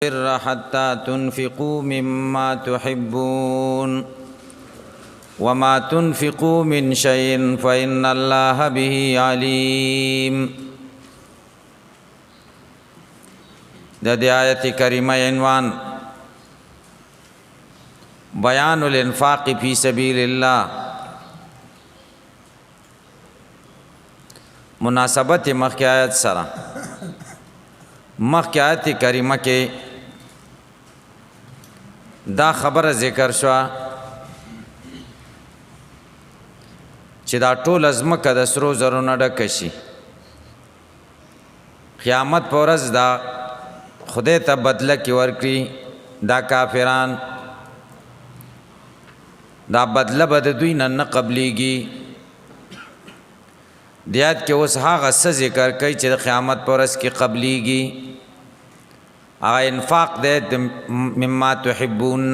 البر حتى تنفقوا مما تحبون وما تنفقوا من شيء فإن الله به عليم. د دې آیت کریمه عنوان بیان الانفاق فی سبیل الله. مناسبت مخکې آیت سره مخکې آیت کریمه کې دا خبره ذکر شو چې دا ټول ازمکه د سرو زرو نه ډکه شي، قیامت په ورځ دا خدای ته بدله کې ورکړي دا کافران، دا بدله به د دوی نه قبلیږي. دیات کې اوس هغه څه ذکر کوي چې د قیامت په ورځ کې قبلیږي. هغه انفاق دی مما تحبون،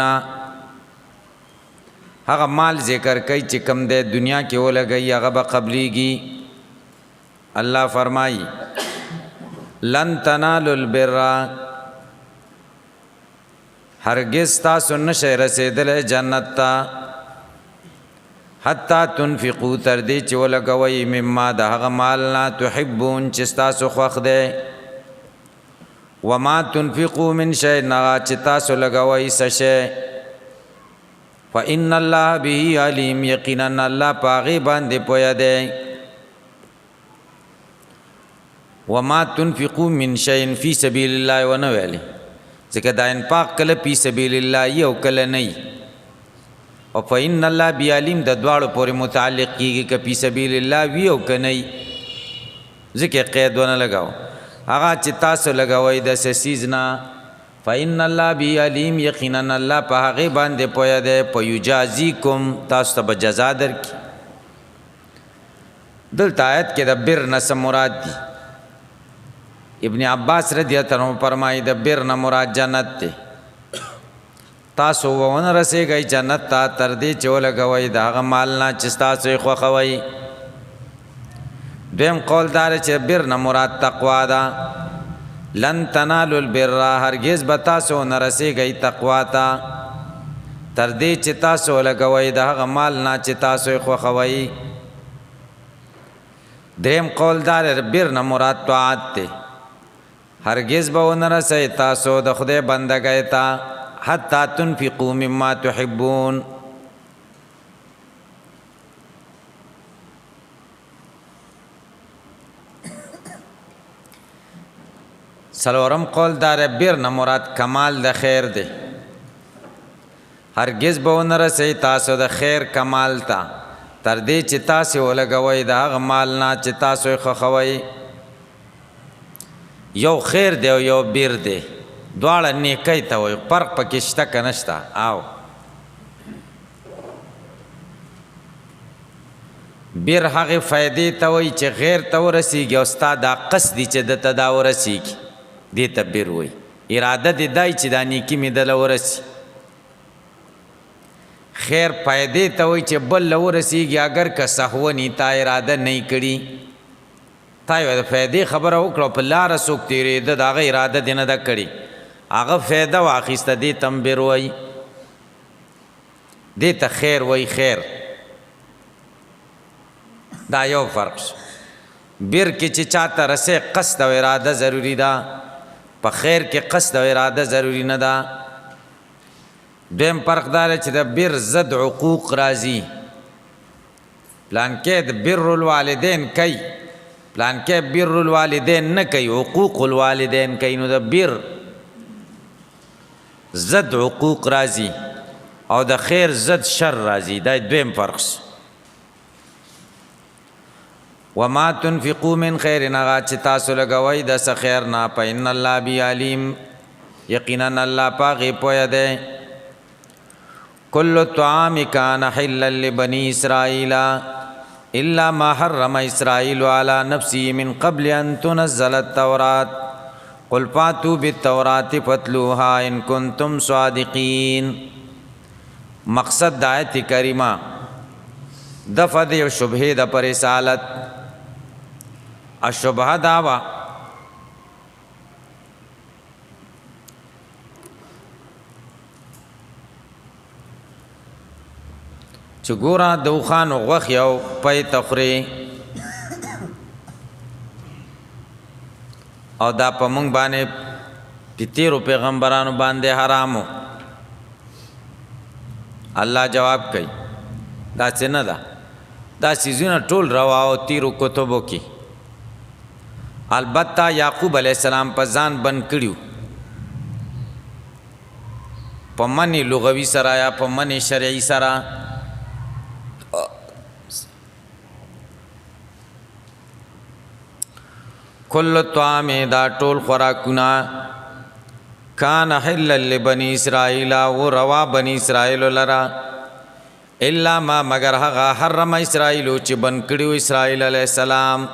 هغه مال ذکر کوي چې کم دی دنیا کې ولګي هغه به قبلیږي. الله فرمایي لن تنالوا البر، هرگز تاسو نشئ رسیدلی جنت ته حتی تنفقوا تر دې چې ولګوئ مما د هغه مال نه تحبون چې تاسو خوښ دی. وما تنفقوا من شيء، هغه چې تاسو لګوئ څه شی، فإن الله به علیم، یقینا الله په هغې باندې پوهه دی. وما تنفقوا من شيء فی سبیل الله ونه ویلې، ځکه دا انفاق کله فی سبیل الله یو کله نه وي، او فإن الله به علیم د دواړو پورې متعلق کېږي، که فی سبیل الله وي او که نه وي، ځکه قید ونه لګاو. هغه چې تاسو لګوئ د څه څیز نه، فإن الله به علیم، یقینا الله په هغې باندې پوهه دی. فیجازیکم، تاسو ته به جزا درکړي. دلته آیت کې د بر نه څه مراد دي؟ ابن عباس رضی الله عنه فرمایي د بر نه مراد جنت دی. تاسو ونه رسېږئ جنت ته تر دې چې ولګوئ د هغه مال نه چې تاسو یې خوښوئ. دویم قول دار چې بر نه مراد تقوا ده. لن تنالوا البر، هرگز به تاسو نه رسېږئ تقوا ته تر دې چې تاسو ولګوئ د هغه مال نه چې تاسو یې خوښوئ. دریم قول دار بر نه مراد طاعت دی. هرگز به ونه رسئ تاسو د خدای بندګۍ ته حتی تنفقوا مما تحبون. سلورم قول دار بر نه مراد کمال د خیر دی. هرگز به ونه رسئ تاسو د خیر کمال ته تر دې چې تاسو ولګوئ د هغه مال نه چې تاسو یې خوښوئ. یو خیر دی او یو بر دی، دواړه نیکۍ ته وایي، فرق پکې شته که نشته؟ او بر هغې فایدې ته وایي چې غیر ته ورسیږي او ستا دا قصد دی چې دته دا ورسیږي، دې ته بر وایي. اراده دې دای چې دا نیکي مې دله ورسي. خیر فایدې ته وایي چې بل له ورسیږي اگر که سهوني تا اراده نه کړي، تا یو د فایدې خبره وکړه په لاره څوک تېرېده د هغه اراده دې نه ده کړې، هغه فایده واخیسته، دې ته هم بر وایي، دې ته خیر وایي. خیر دا یو فرق شو. بر کې چې چاته رسې قصد او اراده ضروري ده، په خیر کې قصد او اراده ضروري نه ده. دویم فرق دا چې د بر ضد عقوق راځي. پلانکې د بر الوالدین کوي، پلانکې بر الوالدین نه کوي، حقوق الوالدین کوي، نو د بر ضد عقوق راځي او د خیر ضد شر راځي. دا دویم فرق شو. وما تنفقوا من خیر، هغه چې تاسو لګوئ د څه خیر نه، فإن الله به علیم، یقینا الله په هغې پوهه دی. کل الطعام کان حلا لبني اسرائیل الا ما حرم اسرائیل على نفسه من قبل ان تنزل التوراة قل فاتوا بالتوراة فاتلوها ان کنتم صادقین. مقصد د آیت کریمه دفع د شبهې د پر رسالت. الشبهه داوا چې ګوره د اوښانو غوښې او پی ته خورې او دا په موږ باندې په تېرو پیغمبرانو باندې حرامو. الله جواب کوي داسې نه ده، دا څیزونه ټول روا او تیرو کتبو کې. البته یعقوب علیه السلام په ځان بند کړیو په منی لغوي سره یا په منی شرعي سره. کل طعام دا ټول خوراکونه کان حلا لبنی اسرائیل و روا بنی اسرائیل لرا الا ما مگر هغه حرم اسرائیل چې بن کړیو اسرائیل علیہ السلام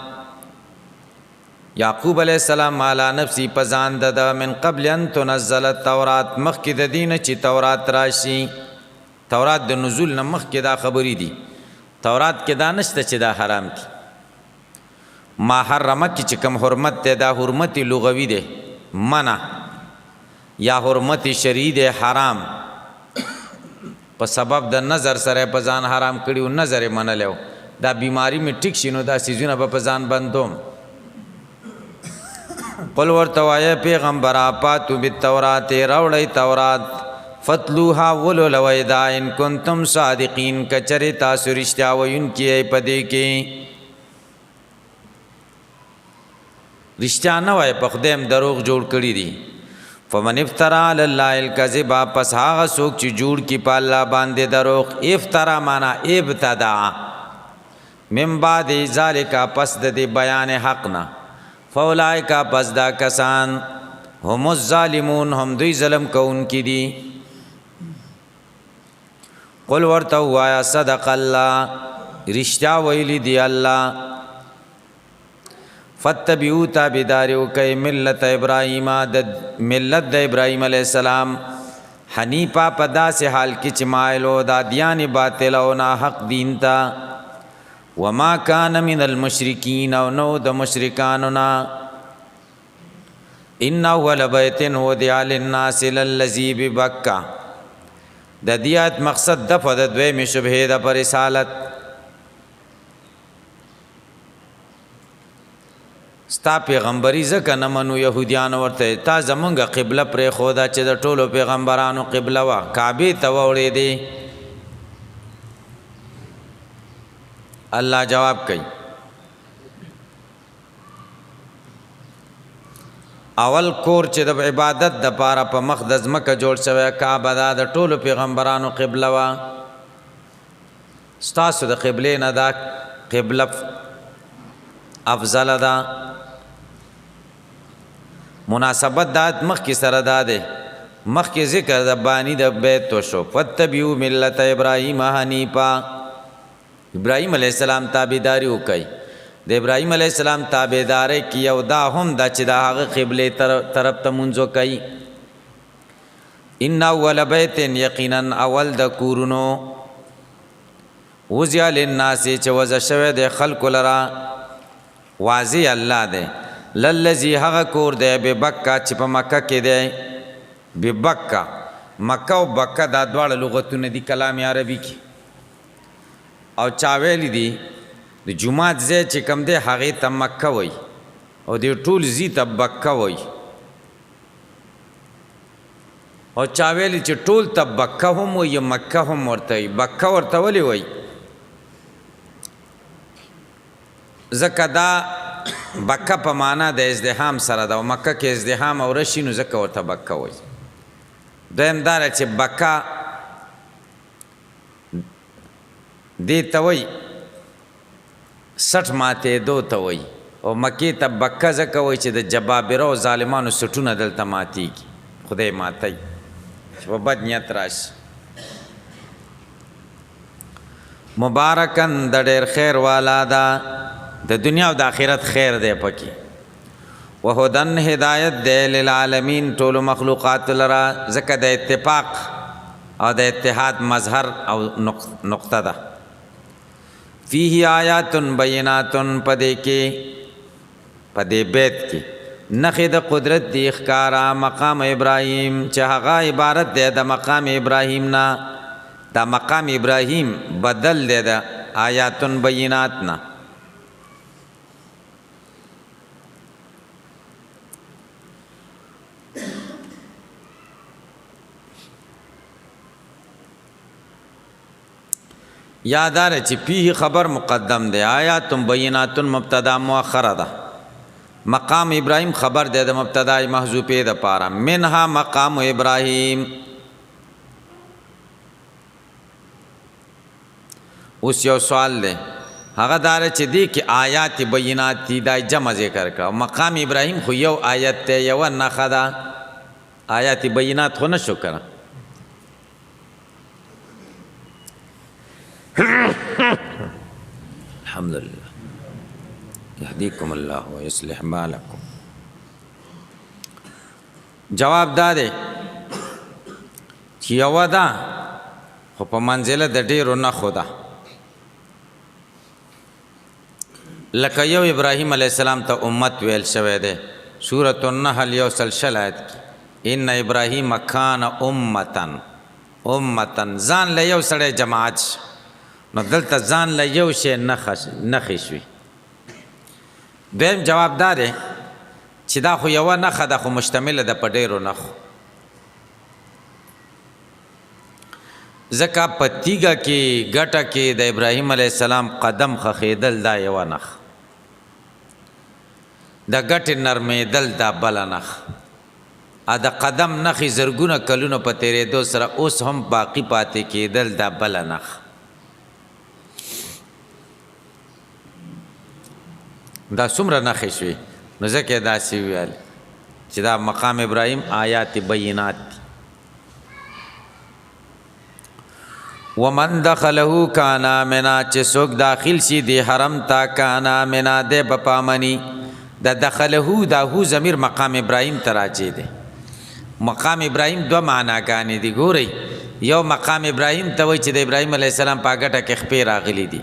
یعقوب علیہ السلام علی نفسی پزان د من قبل ان تنزل التوراۃ مخکې د دین چې تورات راشي. تورات د نزول نه مخکې دا خبرې دي، تورات کې دا نشته چې دا حرام دي. ما حرمه کې چې کوم حرمت دی دا حرمت لغوي دی منع، یا حرمت شرعي دی حرام. په سبب د نظر سره په ځان حرام کړیو، نظر یې منلیو. دا بیماری مې ټیک شي نو دا څیزونه به په ځان بندوم. قل ورته وایه پیغمبره پاتو بالتورات راوړئ تورات فتلوها ولولوئ دا ان کنتم صادقین کچرې تاسو رښتیا ویونکي یئ په دې کې. رښتیا نه وایه په خدای هم دروغ جوړ کړي دي. فمن افترا علی الله الکذب پس هغه څوک چې جوړ کړي په الله باندې دروغ. افترا معنا ابتدع من بعد ذلک پس د دې بیان حق نه. فاولئک پس دا کسان هم الظالمون هم دوی ظلم کوونکي دي. قل ورته ووایه صدق الله رښتیا ویلي دی الله. فتبعوا تابعداري وکئ ملت ابراهیم د ملت د ابراهیم علیه السلام حنیفا په داسې حال کې چې مایلو د ادیان باطل او ناحق دین ته. وما کان من المشرکین او نو د مشرکانو نه. ان اول بیت وضع للناس للذی ببکه د دې آیت مقصد دفع د دویمې شبهې د پر رسالت. ستا پیغمبري ځکه نه منو یهودیانو ورته تا زمونږ قبله پرېښوده چې د ټولو پیغمبرانو قبله وه کعبې ته واوړېدې. الله جواب کوي اول کور چې د عبادت د پاره په مخ د ځمکه جوړ شوی کعبه دا د ټولو پیغمبرانو قبله وه. ستاسو د قبلې نه دا قبله افضله ده. مناسبت دا مخکې سره دا دی، مخکې ذکر د بانی د بیت وشو. فتبعوا ملت ابراهیم حنیفا ابراهیم علیه السلام تابعداري وکړئ. د ابراهیم علیه السلام تابعداري کې یو دا هم دا چې د هغه قبلې طرف ته مونځ وکړئ. ان اول بیت یقینا اول د کورونو وضع للناس چې وضع شوی د خلکو لرا واضح الله دی. للذي هغه کور دی ببکه چې په مکه کې دی. ببکه مکه او بکه دا دواړه لغتونه دي کلام عربي کې. او چا ویلی دي د جمعات ځای چې کوم دی هغې ته مکه وایي او د ټول ځي ته بکه وایي. او چا ویلی چې ټول ته بکه هم وایي مکه هم ورته وایي. بکه ورته ولې وایي؟ ځکه دا بکه په معنا د ازدحام سره ده او مکه کې ازدحام او رشي نو ځکه ورته بکه وایي. دویم دا ده چې بکه دې ته وایي سټ ماتېدو ته وایي او مکې ته بکه ځکه وایي چې د جبابره او ظالمانو سټونه دلته ماتېږي. خدای ماتوي چې په بد نیت راشي. مبارکن د ډېر خیر والا ده، د دنیا او د آخرت خیر دی پکې. وهدن هدایت دی للعالمین ټولو مخلوقات لرا ځکه د اتفاق او د اتحاد مظهر او نقطه ده. فیه آیات بینات پدې کې پدې بیت کې نخې د قدرت دی ښکارا مقام ابراهیم چې هغه عبارت دی د مقام ابراهیم نه دا مقام ابراهیم بدل دی د آیاتن بینات نه. یادار چې فيه خبر مقدم دی، آیات بینات مبتدا مؤخره ده. مقام ابراهیم خبر دی د مبتدا محذوفه ده پاره. منها مقام ابراهیم. اوس یو سوال دی، هغه دار چې دی کې آیات بینات دي دا جمع ذکر کړه. مقام ابراهیم خو یو آیت ته یو نه خدا، آیات بینات خو نشو کړه. الحمدلله یهدیکم الله و یصلح بالکم. جواب دا دی چې یو ده خو په منزله د ډیرو نه خو ده. لکه یو ابراهیم علیه السلام ته امت ویل شوی دی، سورة النحل یو سلسله آیت کې ان ابراهیم کان امتن. ځان له یو سړی جماعت شي، نو دلته ځان له یو شی نښې شوي. دویم جواب دا دی چې دا خو یوه نښه ده خو مشتمله ده په ډیرو نښو. ځکه په تیږه کې ګټه کې د ابراهیم علیه السلام قدم خښېدل دا یوه نښه، د ګټې نرمېدل دا بله نښه، د قدم نښې زرګونه کلونو په تېرېدو سره اوس هم باقي پاتې کېدل دا بله نښه. دا څومره نښې شوي، نو ځکه یې داسې وویل چې دا مقام ابراهیم آیات بینات دي. ومن دخله کان آمنا، چې څوک داخل شي دی حرم تا کان آمنا دی به په امني. د دخله دا هو ضمیر مقام ابراهیم ته راجع دی. مقام ابراهیم دوه معناګانې دي. ګورئ، یو مقام ابراهیم ته وایي چې د ابراهیم علیه السلام په ګټه کې خپې راغلي دي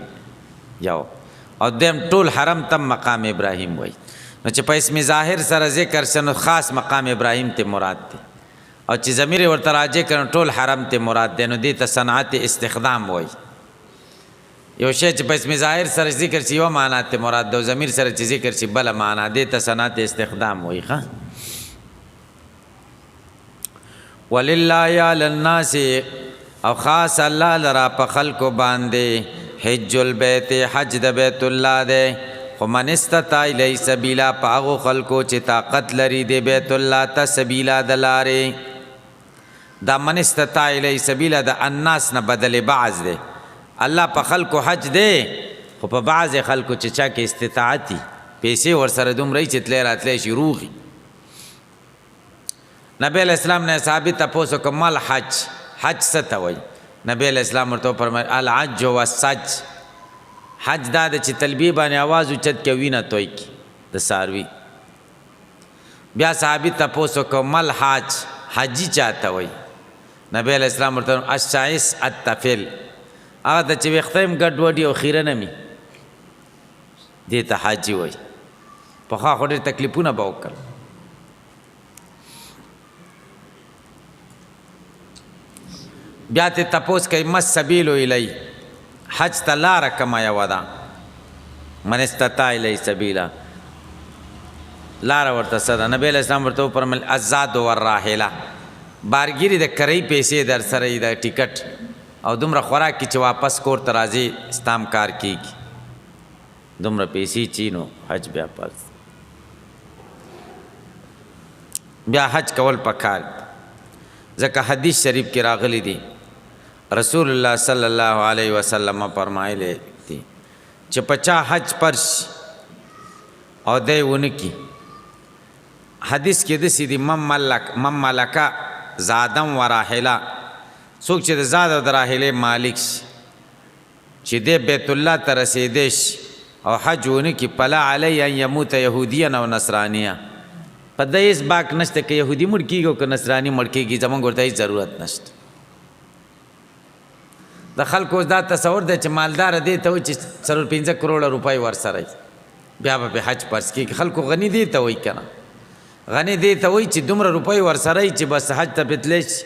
یو، او دیم ټول حرم تم مقام ابراهیم وایي. نو چې په اسم ظاهر سره ذکر شي نو خاص مقام ابراهیم ته مراد دی، او چې ضمیر ورته راجع کړي ټول حرم ته مراد دی، نو دې ته صنعت استخدام وایي. یو شی چې په اسم ظاهر سره ذکر شي یو معنا ته مراد دی، او ضمیر سره چې ذکر شي بله معنا، دې ته صنعت استخدام وایي. ښه، ولله علی الناس، او خاص الله لرا په خلکو باندې حج البیت، حج د بیت الله دی. خو من استطاع الیه سبیلا، په هغو خلکو چې طاقت لري د بیت الله ته سبیلا د لارې. دا من استطاع الیه سبیلا د الناس نه بدل بعض دی. الله په خلکو حج دی، خو په بعض خلکو چې چا کې استطاعت دي، پیسې ورسره دومره چې تللی راتلی شي روغي. نبی علیہ السلام نے صحابی تپوس وکړ مل حج، حج څه ته وایي؟ نبی علیہ السلام ورته وفرمایل الحج والسج. حج دا ده چې تلبیه باندې آواز اوچت کې وینه توی کی د څاروي. بیا صحابي تپوس وکړ مل حج، حجي چاته وایي؟ نبی علیہ السلام ورته وفرمایل الشعث الطفل، هغه ته چې ویښته هم ګډوډي او خیره نه وي دې ته حاجي وایي. پخوا خو ډېر تکلیفونه به وکړل. بیا ته تپوس کوي مس سبیلو الی، حج ته لاره کومه یوه ده؟ من استطاع الی سبیلا، لاره ورته څه ده؟ نبی علیه السلام ورته وفرمیل الزاد والراحله، بارګیري د کرۍ پیسې در سره یي، د ټیکټ او دومره خوراک کې چې واپس کور ته راځي ستام کار کېږي، دومره پیسې چی نو حج بیا پس بیا حج کول پکار. ځکه حدیث شریف کې راغلی دی رسول الله صلی الله علیه وسلم فرمایلی دي چې په چا حج پر شي او دی ونه کی، حدیث کې داسې دی من ملکه زادم و راحله، څوک چې د زاد او د راحلې مالک شي چې دی بیت الله ته رسېدی شي او حج ونه کی، فلا علی ان یموت یهودیا او نصرانیه، په دې هېڅ باک نشته که یهودي مړ کېږي او که نصراني مړ کېږي، زموږ ورته هېڅ ضرورت نشته. د خلکو دا تصور دی چې مالدار دی ته وایي چې 4-5 کروڑه روپۍ ورسره بیا به پې حج فرض کېږي. خلکو غني دی ته وایي که نه، غني دی ته وایي چې دومره روپۍ ورسره چې بس حج ته پې تلی شي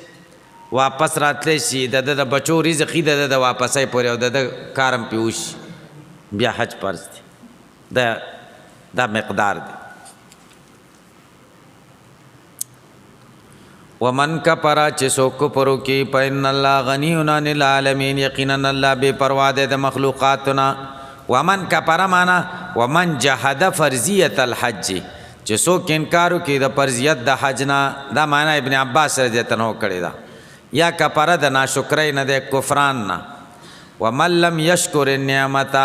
واپس راتلی شي د بچو رزقي د واپسۍ پورې او د کارم پې وشي بیا حج فرض دی دا مقدار دی. ومن کفر چې څوک کفر وکړي فإن الله غنی عن العالمین یقینا الله بې پروا دی د مخلوقاتنا. ومن کفر معنا ومن جحد فرضیت الحج چې څوک انکار وکړي د فرضیت د حج نه دا معنا ابن عباس رضی الله عنه کړی دا یا کفر د ناشکرۍ نه د کفران نه. ومن لم یشکر النعمت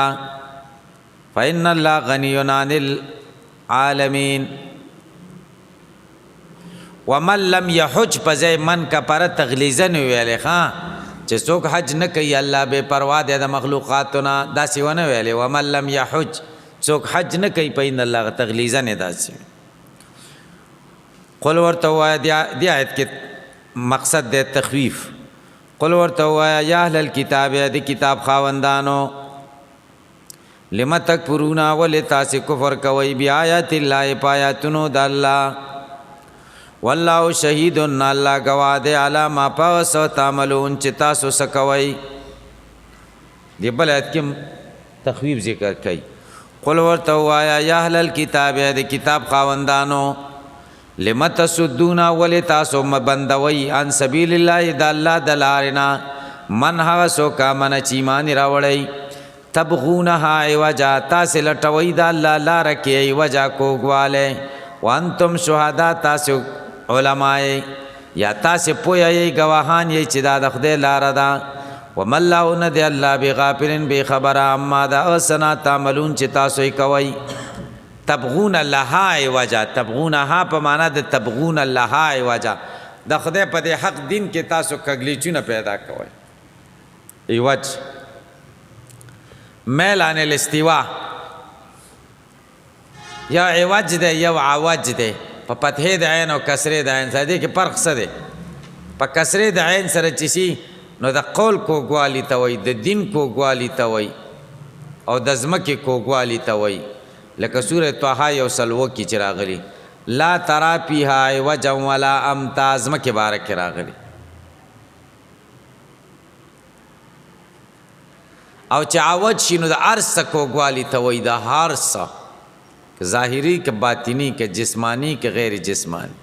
فإن الله غنی عن العالمین. ومن لم یحج پځای من کفر تغلیظا ویلې ښا چې څوک حج نه کوي الله بې پروا دی د مخلوقاتو نه داسې ونه ویلې. ومن لم یحج څوک حج نه کوي فإن الله تغلیظا نه داسې. قل ورته ووایه دې آیت کې مقصد دی تخویف. قل ورته ووایه یا اهل الکتاب د کتاب خاوندانو لم تکفرون ولې تاسې کفر کوئ بآیات الله په آیاتونو د الله والله شهید الله گواه دی علی ما په څه تعملون چې تاسو څه کوئ. دې بل آیت کې تخویف ذکر کوي. قل ورته ووایه یا اهل الکتاب د کتاب خاوندانو لم تصدون ولې تاسو بندوئ عن سبیل الله د الله د لارې نه من هغه څوک آمنه چې ایمان راوړئ تبغونها عوجا تاسې لټوئ د الله لاره کې عوجا کوږوالی وانتم شهدا تاسو علماء یا تاسې پوه یې گواهان یې چې دا د خدای لاره ده. وما الله نه دی الله بغافل بې خبره اما د هغه څه نه تعملون چې تاسو یې کوئ. تبغون لها عوجا تبغونها په معنا د تبغون لها عوجا د خدای په دې حق دین کې تاسو کږلیچونه پیدا کوئ. عوج میل عن الاستوا یا عوج دی یو عوج دی په فتحې د عین او کسرې د عین سره دې کې فرق څه دی؟ په کسرې د عین سره چې شي نو د قول کوږوالي ته وایي د دین کوږوالي ته وایي او د ځمکې کوږوالي ته وایي. لکه سورة طه یو سلوه کې چې راغلي لا ترا فیها عوجا ولا امتا ځمکې باره کې راغلي. او چې عوج شي نو د هر څه کوږوالي ته وایي د هر څه ظاهری که باطنی که جسمانی که غیر جسمانی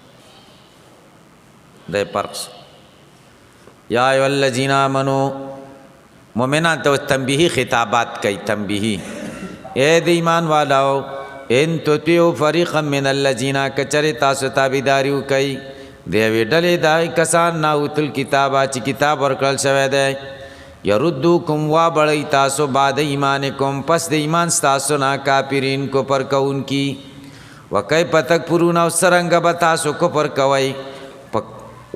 د فرق. یا ایها الذین آمنوا مومنان ته تنبیهی خطابات کوي. تنبیهی اے د ایمان والاو ان تطیعوا فریقا من الذین کچره تاسو تابعداري وکئ د یوې ډلې د کسان نه اوتل کتابه چې کتاب ورکړل شوی دی یردوکم وا بړی تاسو بعد ایمانکم پس د ایمان ستاسو نه کافرین کفر کوونکي وکیف تکفرون او څرنګه به تاسو کفر کوئ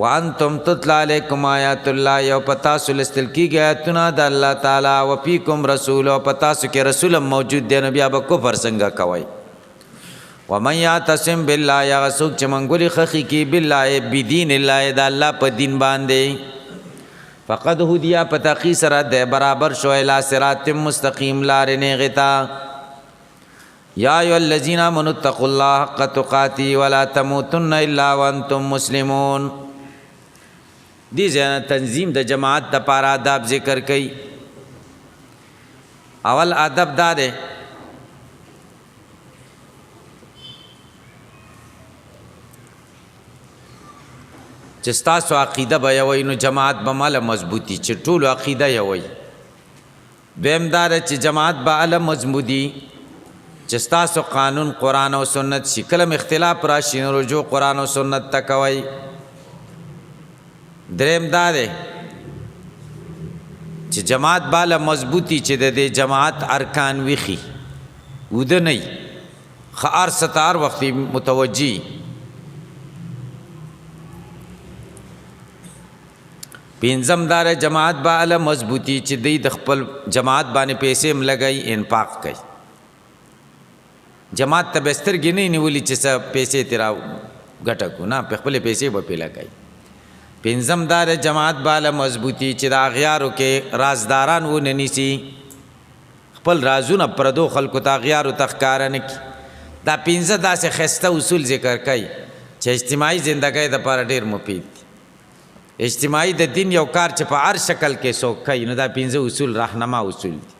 وانتم تتلی علیکم آیات الله یو په تاسو لوستل کېږي آیاتونه د الله تعالی وفیکم رسول او په تاسو کې رسول هم موجود دی نو بیا به کفر څنګه کوئ. ومن یعتصم بالله هغه څوک چې منګولې خښي کړي بالله بدین الله د الله په دین باندې فقد هدیا په تحقیق سره د برابر شو الی صراط مستقیم لارې نیغې ته. یا ایها الذین آمنوا اتقوا الله حق تقاته ولا تموتن الا وانتم مسلمون. دی ځای تنظیم د جماعت د پاره آداب ذکر کوي. اول ادب دا دی چې ستاسو عقیده به یوی نو جماعت به ماله مضبوطی چې ټولو عقیده یوی. دویم دا دی چې جماعت به اله مضبوطی چې ستاسو قانون قرآن او سنت شي. کله اختلاف راشي نو رجوع قرآن او سنت ته کوئ. دریم دا دی چې جماعت بالا مضبوطی چې د دې جماعت ارکان ویخي وده نه خار ستار وختي متوجي. پینځم دار جماعت بالا مضبوطی چې د خپل جماعت باندې پیسې هم لګي انفاق کوي. جماعت ته بسترګې نه نیولي چې څه پیسې تیرا ګټه کو نه په خپل پیسې به پیلا کوي. پنځم دار جماعت بالا مضبوطی چې د اغیارو کې رازداران و نه نیسي خپل رازونه پردو خلکو ته اغیارو تخکاره نه کی. دا پنځه داسې خسته اصول ذکر کوي چې اجتماعي زندګۍ د لپاره ډېر مفید دي. اجتماعي د دین یو کار چې په هر شکل کې څوک کوي نو دا 5 اصول راهنما اصول دي.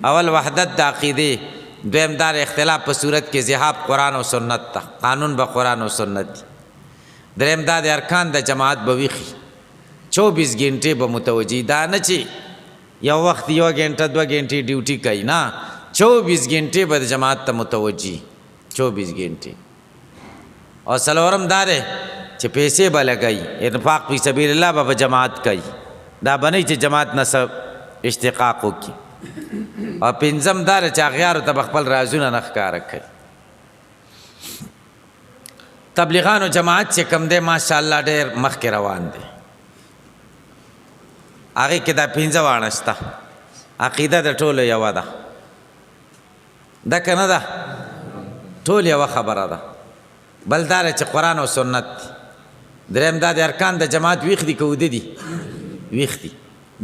اول وحدت د عقیدې، دویم دار اختلاف په صورت کې ذهاب قرآن او سنت ته، قانون به قرآن او سنت دي. دریم دا د ارکان د جماعت به ویخي 24 غنټې به متوجي، دا نه چې یو وخت 1 غنټه 2 غنټې ډیوټي کوي، نه 24 غنټې به د جماعت ته متوجي، 24 غنټې. او څلورم دا دی چې پیسې به لګوي، انفاق فی سبیل الله به جماعت کوي، دا به نه چې جماعت نه اشتقاق وکړي. او پنځم دا چې اغیارو ته به خپل رازونه نه ښکاره کوي. تبلیغانو جماعت چې کوم دی ماشاءالله ډېر مخکې روان دی، هغې کې دا 5 واړه شته. عقیده د ټولو یوه ده، ده که نه ده؟ ټول یوه خبره ده. بل دا چې قرآن او سنت دي. دریم دا د ارکان د جماعت ویښ دي که اوده دي؟ ویښ دي.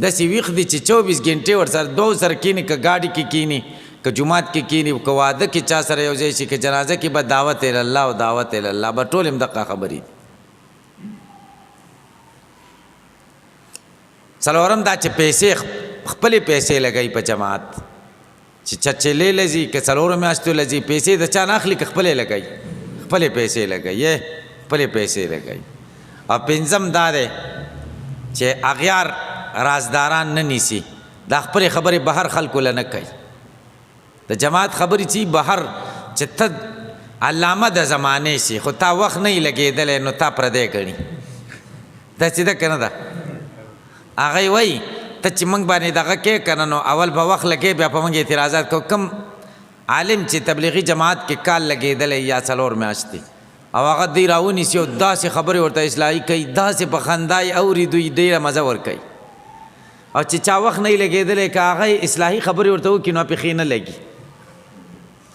داسې ویښ دي چې 24 غنټې ورسره دو سره کیني، که ګاډي کې کیني، که جومات کې کیني، که واده کې چا سره یو ځای شي، که جنازه کې به دعوت الله او دعوت الله به ټول هم دقه خبرې دي. څلورم دا چې پیسې خپلې پیسې لګوي په جماعت، چې چچلې لځي که څلورو میاشتو لځي، پیسې د چا نه اخلي که خپلې لګوي، خپلې پیسې لګوي، خپلې پیسې لګوي. او پنځم دا دی چې اغیار رازداران نه نیسي، دا خپلې خبرې بهر خلکو له نه کوي. د جماعت خبرې چې بهر چې ته علامه د زمانې شي خو تا وخت نه یې لګېدلی نو تا پردی ګڼي. داسې ده که نه ده؟ هغه وایي ته چې موږ باندې دغه کې که نه نو اول به وخت لګې بیا په موږ اعتراضات کوو. کوم عالم چې تبلیغي جماعت کې کال لګېدلی یا 4 میاشتې او هغه دی راونیسي او داسې خبرې ورته اصلاحي کوي، داسې په خندا یې اوري، دوی ډېره مزه ورکوي. او چې چا وخت نه یې لګېدلی که هغه اصلاحي خبرې ورته وکړي نو پېښې نه لګي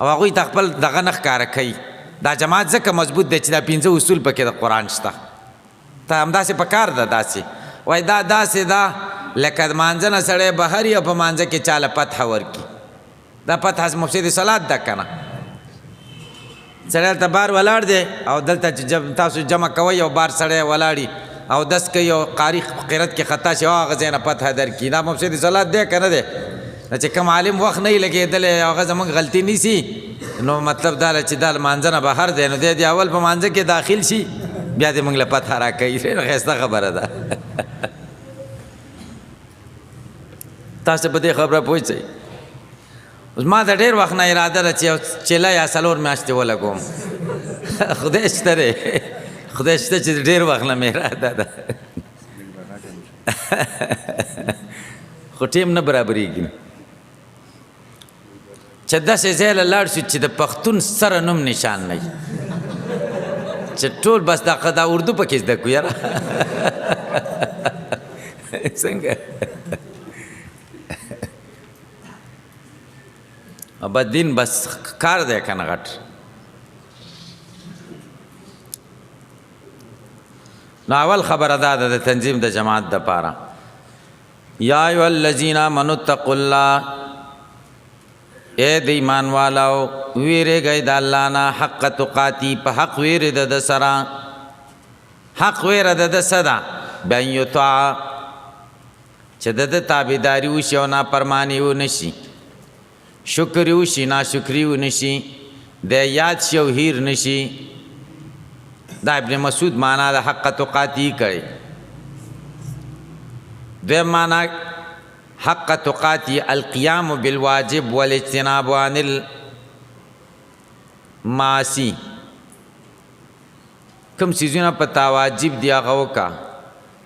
او هغوی ته خپل دغه نه ښکاره کوي. دا جماعت ځکه مضبوط دی چې دا 5 اصول پکې د قرآن شته. ته همداسې په کار ده، داسې وایي دا داسې ده لکه مانځه نه سړی بهر وي او په مانځه کې چاله فتحه ورکړي. دا فتحه مفسد صلات ده که نه؟ سړی هلته بار ولاړ دی او دلته چې تاسو جمع کوئ او بار سړی ولاړي او دس کوي او قاری قرت کې خطا شي او هغه ځای نه فتحه درکړي، دا مفسد صلات دی که نه دی؟ چې کوم عالم وخت نه یې لګېدلی هغه زموږ غلطي نیسي نو مطلب دا چې دا لمانځه نه بهر دی نو دی اول په مانځه کې داخل شي بیا دې موږ له فتحه راکوي. ډېره ښایسته خبره ده. تاسو په دې خبره پوه شئ. اوس ما ته ډېر وخت نه اراده ده چې یو چله یا 4 میاشتې ولګوم. خدای شته دی، خدای شته چې ډېر وخت نه مې اراده ده خو ټیم نه برابرېږي. چې داسې ځای له لاړ شو چې د پښتون سره نوم نشان نه وي، چې ټول بس دا اردو پکې زده کړو یاره څنګه ابا دین بس کار دی که نه غټ. نو اول خبره دا ده د تنظیم د جماعت دپاره، یا ایها الذین آمنوا اتقوا الله، اے د ایمان والاو ویرېږئ د الله نه حق تقاتی، په حق ویرې د ده سره. حق ویره د ده څه ده؟ بان یطاع، چې د ده تابعداري وشي او نافرماني ونه شي، شکر وشي ناشکري ونه شي، د یاد شي او هیر نه شي. دا ابن مسعود معنا د حق تقاتی کړی. دویم معنا حق تقاتی القیام بالواجب والاجتناب عن المعاصی، کم سیزونه په تا واجب دی هغه وکړه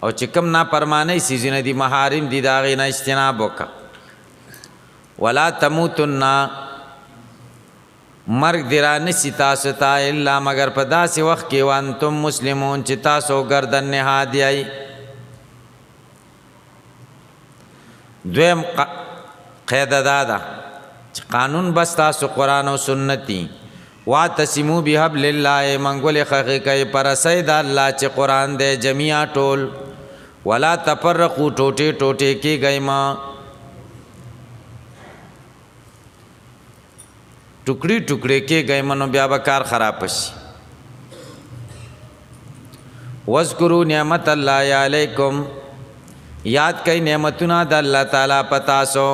او چې کم نافرمانۍ سیزونه دي محارم دي د هغې نه اجتناب وکړه. ولا تموتن، مرګ دې را نسي تاسو ته الا مگر په داسې وخت کې وانتم مسلمون چې تاسو ګردن نهاد یئ. دویم قاعده دا ده چې قانون بس تاسو قرآن او سنت دي. واعتصموا بحبل الله، منګولې خښې کوئ په رسۍ د الله چې قرآن دی جمیعا ټول. ولا تفرقوا، ټوټې ټوټې کېږئ مه، ټوکړي ټوکړي کېږئ مه، نو بیا به کار خراب شي. واذکروا نعمت الله علیکم یاد کئی نعمتنا د الله تعالی پتاسو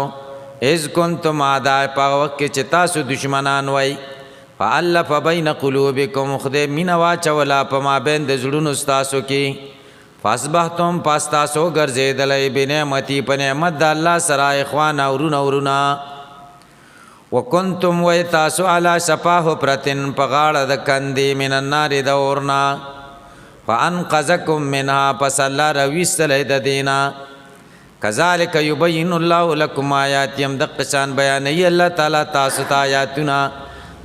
اذ کنتم اعداء په وخت کې چې تاسو دشمنان وای فالف بین قلوبکم خدای مینا واچولا په ما بین د زړونو تاسو کې فاصبحتم پاستاسو ګرځیدلې بنعمتي په نعمت د الله سره اخوان اورونا وکنتم وای تاسو علی شفاه پرتن په غاړه د کندې من النار د اورنا فانقذکم منها پس الله رويستلې د دینا کذالک یبین الله لكم آیات یم د قشان بیانې الله تعالی تاسو ته آیاتنا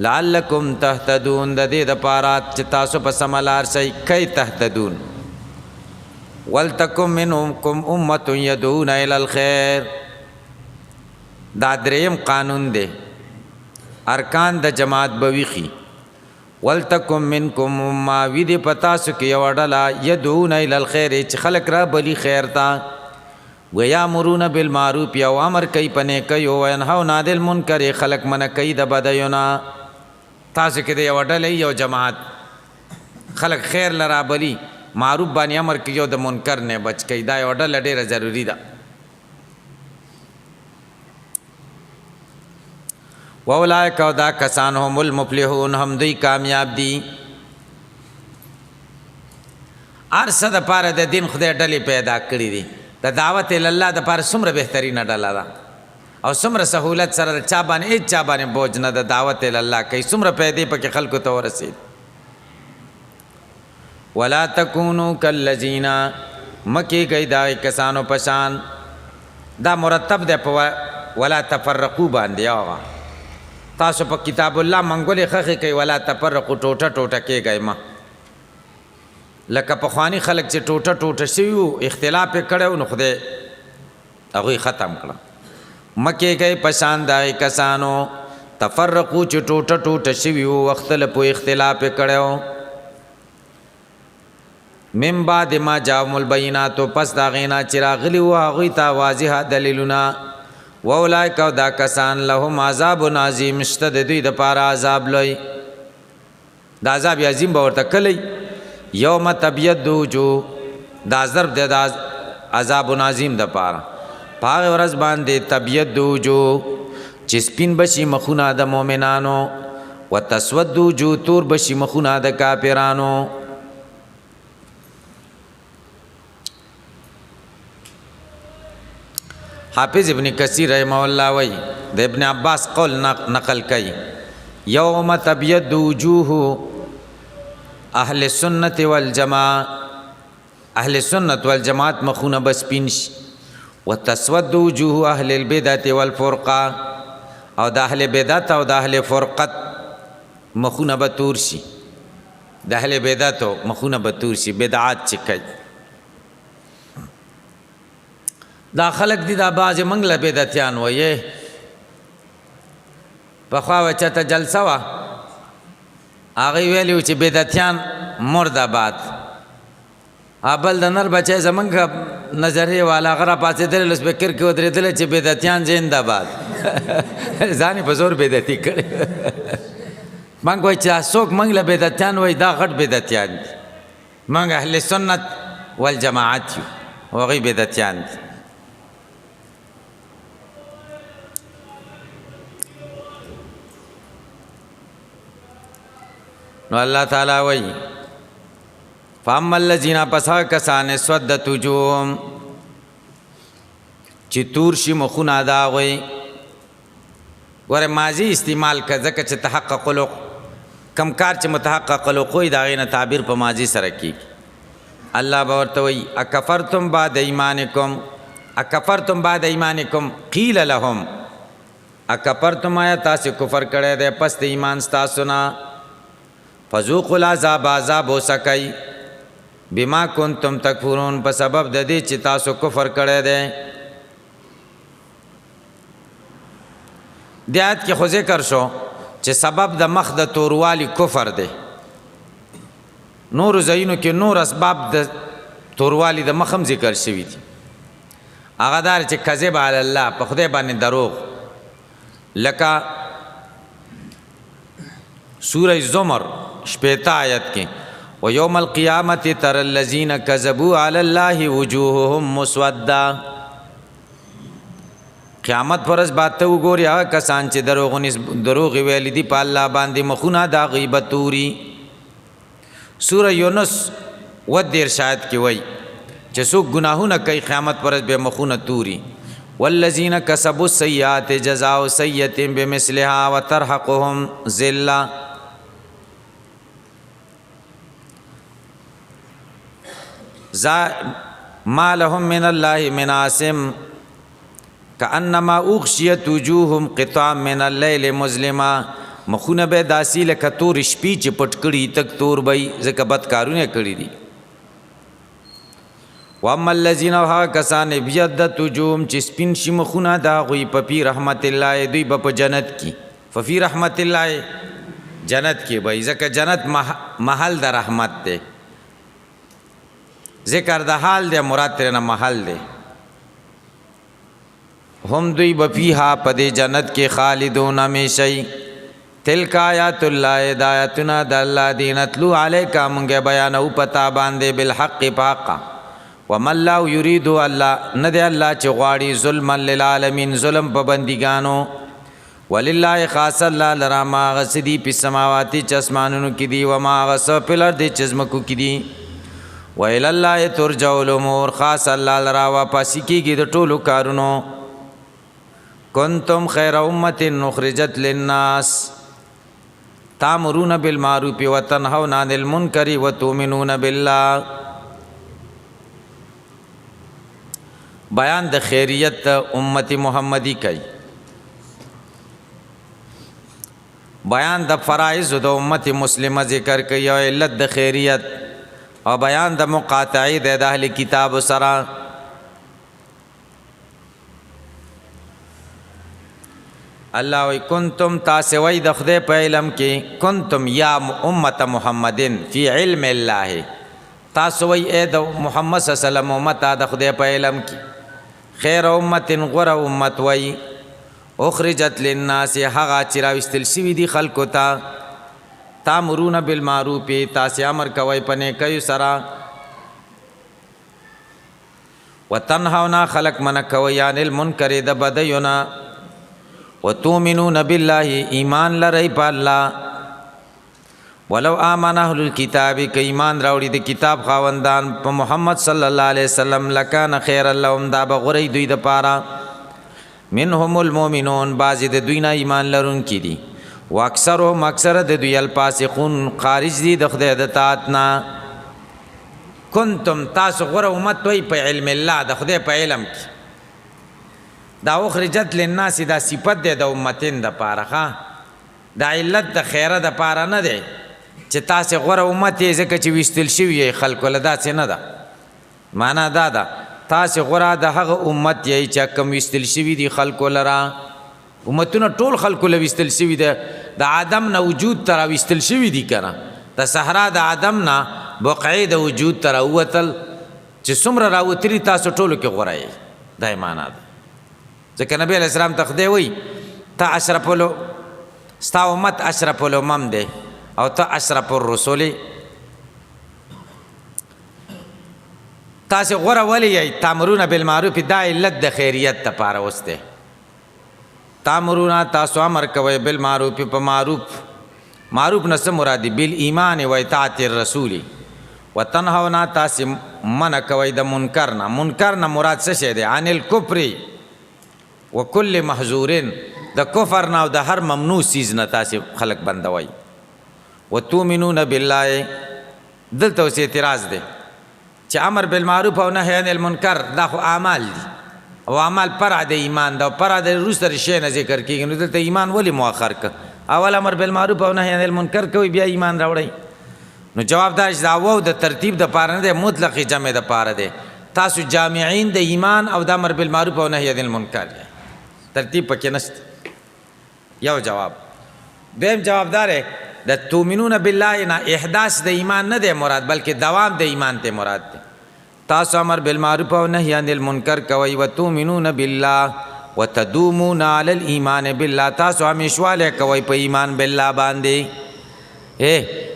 لعلکم تهتدون د دې د پارات چې تاسو په سملار شي کای تهتدون ولتکم منکم امه يدعون الى الخير دا دریم قانون دی ارکان د جماعت بویخي ولتکم منکم امه وی دې پتا سو کې وړلا يدعون الى الخير چې خلق را بلی خیر تا ويامرون بالمعروف یا امر کوي پنه کوي او ينهون عن المنکر خلق من کوي د بداینا تاسو کې دی وړلې یو جماعت خلق خیر لرا بلی معروف باندې امر کوي د منکر نه بچ کوي دا وړل ډیره ضروری ده واولائک دا کسان هم المفلحون هم دوی کامیاب دي ارشد پاره د دین خدای ډلې پیدا کړې دي د دعوت الله د پاره څومره بهترینه ډله ده او څومره سہولت سره چا باندې بوج نه د دعوت الله کوي څومره پیدا پکې خلکو ته ورسید ولا تکونو کالذین مکی گئی دا کسانو پشان دا مرتب ده په ولا تفرقوا باندې آغا تاسو په کتاب الله منګولې خخې کوي ولا تفرقوا ټوټه کې گئی ما لکه په خواني خلک چې ټوټه شیو اختلاف کړو نو خدای هغه ختم کړه مکی گئی پشان دا کسانو تفرقوا چې ټوټه شیو وختل په اختلاف کړو من بعد ما جاءهم البينات پس دا غینا چراغلی و هغه ته واضح دلیلنا واولائک دا کسان لهم عذاب عظیم اشتد دوی د پاره عذاب لوی دا عذاب عظیم به ورته کلی یوم تبیض وجوه دا ضرب د عذاب عظیم د پاره پاغه ورځ باندې تبیض وجوه چې سپین بشي مخونه د مؤمنانو وتسود وجوه تور بشي مخونه د کافرانو حافظ ابن کثیر رحمه الله وی د ابن عباس قول نقل کئی یوم تبیض وجوه اهل سنت والجماعه اهل سنت والجماعت مخونه بسپینش وتسود وجوه اهل البدعه والفرقه او د اهل بدعت او د اهل فرقت مخونه بتورشي د اهل بدعت مخونه بتورشي بدعات چکای دا خلق دي دا باز منګله بدعتيان وایي په خوا وچته جلسه وا هغه ویلو چې بدعتيان مرداباد ابل د نر بچي زمنګ نظریه والا غره پاتې دل لس فکر کې ودرېدل چې بدعتيان زنده‌باد ځاني په زور بدعتي کړي مونږ وایي چې څوک منګله بدعتيان وایي دا غټ بدعتيان دي مونږ اهل سنت والجماعت یو هغه بدعتيان دي نو الله تعالی وی فاما الذین پسا کسان سودت وجوههم چې تور شي مخونه دا وی ور ماضی استعمال ک ځکه چې تحقق لو کم کار چې متحقق لو کوئی دا غینه تعبیر په ماضی سره کی الله باورته وی اکفرتم بعد ایمانکم اکفرتم بعد ایمانکم قیل لهم اکفرتم آیا تاسو کفر کړی دی پس د ایمان تاسو نه فذوقوا العذاب عذاب وسکای بما کنتم تکفرون په سبب د دې چې تاسو کفر کړی دی دیات کې خو ذکر شو چې سبب د مخ د توروالی کفر دی نور زینو کې نور اسباب د توروالی د مخم ذکر شوی دي هغه دار چې کذب علی الله په خدای باندې دروغ لکه سورہ زمر شپیتا آیت کې و یوم القیامت تر الذین کذبوا علی الله وجوههم مسودا قیامت پرز بات ته وګوري هغه کسان چې دروغ ویل دي په الله باندې مخونه دا غیبت توري سوره یونس ودیر شاید کې وای چې څوک ګناهونه کوي قیامت پرز به مخونه توري والذین کسبوا السیئات جزاء سیئة بمثلها وترهقهم ذلة ما لهم من الله من عاصم کأنما اغشیت وجوههم قطعا من الليل مظلما مخونه به داسی لکه تور شپې چې پټ کړي تک تور بای ځکه بد کارونه کړي دي واما الذين ها کسان بیضت وجوههم چې سپین شي مخونه دا غوي په رحمت الله دوی په جنت کې ففي رحمت الله جنت کې بای ځکه جنت محل د رحمت دی ذکر د حال دی مراد ترنه محل دی هم دوی بفیها پدې جنت کې خالدون همیشئ تلک آیات الله ہدایتنا د الله دینتلو علیکا مونږه بیانو پتا باندې بالحق پاقا وما الله یرید الله ندی الله چې غواړي ظلم للعالمین ظلم په بندګانو ولله خاص الله لرا ما غسدی په سماواتی چې اسمانونو کې دی و ما غس په لرد چې زمکو کې دی و الی الله ترجع الامور خاص الله لرا واپس کیږي د ټولو کارونو کنتم خیر امت اخرجت للناس تامرون بالمعروف وتنهون عن المنکر وتؤمنون بالله بیان د خیریت امت محمدی کوي بیان د فرائض د امت مسلمه ذکر کوي او علت د خیریت او بیان د مقاطعی د اهل کتاب سره الله وی کنتم تاسوی د خدای په علم کې کنتم یا امت محمدین فی علم الله تاسوی اے د محمد صلی الله علیه وسلم امت د خدای په علم کې خیر امت غره امت وی اخرجت للناس هغه چې راوستل شوي دي خلکو ته تامرون بالمعروف تاسې امر کوئ په نیکیو سره وتنهون خلق منع کوئ عن المنکر د بدیو نه وتؤمنون بالله ایمان لرئ په الله ولو آمن اهل الكتاب که ایمان راوړي د کتاب خاوندان په محمد صلی الله علیه وسلم لکان خیر لهم دا بغری دوی د پاره منهم المؤمنون بعضی د دوی نه ایمان لرونکي دي واکثرهم اکثر د دوی الفاسقون خارج دي د خدای د طاعت نه کنتم تاسو غره امت وي په علم الله د خدای په علم کې دا اخرجت للناس دا صفت ده د امتین د پاره دا علت د خیره د پاره نه ده چې تاسو غره امت یې ځکه چې وستل شوی خلکو له داسې نه ده معنا دا ده تاسو غره د هغه امت یې چې کم وستل شوی دي خلکو لرا امتونه ټول خلکو له وستل شوی ده د آدم نه وجود تر وستل شوی دي کنه د صحرا د آدم نه بقعه د وجود تر اوتل چې څومره راوتري تاسو ټولو کې غره یې دا معنا ده ځکه نبی علیہ السلام ته خدای وی ته اشرف له ستا امت اشرف الامم دی او ته اشرف الرسل تاسو غره ولی تامرون بالمعروف دا علت د خیریت ته پاره وسته تامرون تاسو امر کوي بالمعروف په معروف نه مرادی بال ایمان و اطاعت الرسول وتنهون تاسو منع کوي د منکر نه مراد څه شه دی عن الکفر وکل محظورن د کفر نه او د هر ممنوع چیز نه تاسو خلق بندوي وتؤمنون بالله دلته اوس اعتراض دی چې امر بالمعروف او نهی عن المنکر دا خو اعمال دي او اعمال پر د ایمان دا پر د روسر شی نه ذکر کیږي نو دلته ایمان ولی مؤخر ک اول امر بالمعروف او نهی عن المنکر کوي بیا ایمان راوړي نو جواب دا چې دا وو د ترتیب د پاره نه مطلق جمع د پاره دی تاسو جامعین د ایمان او د امر بالمعروف او نهی عن المنکر ترتیب پکې نشته یو جواب دیم جواب دار د تؤمنون بالله نه احداث د ایمان نه دی مراد بلکې دوام د ایمان ته مراد دی تاسو امر بالمعروف او نهی عن المنکر کوي وتؤمنون بالله وتدومون علی الايمان بالله تاسو همیشواله کوي په ایمان بالله باندې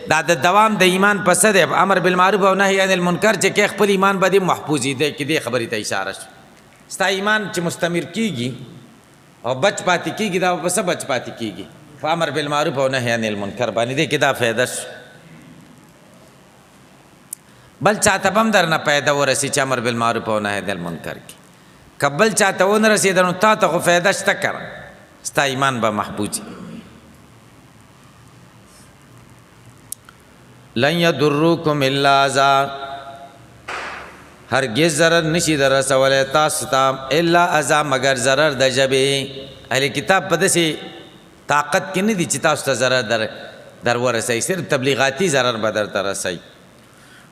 دا د دوام د ایمان په څه دی؟ امر بالمعروف او نهی عن المنکر چې کې خپل ایمان به دې محفوظ دی کې دې خبرې ته اشاره شو. ستا ایمان چې مستمر کیږي او بچ پاتې کیږي دا به څه بچ پاتې کیږي؟ په امر بالمعروف او نهی عن المنکر باندې دې کې دا فایده شو. بل چاته به هم در نه پیدا ورسي چې امر بالمعروف او نهی عن المنکر کې کبل چاته ونه رسېده نو تا ته خو فایده شته که ستا ایمان به محفوظ. لن یضروکم الا اذی هرگز ضرر نشي در رسولی تاسو ته الا اذی مگر ضرر د ژبې. اهل کتاب په داسې طاقت کې نه دي چې تاسو ته ضرر در ورسوي، صرف تبلیغاتي ضرر به درته رسوي.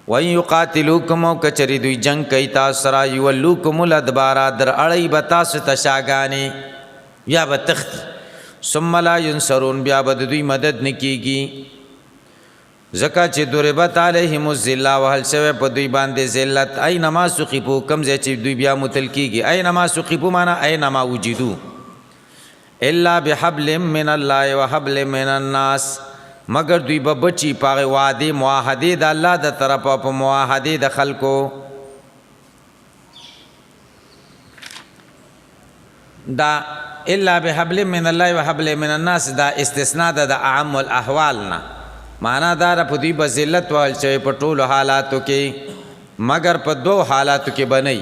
وَإِن يُقَاتِلُوكُمْ او کچری دوی جنگ کوي تاسو سره یولوکم الادبار در اړی به تاسو ته شاګانې یا به تختی ثم لا ینصرون بیا به دوی مدد نه کیږي. ځکه چې ضربت علیهم الذلة وهل شوی په دوی باندې ذلت اینما ثقفوا کوم ځای چې دوی بیا متل کیږي. اینما ثقفوا معنا اینما وجدوا الا بحبل من الله وحبل من الناس مگر دوی به بچی پاغه وعده معاهده د الله د طرفه په معاهده د خلکو. دا الا بحبل من الله وحبل من الناس دا استثناء د اعم الاحوال نه، معنا دا په دوی به ذلت وهل شوی په ټولو حالاتو کې مگر په دو حالاتو کې بنئ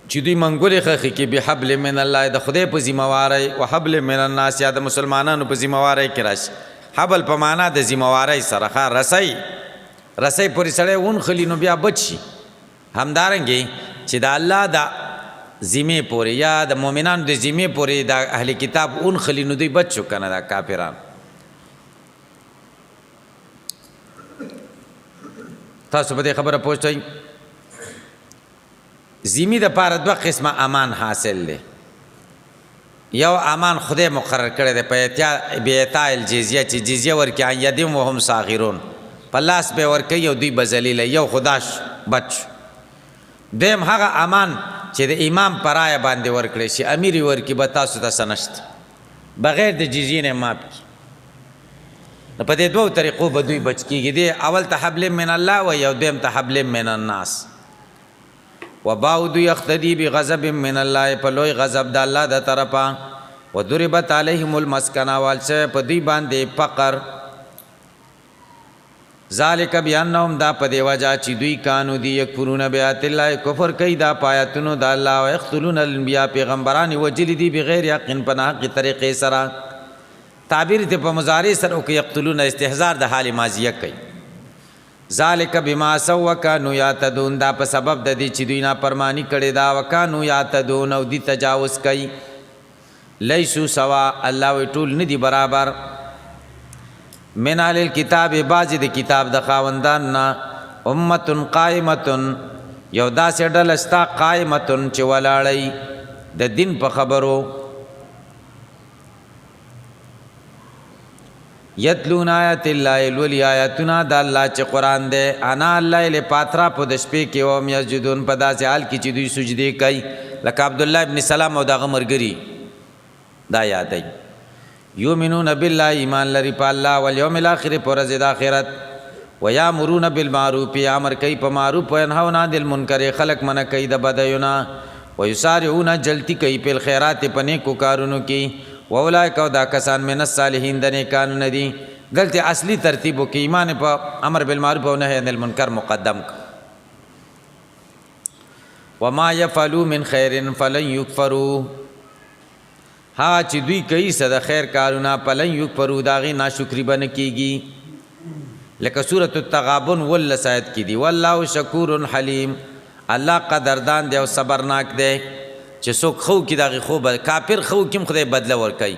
چې دوی منګولې خخې کې بحبل من الله د خدای په ذمہواری او حبل من الناس یا د مسلمانانو په ذمہواری کې راشي. حبل په معنا د ذمہواری سره ښه رسۍ پورې سړی ونښلي نو بیا بچ شي. همدارنګې چې د الله د ذمې پورې یا د مؤمنانو د ذمې پورې د اهل کتاب ونښلي نو دوی بچ شو که نه دا کافران. تاسو په دې خبره پوه شئ. ذمې دپاره دوه قسمه امان حاصل دی. یو امان خدای مقرر کړی دی په بیعطاء الجزیه چې جزیه ورکړي عن یدهم وهم صاغرون، په لاس به ورکوي او دوی به ذلیله. یو خدا بچ. دویم هغه امان چې د امام په رایه باندې ورکړی شي، امیر یې ورکړي به تاسو ته څه نشته بغیر د جزیې نه معاف کړي. نو په دې دوو طریقو به دوی بچ کېږي. دی اول ته حبل من الله وایي او دویم ته حبل من الناس. وباو دوی اختدی بغضب من الله په لوی غضب د الله د طرفه. وضربت علیهم المسکنه والشه په دوی باندې فقر. ذالک بیانهم دا په دی وجه چې دوی کانو دی یکفرون بیات الله کفر کوي دا پایتونو د الله او یقتلون الانبیاء پیغمبران وجلی دی بغیر یقین په ناحقه طریقې سره. تعبیر ته په مضارع سره او یقتلون استهزار د حال ماضیه کوي. ذالک بما سوا کانوا یعتدون دا په سبب د دې چې دوی نافرمانی کړي دا وکانو یعتدون او دی تجاوز کوي. لیسو سوا الله وی ټول ندی برابر. من اهل الكتاب بعض د کتاب د خاوندان نه امه قائمه یو داسې ډله شته قائمه چې ولاړی د دین په خبرو. یتلون آیات الله الولی آیاتنا د الله چې قرآن دی انا الله له پاترا په د شپې کې او یسجدون په داسې حال کې چې دوی سجدې کوي لکه عبدالله ابن سلام او دغه مرګري. دا یادوي یؤمنون بالله ایمان لري په الله والیوم الاخر په ورځ د آخرت. ویامرون بالمعروف امر کوي په معروف او ینهون عن المنکر خلق منع کوي د بدیونه. ویسارعون جلتی کوي په خیرات په نیکو کارونو کې. واولئک او دا کسان من الصالحین د نیکانو نه دي. دلته اصلي ترتیب کې ایمان په امر بالمعروف او نهی عن المنکر مقدم کو. وما يفعلوا من خير فلن يكفروا ها چې دوی کوي څه د خیر کارونه فلن يكفروا داغي ناشکری بن کیږي. لکه سورۃ التغابن ولس آیت کې دی والله شکور حلیم. الله قدردان دی او صبرناک دی چې څوک خو کې دغه خو کافر خو کې خدای بدله ورکوي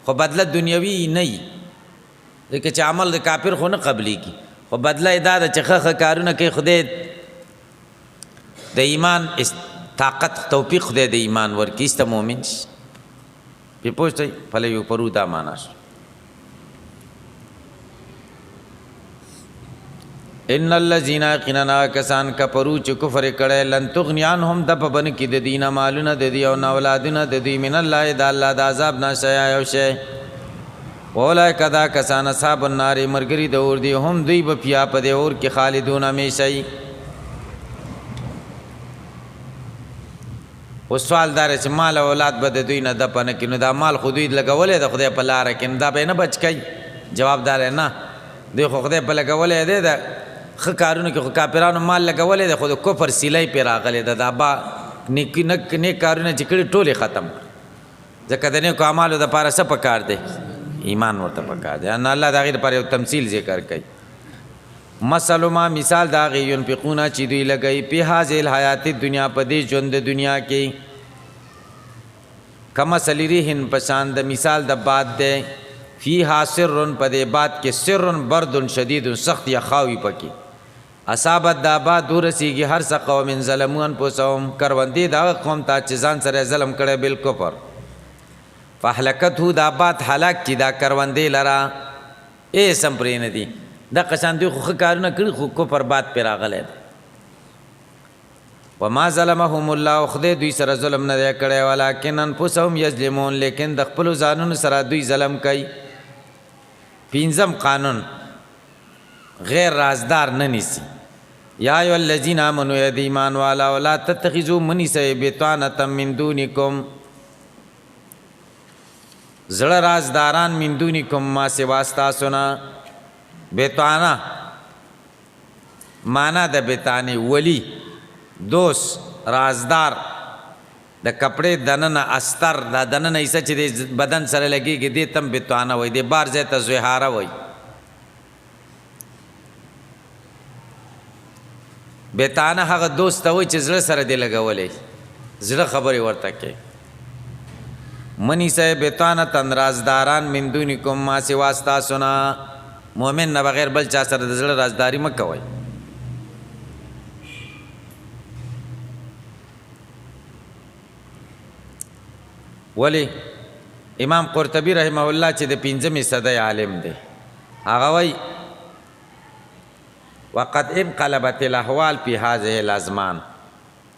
خو بدله دنیوي نه وي ځکه چې عمل د کافر خو نه قبلېږي خو بدله دا ده چې ښه کارونه کوي خدای د ایمان طاقت توفیق خدای د ایمان ورکړي ایسته مؤمن شي. پې پوه شئ فلی یکفروا دا معنا شو. ان الذين يقيننا کسان کفروا چې کفر کړي لن تغني عنهم د په بن کې د دینه مالونه د دی او اولادونه د دی من الله د الله د عذاب نه شي او شي. اولئک دا کسان اصحاب النار مرګري د اور دي هم دوی به فیها په دې اور کې خالدون همیشه وي. اوس سوال دار چې مال او اولاد به د دوی نه دفع نه کړي نو دا مال خو دوی لګولی د خدای په لاره کې نو دا به یې نه بچ کوي. جواب دار نه، دوی خو خدای په لګولی دی د ښه کارونو کې خو کافرانو مال لګولی دی خو د کفر سیلی پرې راغلی ده. دا با نیک کارونه چې کړي ټولې ختم ځکه د نیکو اعمالو دپاره څه پکار دی؟ ایمان ورته پکار دی. ان الله د هغې دپاره یو تمثیل ذکر کوي. مثل ما مثال د هغې ینفقونه چې دوی لګوي فی هذه الحیات الدنیا په دې ژوند د دنیا کې کمثل ریح په شان د مثال د باد دی فیها سر په دې باد کې سر برد شدید سخت یخاوي پکې اصابت دا باد ورسیږي هر څه قوم ظلموا انفسهم کروندې دا قوم ته چې ځان سره ظلم کړی بالکفر فهلکته دا باد هلاک چې دا کروندې لره ای سم پرې نه دي دا قشان دوی خو ښه کارونه کړي خو کفر باد پرې راغلی دی. وما ظلمهم الله خدای دوی سره ظلم نه دی کړی ولکن انفسهم یظلمون لیکن د خپلو ځانونو سره دوی ظلم کوي. پنځم قانون غیر رازدار نه نیسي. یا ایها الذین آمنوا ید ایمان والا ولا تتخذوا منیسئ بطانة من دونکم زړه رازداران من دونکم ما سوا ستاسو نه. بطانه معنا د بطانه ولی دوست رازدار د کپڑے دننه استر دا دننه ایسه چې د بدن سره لګیږي دې تم بطانه وای د بار ځای ته زهاره وای. بطانه هغه دوست ته وای چې زړه سره دی لګولې زړه خبرې ورته کوي. منی سه بطانه تن رازداران من دونکم ما سوا ستاسو نه مؤمن نه بغیر بل چا سره د زړه رازداری مه کوئ. ولی امام قرطبی رحمه الله چې د 15مې صدی عالم دی هغه وای وقد انقلبت الاحوال فی هذه الازمان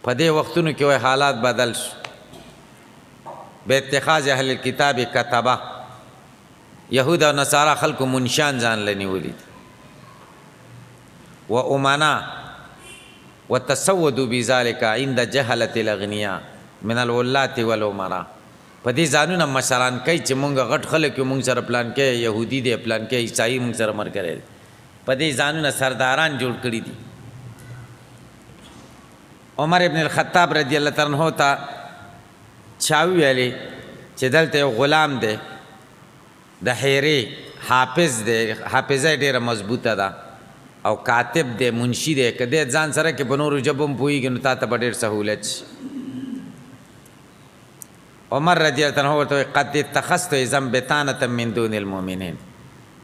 په دې وختونو کې وای حالات بدل شو به اتخاذ اهل الكتاب کتبه یهود او نصارا خلکو منشان ځان لنیولي و امنا وتسودوا بذلك عند جهله الاغنياء من الولاة والامراء په دې ځانونه مشران کوي چې مونږ غټ خلک یو مونږ سره پلان کې يهودي دی پلان کې عیسائی مونږ سره مرګره په دې ځانونه سرداران جوړ کړی دي. عمر ابن الخطاب رضی الله تعالی عنہ ته چاوی ویلي چې دلته یو غلام دی د حیرې حافظ دی حافظه ډیره مضبوطه ده او کاتب دی منشي دی که دې ځان سره کې په نورو ژبو هم پوهېږي نو تا ته به ډېر سهولت شي. عمر رضی الله عنه ورته قد اتخذت اذا بطانة من دون المؤمنین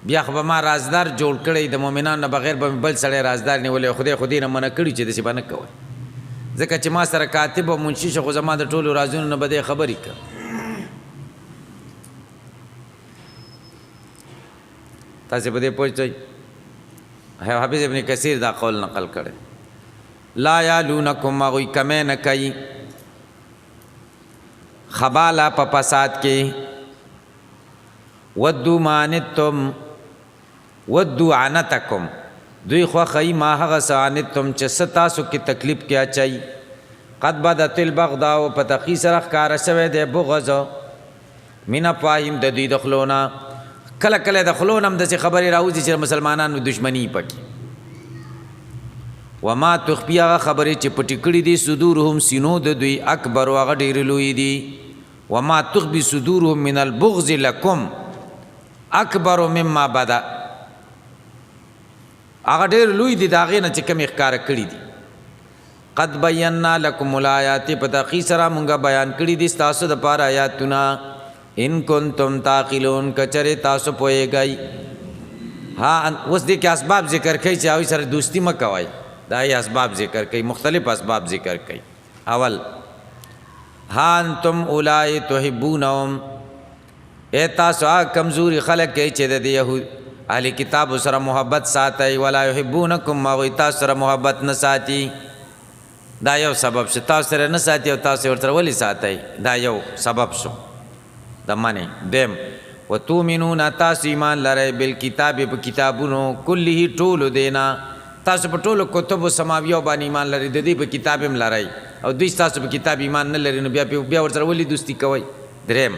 بیا خو به ما رازدار جوړ کړی د مؤمنانو نه بغیر به بل سړی رازدار نیولی خدای نه منع کړي چې داسې به نه کوئ ځکه چې ما سره کاتب او منشي شو خو زما د ټولو رازونو نه به دې خبرې کړه. تاسې په دې پوه شئ. حافظ ابن کثیر دا قول نقل کړی لا یالونکم هغوی کمی نه کوي خباله په فساد کې ودو مانتم ودو عنتکم دوی خوښوي ما هغه څه عنتم چې څه تاسو کې تکلیف کې اچوي. قد بدت البغضاء په تقي سره ښکاره شوی دی بغض من افواههم د دوی د خولو نه کله کله د خولو نه هم داسې خبرې راوځي چې مسلمانانو دشمني پکې وما تخفي هغه خبرې چې پټې کړي دي صدورهم سینو د دوی اکبر هغه ډېرې لوی دي. وما تخفي صدورهم من البغض لكم اکبر مما بدا هغه ډېر لوی دي د هغې نه چې کومې ښکاره کړي دي. قد بینا لکم الآیات په تحقیق سره مونږه بیان کړي دي ستاسو دپاره آیاتونه ان کنتم تعقلون کچرې تاسو پوهېږئ. ها اوس دې کې اسباب ذکر کوي چې هغوی سره دوستي مه کوئ دا یې اسباب ذکر کوي مختلف اسباب ذکر کوي. اول ها انتم اولائی تحبونهم اے تاسو هغه کمزوري خلک کوي چې د یهود اهل کتابو سره محبت ساتئ ولا یحبونکم هغوی تاسو سره محبت نه ساتي. دا یو سبب شو تاسو سره نه ساتي او تاسو ورسره ولې ساتئ دا یو سبب شو د منې. دیم وتؤمنون تاسو ایمان لرئ بالکتاب په کتابونو کله ټولو دینا تاسو په ټولو کتبو سماویو باندې ایمان لرئ د دې په کتاب هم لرئ او دوی تاسو په کتاب ایمان نه لري نو بیا ورسره ولې دوستی کوئ. دریم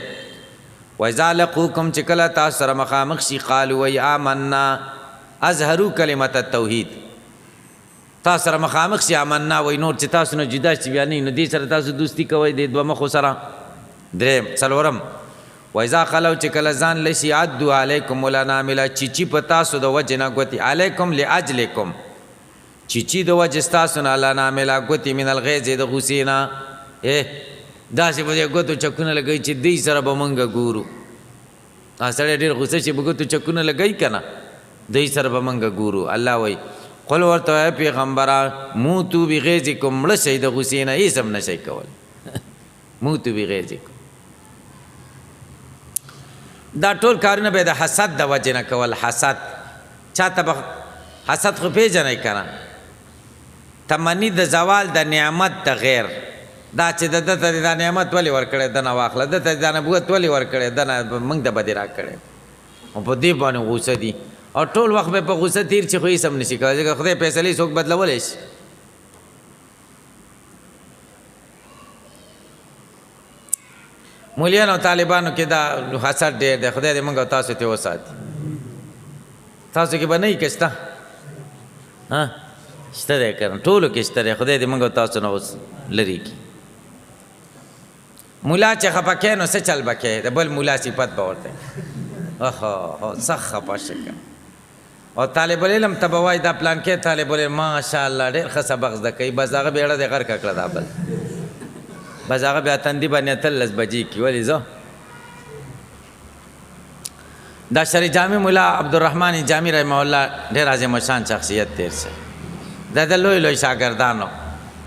وإذا لقوكم چې کله تاسو سره مخامخ شي قالوا وی آمنا اظهروا کلمة التوحید تاسو سره مخامخ شي آمنا وی نور چې تاسو نه جدا شي بیا نه نو دې سره تاسو دوستی کوئ د دوه مخو سره. دریم څلورم وإذا خلو چې کله ځان لشي عدوا علیکم الانامل چیچی په تاسو د وجه نه ګوتې علیکم لاجلکم چیچی د وجه ستاسو نه الانامل ګوتې من الغیظ د غصې نه داسې به یې ګوتو چکونه لګوي چې دوی سره به مونږ ګورو سړی ډېر غوسه چې به ګوتو چکونه لګوي که نه دوی سره به مونږ ګورو. الله وایي قل ورته وایه پیغمبره موتو بغیظکم مړه شئ د غصې نه هېڅ هم نه شئ کول موتو بغیظکم. دا ټول کارونه به د حسد د وجې نه کول. حسد چاته به حسد خو پېژنئ که نه تمني د زوال د نعمت د غیر دا چې د ده ته دا نعمت ولې ورکړی ده نه واخله ده ته دا نبوت ولې ورکړی ده نه موږ ته به دې راکړی او په دې باندې غوسه دي او ټول وخت به په غوسه تیر چې خو هېڅ هم نشي کولی ځکه خدای فیصلې څوک بدلولی شي. مولیانو او طالبانو کې دا حسد ډېر دی خدای دې موږ او تاسو ته وساتي. تاسو کې به نه وي که شته شته دی که نه ټولو کې شته دی خدای دې موږ او تاسو نه اوس لرې کړي. مولا چې خفه کوي نو څه چل به کوي د بل مولا صفت به ورته سخت خفه شه او طالب العلم ته به وایي دا پلان کې طالب العلم ماشاءالله ډېر ښه سبق زده کوي بس هغه بېړه دې غرقه کړه دا بل بس هغه بیا تندي باندې اتلس بجې کي ولې زه دا شری جامع مولا عبدالرحمن جامی رحمه الله ډېر عظیم شان شخصیت تیر شي دا د لوی لوی شاګردانو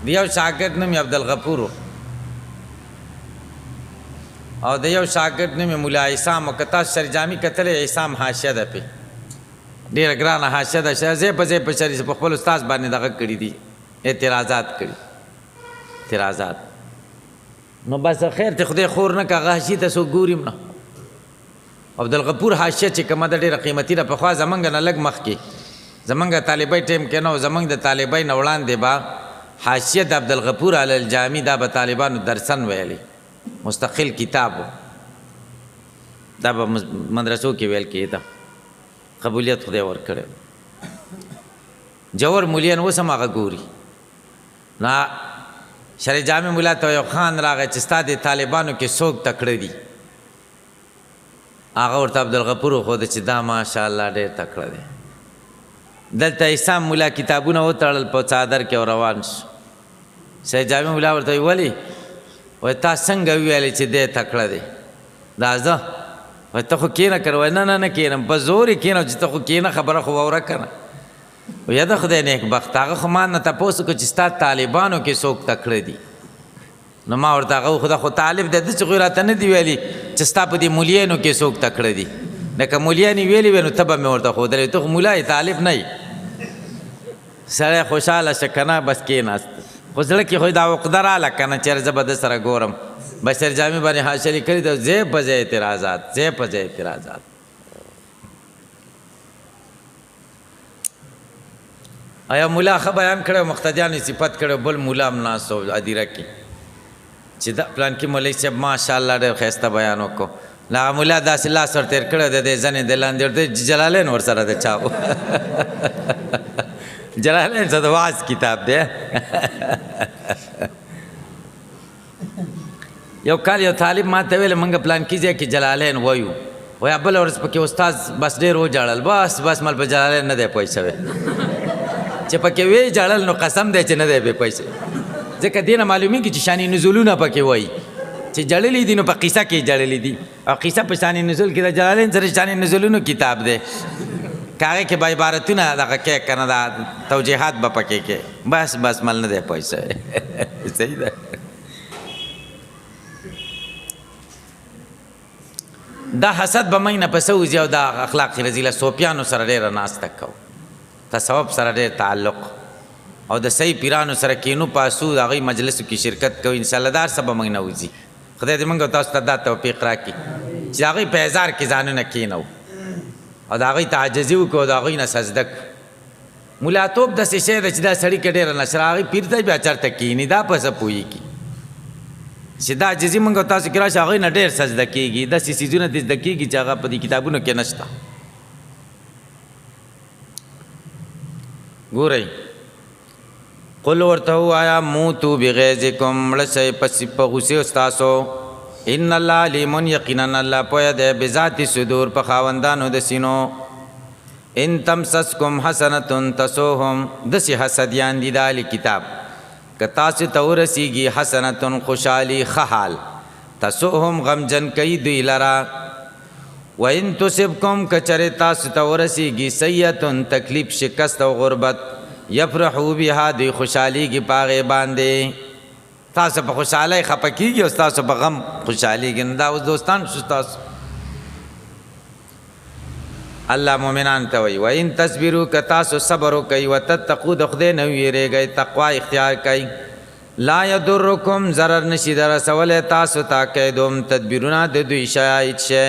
د یو شاګرد نوم یې عبدالغفور او د یو شاګرد نوم یې مولا عصام او که تاسو شری جامع کتلی عصام حاشیه ده پې ډېره ګرانه حاشیه ده ځای په ځای په شری په خپل استاد باندې دغه کړي دي اعتراضات کړي اعتراضات نو بس خیر ته خدای خور نه که هغه حاشیې ته څوک ګوریم نه. عبدالغفور حاشیه چې کومه ده ډېره قیمتي ده پخوا زمونږ نه لږ مخکې زمونږ طالبۍ ټیم کې نه و زمونږ د طالبۍ نه وړاندې به حاشیه د عبدالغفور علی الجامي دا به طالبانو درسن ویلی مستقل کتاب و دا به مدرسو کې ویل کېده قبولیت خدای ورکړی جوهر مولیان اوس هم هغه ګوري نه شری جامع مولا ته یو خان راغی چې ستا د طالبانو کې څوک تکړه دي هغه ورته عبدالغفور وښوده چې دا ماشاءالله ډېر تکړه دی. دلته اسام مولا کتابونه وتړل په څادر کې او روان شو. شری جامع مولا ورته ویلي وایي تا څنګه وویلې چې دی تکړه دی دا زه وایي ته خو کښېنه که وایي نه نه نه کښېنم په زور یې کښېنم چې ته خو کښېنه خبره خو واوره که نه وایي د خدای نیکبخت هغه خو ما نه تپوس وکړو چې ستا طالبانو کې څوک تکړه دي نو ما ورته هغه خو دا خو طالب دی ده چې خو راته نه دي ویلي چې ستا په دې مولیانو کې څوک تکړه دي لکه مولیان یې ویلي وی نو ته به مې ورته ښودلی ته خو مولا یې طالب نه یې سړی خوشحاله شه که نه بس کېناست خو زړه کې خو دا عقده راله که نه چېرې زه به ده سره ګورم بشر جامع باندې حاشیه لیکلي ده ځای په ځای اعتراضات ځای په ځای اعتراضات. ایا مولا ښه بیان کړی مقتدیانو صفت کړی بل مولا هم ناست و ادیره کې چې دا پلان کې مولوي صاحب ماشاءالله ډېر ښایسته بیان وکړو نو هغه مولا داسې لاس ور تېر کړی دی د زنې د لاندې ورته جلالین ورسره د چا و جلالین څه د واعظ کتاب دی یو کال یو طالب ما ته ویل موږ پلان کې ځای کې جلالین وایو وایي بله ورځ پکې استاد بس ډېر وجاړل بس مال په جلالین نه دی پوه شوی چې پکې وی جاړل نو قسم دی چې نه دی بې پیسې ځکه دې نه معلومېږي چې شانې نزولونه پکې وایي چې جړلې دي نو په قیصه کې جړلې دي او قیصه په شانې نزول کې د جلالین سره شانې نزولونو کتاب دی که هغې کې به عبارتونه دغه کې که نه دا توجیحات به پکې کې بس مال نه دی پوه شوی صحیح ده. دا حسد به موږ نه پسه وځي او دا اخلاق رذیله صوفیانو سره ډېره ناسته کوو تصوف سره ډېر تعلق او د صحیح پیرانو سره کینو پاسو د هغوی مجلسو کې شرکت کوو انشاءالله دا هر څه به موږ نه وځي. خدای دې موږ او تاسو ته دا توفیق راکړي. چې هغوی په هزار کې ځانونه کېنو او د هغوی تعجزي وکړو او د هغوی نه سجده کړو ملاتوب داسې شی ده چې دا سړي کې ډېره نشره هغوی پیر ته بیا چېرته کښېني دا په څه پوهېږي چې دا عاجزي موږ او تاسو کې راشي هغوی نه ډېر سجده کېږي داسې څیزونه دې زده کېږي چې هغه په دې کتابونو کې نشته ګورئ قل ورته ووایه موتو بغیظکم مړه شئ په غوسې ستاسو ان الله علیم یقینا الله پوهه دی بذات صدور په خاوندانو د سینو ان تمسسکم حسنة تسوهم داسې حسدیان دي د اهل کتاب که تاسو ته ورسیږي حسنة خوشحالي ښه حال تسوهم غمجن کوي دوی لره وان تصبکم که چرې تاسو ته ورسیږي سیئة تکلیف شکست او غربت یفرحو بها دوی خوشحالیږي په هغې باندې تاسو په خوشحالۍ خفه کېږي او ستاسو په غم خوشحالیږي نو دا اوس دوستان شو ستاسو الله مؤمنان ته وایي وان تصبروا که تاسو صبر وکئ وتتقوا د خدای نه ویرېږئ تقوا اختیار کئ لا یضرکم ضرر نشي در رسولی تاسو ته کیدهم تدبیرونه د دوی شاید شی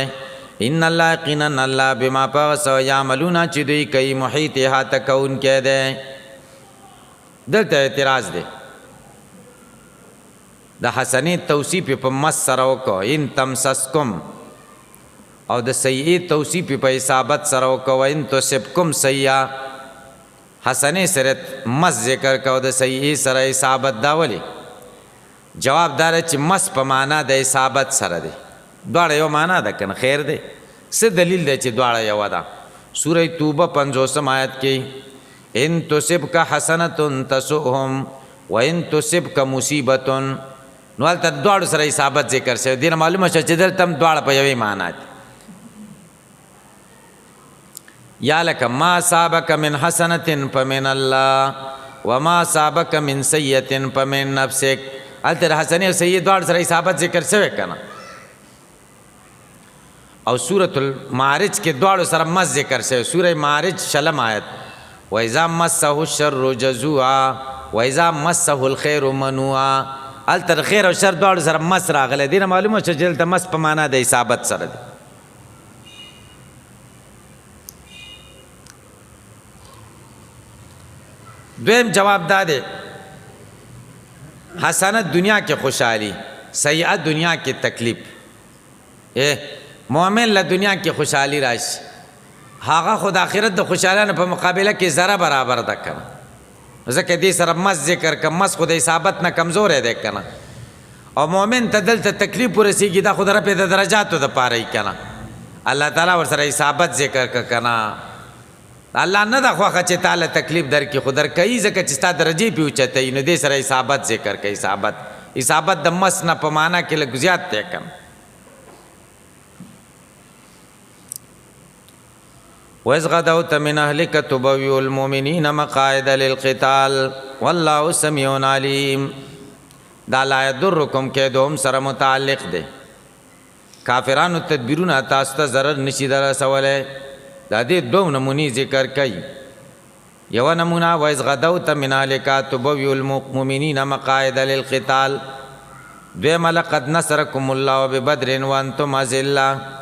ان الله یقینا الله بما په هغه څه یعملونه چې دوی کوي محیط احاطه کوونکی دی دلته اعتراض دی د حسنې توصیف په مس سره وکړو ان تمسسکم او د سیئې توصیف په اصابت سره وکړو ان تصبکم سیئه حسنې سره مس ذکر کو د سیئې سره اصابت دا ولې جواب دار چې مس په معنا د اصابت سره دی دواړه یو معنا ده کنه خیر دی څه دلیل دی چې دواړه یو ده سوره توبه 50 آیت کې ان تصبک حسنة تسؤهم وان تصبک مصیبة نو هلته دواړو سره اصابت ذکر شوی دې نه معلومه شوه چې دلته هم دواړه په یوې معنا دي یا لکه ما اصابک من حسنة فمن الله وما اصابک من سیئة فمن نفسک هلته د حسنې او سیئې دواړو سره اصابت ذکر شوی که نه او سورة المعارج کې دواړو سره مس ذکر شوی سوره معارج 6 آیت وَإِذَا مَسَّهُ الشَّرُّ جَزُوعًا وَإِذَا مَسَّهُ الْخَيْرُ مَنُوعًا هلته د خیر او شر دواړو سره مس راغلی دې نه معلومه شوه چې دلته مس په معنا د اصابت سره دی دویم جواب دا دی حسنت دنیا کې خوشحالي سیئه دنیا کې تکلیف مؤمن له دنیا کې خوشحالي راشي هغه خو د آخرت د خوشحالانو په مقابله کې ذره برابر ده که نه ځکه دې سره مس ذکر که مس خو د اصابت نه کمزوری دی که نه او مؤمن ته دلته تکلیف ورسېږي دا خو د رفع د درجاتو دپاره یي که نه الله تعالی ورسره اصابت ذکر که که نه الله نه ده خوښه چې تاله تکلیف درکړي خو درکوي ځکه چې ستا درجې پې اوچتوي نو دې سره اصابت ذکر که اصابت د مس نه په معنا کې لږ زیات دی که نه وَإِذْ غَدَوْتَ مِنْ أَهْلِكَ تُبَوِّئُ الْمُؤْمِنِينَ مَقَاعِدَ لِلْقِتَالِ وَاللَّهُ سَمِيعٌ عَلِيمٌ دا لا يَضُرُّكُمْ کېدوهم سره متعلق دی کافرانو تدبیرونه تاسو ته ضرر نشي در رسولی دا دې دوه نمونې ذکر کوي یوه نمونه وَإِذْ غَدَوْتَ مِنْ أَهْلِكَ تُبَوِّئُ الْمُؤْمِنِينَ مَقَاعِدَ لِلْقِتَالِ دویمه لَقَدْ نَصَرَكُمُ اللَّهُ بِبَدْرٍ وَأَنْتُمْ أَذِلَّةٌ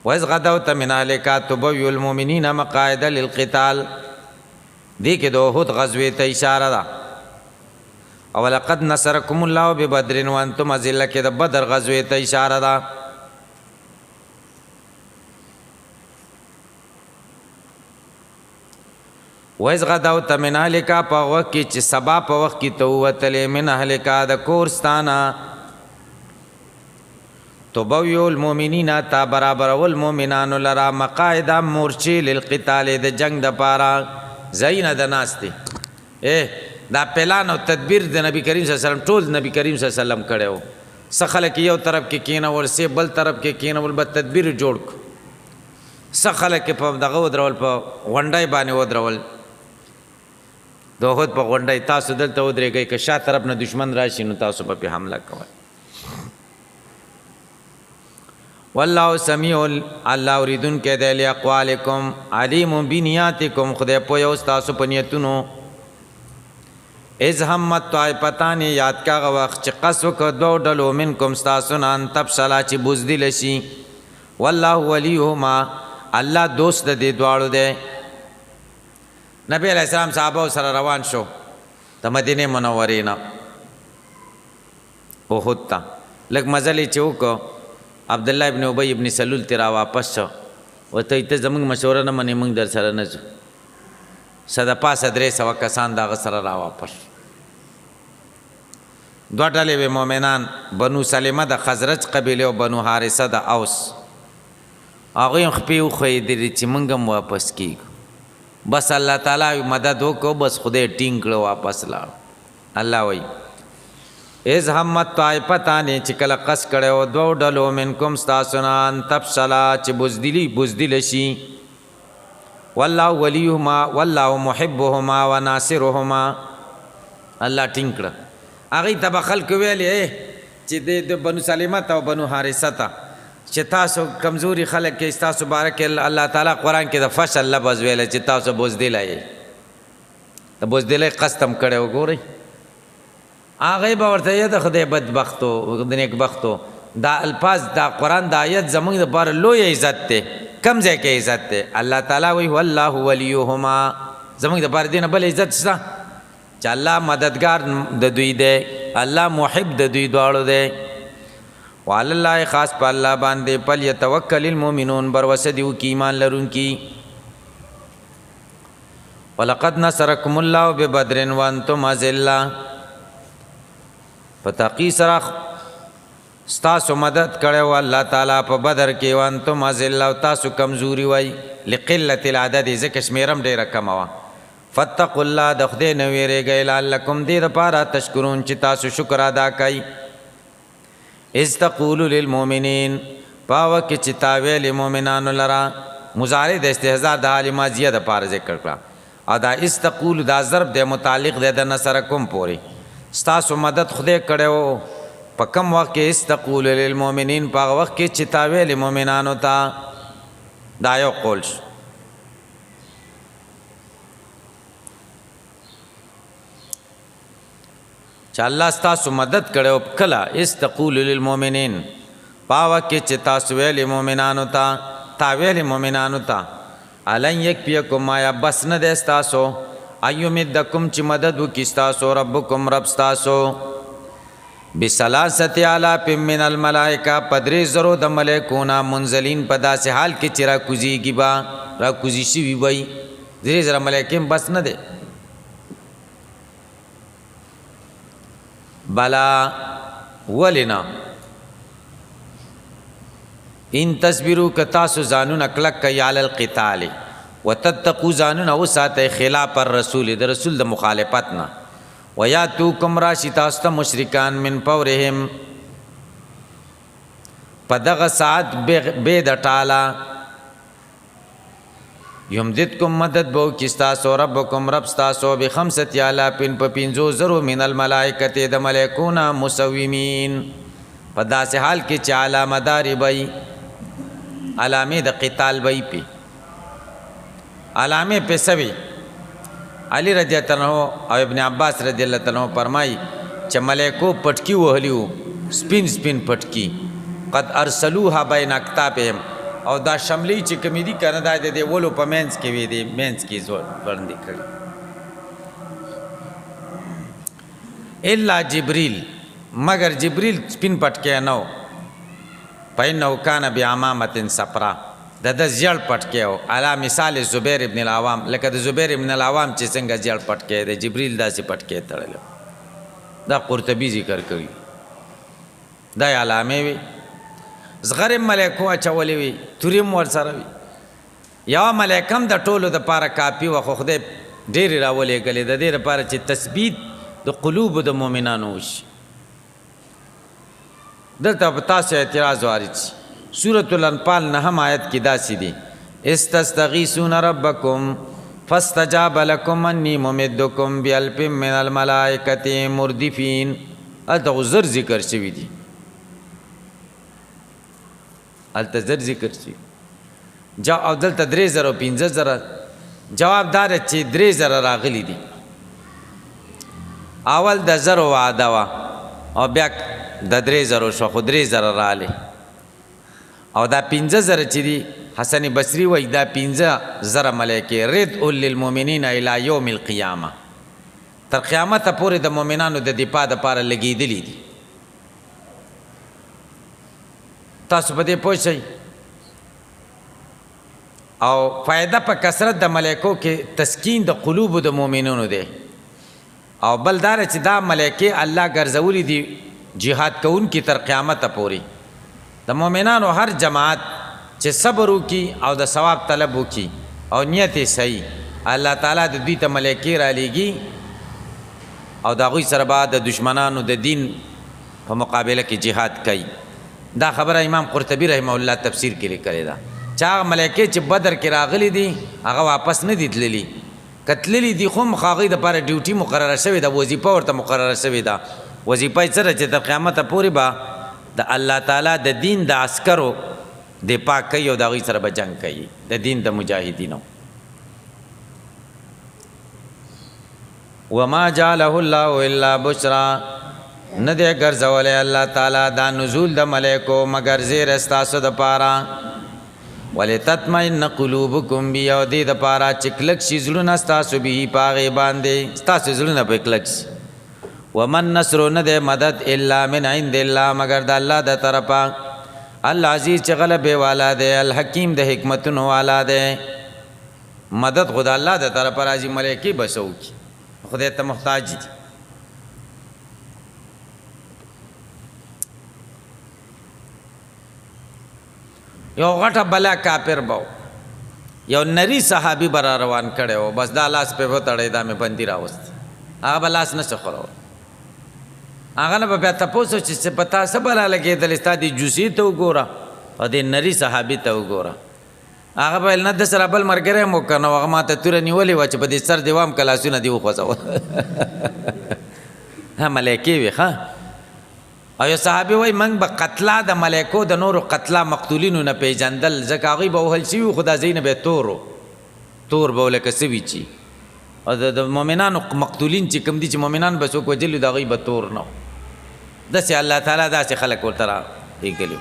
وَإِذْ غَدَوْتَ مِنْ أَهْلِكَ تُبَوِّئُ الْمُؤْمِنِينَ مَقَاعِدَ لِلْقِتَالِ دې کې د احد غزوې ته اشاره ده او لقد نصرکم الله ببدر وانتم اذله کې د بدر غزوې ته اشاره ده وَإِذْ غَدَوْتَ مِنْ أَهْلِكَ په وخت کې چې سبا په وخت کې ته ووتلې من أهلِکَ د کورستانه تبویو المؤمنین تا برابرول مؤمنانو لرا مقاعده مورچې للقتال د جنگ د پاره زین د ناستي دا پلان او تدبیر د نبی کریم صلی الله علیه وسلم ټول نبی کریم صلی الله علیه وسلم کړو څه خلک یو طرف کې کینول سه بل طرف کې کینول به تدبیر جوړ څه خلک په دغه ودرول په غونډای باندې ودرول دوه په غونډای تاسو دلته ودرېږئ که شا طرف نه دشمن راشي نو تاسو په حمله کوئ والله سمیع الله اوریدون کې دی لاقوالکم علیم بنیاتکم خدای پوهه او تاسو په نیتونو اذ همت طائفتان یاد کاغه وخت چې قص وکړ دوه ډلو منکم ستاسو نه ان تفشلا چې بزدل شي والله ولیهما الله دوست د دې دواړو دی. نبی علیہ السلام صحابه سره روان شو د مدینه منورې نه احد ته لږ مزل چې وکړو عبد الله ابن ابی ابن سلول تی را واپس شو ورته ته زموږ مشوره نه منې موږ در سره نه ځو. د پاسه 300 کسان دغه سره را واپس دوه ډلې وې مؤمنان بنو سلمه د خزرج قبیله او بنو حارثه د اوس. هغوی هم خپې وښویېدلې چې موږ هم واپس کېږو. بس الله تعالی مدد وکړو بس خدای ټینګ کړو واپس لاړ. الله وایي اذ همت طائفتان چې کله قص کړی دوه ډلو منکم ستاسو نه ان تفشلا چې بزدله شي والله ولیهما والله محبهما وناصرهما. الله ټینګ کړه. هغوی ته به خلکو ویلې چې د بنو سلمه ته او بنو حارثه ته چې تاسو کمزوري خلک کې ستاسو باره کې الله تعالی قرآن کې د فشل لفظ ویلی چې تاسو بزدله یې د بزدلۍ قصد هم کړی وګورئ. هغوی به ورته یې د خدای بدبختو د نیکبختو دا الفاظ دا قرآن دا آیت زموږ دپاره لوی عزت دی. کم ځای کې عزت دی؟ الله تعالی وایي والله ولیهما. زموږ دپاره دې نه بل عزت شته چې الله مددگار د دوی دی الله محب د دوی دواړو دی. وعلى الله خاص په الله باندې فلیتوکل المؤمنون بروسه دي وکي ایمان لرونکي. ولقد نصرکم الله ببدر وانتم اذلة. په تحقیق سره ستاسو مدد کړی و الله تعالی په بدر کې وانتم اذلة او تاسو کمزوري وای لقلت العدد ځکه شمیرم ډیره کمه وه. فاتقوا الله د خدای نه ویرېږئ لعلکم دې دپاره تشکرون چې تاسو شکر ادا کوئ. اذ تقول للمؤمنین پاوه کې چې تا ویلې مؤمنانو لره مضارع د استهزاء د حال ماضیه دپاره ذکر کړه او دا اذ تقول دا ضرب دی متعلق دی د نصرکم پورې. ستاسو مدد خدای کړی و په کم وخت کې اذ تقول للمؤمنین په هغه وخت کې چې تا ویلې مؤمنانو ته. دا یو قول شو. چې الله ستاسو مدد کړی او کله استقول للمؤمنین پاوه کې چې تاسو ویلې مؤمنانو ته تا ویلې مؤمنانو ته الن یکفیکم ما یا بس نه دی ستاسو ایمدکم چې مدد وکړي ستاسو ربکم رب ستاسو بثلاثة آلاف من الملائکه په 3,000 د ملایکونه منزلین په داسې حال کې چې راکوزیږي به راکوزي شوي وی 3,000 ملایکې بس نه دی. بلا ولنا ان تصبروا کتاسو ځانونه کلک کوي علی القتال وتتقوا ځانونه وساتئ خلاف الرسول د رسول د مخالفت نه ویاتوکم راشي تاسو ته مشرکان من فورهم په دغه ساعت بې د ټاله یمددکم مدد بو کستاسو ربکم رب ستاسو ب5,000 په 5,000 من الملائکه د ملائکونه مسومین په داسې حال کې چې علامه داري بی علامه د قتال بی پی علامه په سوي. علی رضی الله عنه او ابن عباس رضی الله عنه فرمای چې ملائکو پټکی وهلیو سپین سپین پټکی قد ارسلوها بین اکتابهم او دا شملی چې کمی دی کنه دا د ولو په مینس کې وی دی مینس کې زور وړاندې کړی الا جبريل مگر جبريل سپین پټکی نو پاینو کان بعمامه صفرا د زیړ پټکی او علا مثال زبیر ابن العوام لکه د زبیر ابن العوام چې څنګه زیړ پټکی د جبريل داسې پټکی تړلو. دا قرطبي ذکر کوي دا علامه وی. زغرم ملائکو اچولې وي توریم ور سره وي یا ملائکم د ټولو د پاره کافي و خو خدای ډېرې راولېږلې د دې لپاره چې تثبیت د قلوب د مؤمنانو وشي. دلته په تاسو اعتراض وارد شي. سورة الانفال 9 آیت کې داسې دي استستغیثون ربکم فاستجاب لکم انی ممدکم ب1000 من الملائکة مردفین. هلته زر ذکر شوي دي هلته زر ذکر شي او دلته 3,000 او 15,000 جواب دار چې 3,000 راغلي دي اول د زرو وعده وا او بیا د 3000 شو خو 3000 رااله او دا 15000 چې دي حسن بصری وای دا 15000 ملائکه رد للمؤمنین الی یوم القیامه تر قیامت پورې د مؤمنانو د دفاع لپاره لګیدلی دي. تاسو په دې پوه شئ. او فائدہ په کثرت د ملائکو کې تسکین د قلوب د مؤمنانو دی. او بل دار چې دا ملائکه الله ګرځولي دي جهاد کوونکي تر قیامت پورې. د مؤمنانو هر جماعت چې صبر وکي او د ثواب طلب وکي او نیت یې صحیح، الله تعالی د دوی ته ملائکه را لېږي او د هغوی سره به د دشمنانو د دین په مقابله کې جهاد کوي. دا خبره امام قرطبي رحمه الله تفسیر کې لیکلې ده چې هغه ملائکه چې بدر کې راغلي دي هغه واپس نه دي تللي، که تللي دي خو هغوی دپاره ډیوټي مقرره شوې ده، وظیفه ورته مقرره شوې ده. وظیفه یې څه ده چې تر قیامته پورې به د الله تعالی د دین د عسکرو دفاع کوي او د هغوی سره به جنګ کوي، د دین د مجاهدینو. وما جعله الله الا بشرا، نه دی ګرځولی الله تعالی دا نزول د ملائکو مگر زیر ستاسو دپاره. ولتطمئن قلوبکم بی، او دې دپاره چې کلک شي زړونه ستاسو به په هغې باندې، ستاسو زړونه پرې کلک شي. ومن نصر، نه دی مدد الا من عند الله مگر د الله د طرفه. العزیز چې غلبې والا دی، الحکیم د حکمتونو والا دی. مدد خو د الله د طرفه راځي، ملائکې به څه وکړي، خدای ته محتاج دي. یو غټه بلا کافر به یو نری صحابي به را روان کړی و، بس دا لاس پې وتړی، دا مې بندي راوست، هغه به لاس نه څه خورول. هغه نه به بیا تپوس چې په تا څه بلا لګېدلې، ستا دې جوسې ته وګوره او دې نری صحابي ته وګوره. هغه به ویل نه د سره بل ملګری مو که نه، هغه ما ته توره نیولې وه چې په دې سر دې وام که لاسونه دې وخوځول. ملایکې وې ښه. او یو صحابي وایي موږ به قتلا د ملایکو د نورو قتلا مقتولینو نه پېژندل، ځکه هغوی به وهل شوي وو خو دا ځای نه به یې تور به لکه څه وي چې، او د مؤمنانو مقتولین چې کوم دي چې مؤمنان به څوک وجلي د هغوی به تور نه و. داسې الله تعالی داسې خلک ورته را لېږلي.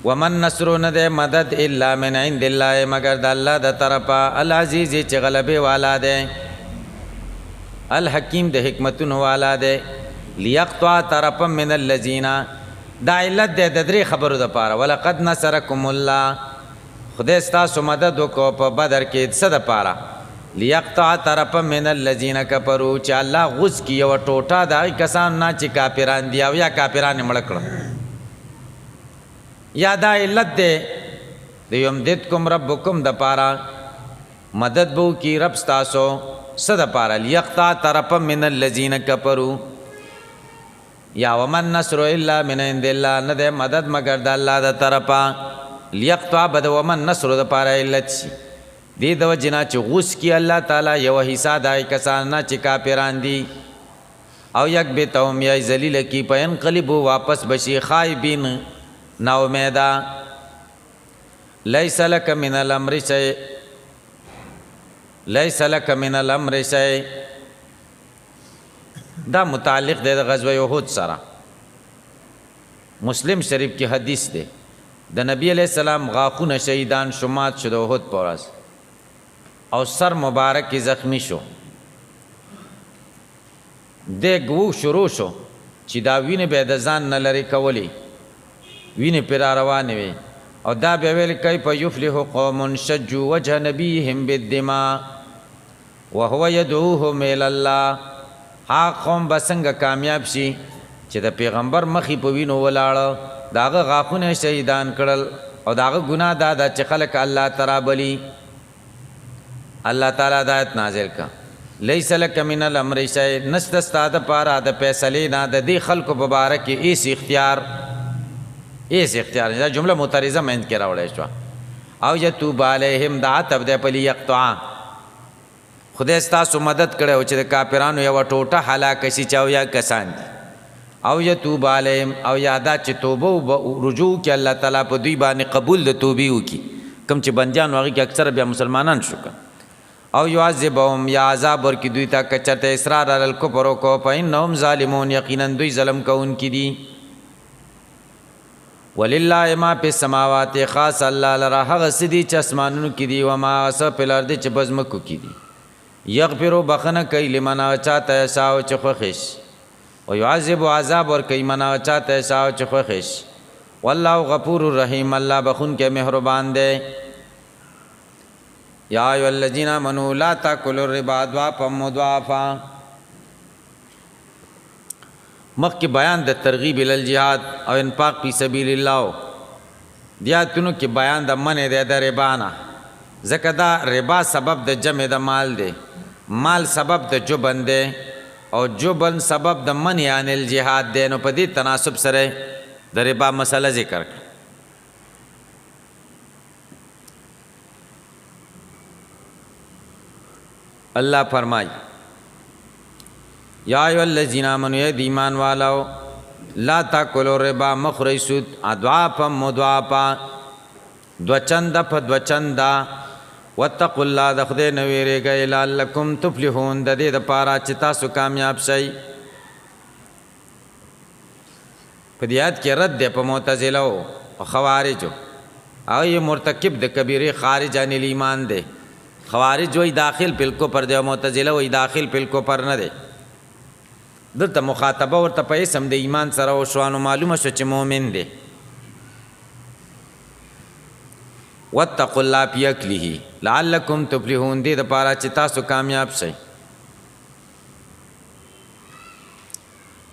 ومن نصر، نه دی مدد الا من عند الله مگر د الله د طرفه. العزیز چې غلبې والا دی، الحکیم د حکمتونو والا دی. لیقطع طرفا من الذین، دا علت دی د درې خبرو دپاره. ولقد نصرکم الله، خدای ستاسو مدد وکړو په بدر کې څه دپاره؟ لیقطع طرفا من الذین کفروا، چې الله غوڅ کړي یوه ټوټه د هغې کسانو نه چې کافران دي او یا کافران یې مړه کړه. یا دا علت دی د یمددکم ربکم دپاره، مدد به وکړي رب ستاسو څه دپاره؟ لیقطع طرفا من الذین کفروا. یا ومن نصر الا من عند الله، نه دی مدد مگر د الله د طرفه. لیقطع به د ومن نصر دپاره علت شي، دې د وجې نه چې غوڅ کړي الله تعالی یوه حصه د هغې کسانو نه چې کافران دي، او یکبتهم یا یې ذلیله کړي، فینقلبوا واپس بشي خایبین ناامیده. لیس لک من الامر شیء، لیس لک من الامر شیء، دا متعلق دی د غزوه احد سره. مسلم شریف کې حدیث دی، د نبی علیہ السلام غاښونه شهیدان شو، مات شو د احد په ورځ، او سر مبارک کې زخمی شو. دی ګوو شروع شو چې دا وینې به د ځان نه لرې کولی، وینې پرې را روانې وې، او دا بیا ویل کیف یفلح قوم شجوا وجه نبیهم بالدماء وهو یدعوهم الی الله. هغه قوم به څنګه کامیاب شي چې د پیغمبر مخې په وینو ولاړه، د هغه غاښونه شهیدان کړل، او د هغه ګناه دا ده چې خلک الله ته رابلي. الله تعالی دا آیت نازل کا، لیس لک من الامر شیء، نشته ستا دپاره د فیصلې نه د دې خلکو په باره کې هېڅ اختیار، هېڅ اختیار. دا جمله معترضه منځ کې راوړی شوه. او یتوب علیهم، دا عطف دی په لیقطع. خدای ستاسو مدد کړی او چې د کافرانو یوه ټوټه هلاکه شي چې اویا کسان دي. او یتوب علیهم، او یادا چې توبه رجوع کې الله تعالی په دوی باندې قبول د توبې وکړي، کوم چې بندیان هغې کې اکثره بیا مسلمانان شو که. او يعذبهم یا عذاب ورکی دوی ته کچرته اصرار علی الکفر کو فإنهم ظالمون یقینا دوی ظلم کوونکي دي ولله ما فی السماوات خاص الله لرا هغه سدي چې اسمانونو کې دي و ما اس په لار دي چې بزمکو کې دي یغفر بخنه کوي لمن چاته ساو چې خوښش او يعذب عذاب ور کوي من چاته ساو چې خوښش والله غفور الرحیم الله بخون کې مهربان دی یا ایها الذین آمنوا لا تاکلوا الربا ضعفا مضاعفا مخکې بیان د ترغیب ال الجهاد او انفاق فی سبیل الله دیاتونو کې بیان د منع د ربا نه ځکه دا ربا سبب د جمع د مال دی مال سبب د جبن دی او جبن سبب د منع عن الجهاد دی نو په دې تناسب سره د ربا مسله ذکر کړه الله فرمای یا ایو الذین آمنوا ایمان والو لا تاکلوا الربا مخری سود اضعافا مضاعفا دوچند په دوچند واتقوا الله د خدای نو ویریږئ لعلکم تفلحون د دې د پاره چې تاسو کامیاب شئ په دیات کې رد په معتزله او خوارجو او مرتکب د کبیره خارج عن الایمان دی خوارج وی داخل بالکو پر دی معتزله وی داخل بالکو پر نه دی دلته مخاطبه ورته په اسم د ایمان سره او شوانو معلومه شو چې مؤمن دی واتقوا الله بیاکله لعلکم تفلحون دې د پاره چې تاسو کامیاب شئ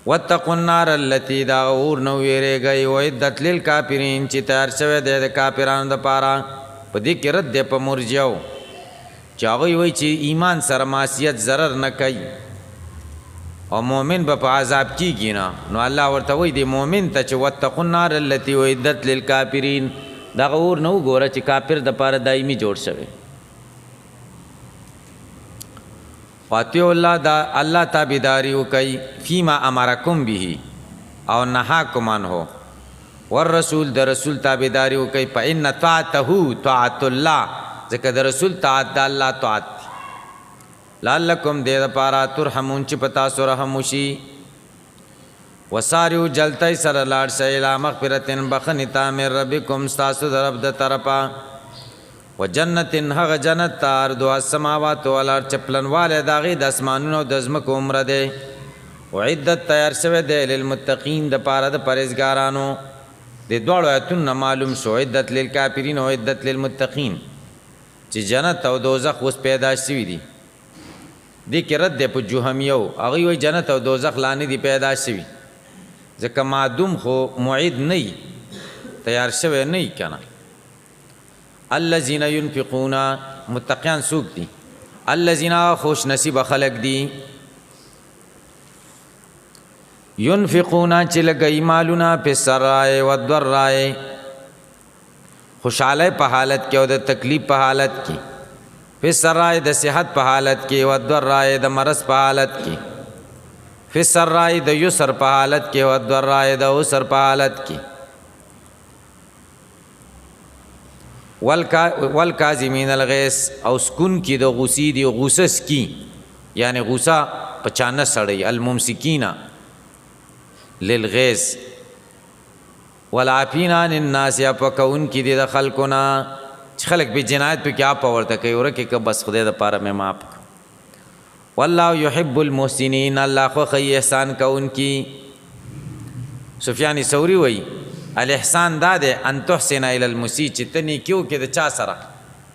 واتقوا النار التي دا اور نو ویریږي او عدت للکافرین چې تیار شوی دی د کافرانو د پاره په دې کې رد دی په مرجئو چې هغه وایي چې ایمان سره معصیت ضرر نه کوي او مؤمن به په عذاب کیږي نه نو الله ورته وایي د مؤمن ته چې واتقوا النار التي اعدت للکافرین دا اور نو ګوره چې کافر د پاره دایمي جوړ شوی فاتیو الله دا الله تابعداري وکي فيما امرکم به او نهاکم عنه والرسول د رسول تابعداري وکي فإن طاعته طاعت الله ځکه د رسول طاعت د الله طاعت لعلکم دې د پاره ترحمون چې پتا سو رحم وشي وساریو جلتای سره لاړ شئ الی مغفرتن بخنتا من ربکم استاسو د رب د طرفا وجنتن هغه جنت تار دو السماوات والارض چپلنواله داغي د اسمانونو د زمکو عمر ده وعدت تیار شوه ده للمتقین د پاره د پرهیزګارانو د دوړو ایتون معلوم شو عدت للکافرین او عدت للمتقین چې جنت او دوزخ اوس پیدا شوي دي دې کې رد په جهمیو هغه وی جنت او دوزخ لانی دي پیدا شوي ځکه معدوم خو معید نه تیار شوی نه کنه الذين ينفقون متقین سوق دي الذين خوش نصیب خلق دي ينفقون چې لګي مالونه په سرای او ضرای خوشاله په حالت کې او د تکلیف په حالت کې په سرای د صحت په حالت کې او ضرای د مرض په حالت کې په سرای د یسر په حالت کې او ضرای د عسر په حالت کې والکاظمین الغیظ او سکون کی د غصې دی غصص کی یعنی غصه پچانه سړی الممسکین للغیظ والعافین عن الناس یا پکون کی د خلقنا خلق به جنایت په کیا پورته کوي ورکه که بس خدای د پاره مې معاف والله يحب المحسنین الله خو خی احسان کون کی سفیان ثوری وای الاحسان دا ده ان تحسن الى المسیء چې تنی کیو کې د چا سره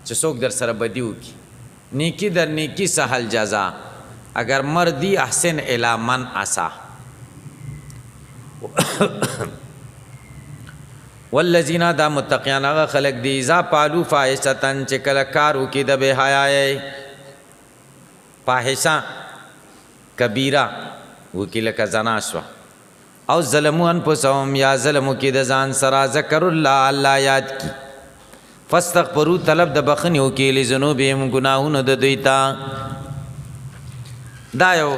چې څوک در سره بدیو کی نیکی در نیکی سهل جزا اگر مردی احسن الى من اسا والذین دا متقیان هغه خلق دی اذا پالو فاحشتن چې کله کارو کې د بے حیاي فاحشه کبیره وکیل کا زنا شو او ظلمو انفسهم یا ظلمو کی د ځان سره ذکر الله الله یاد کی فاستغفروا طلب د بخنیو کی لذنوبهم گناهونو د دوی تا دا یو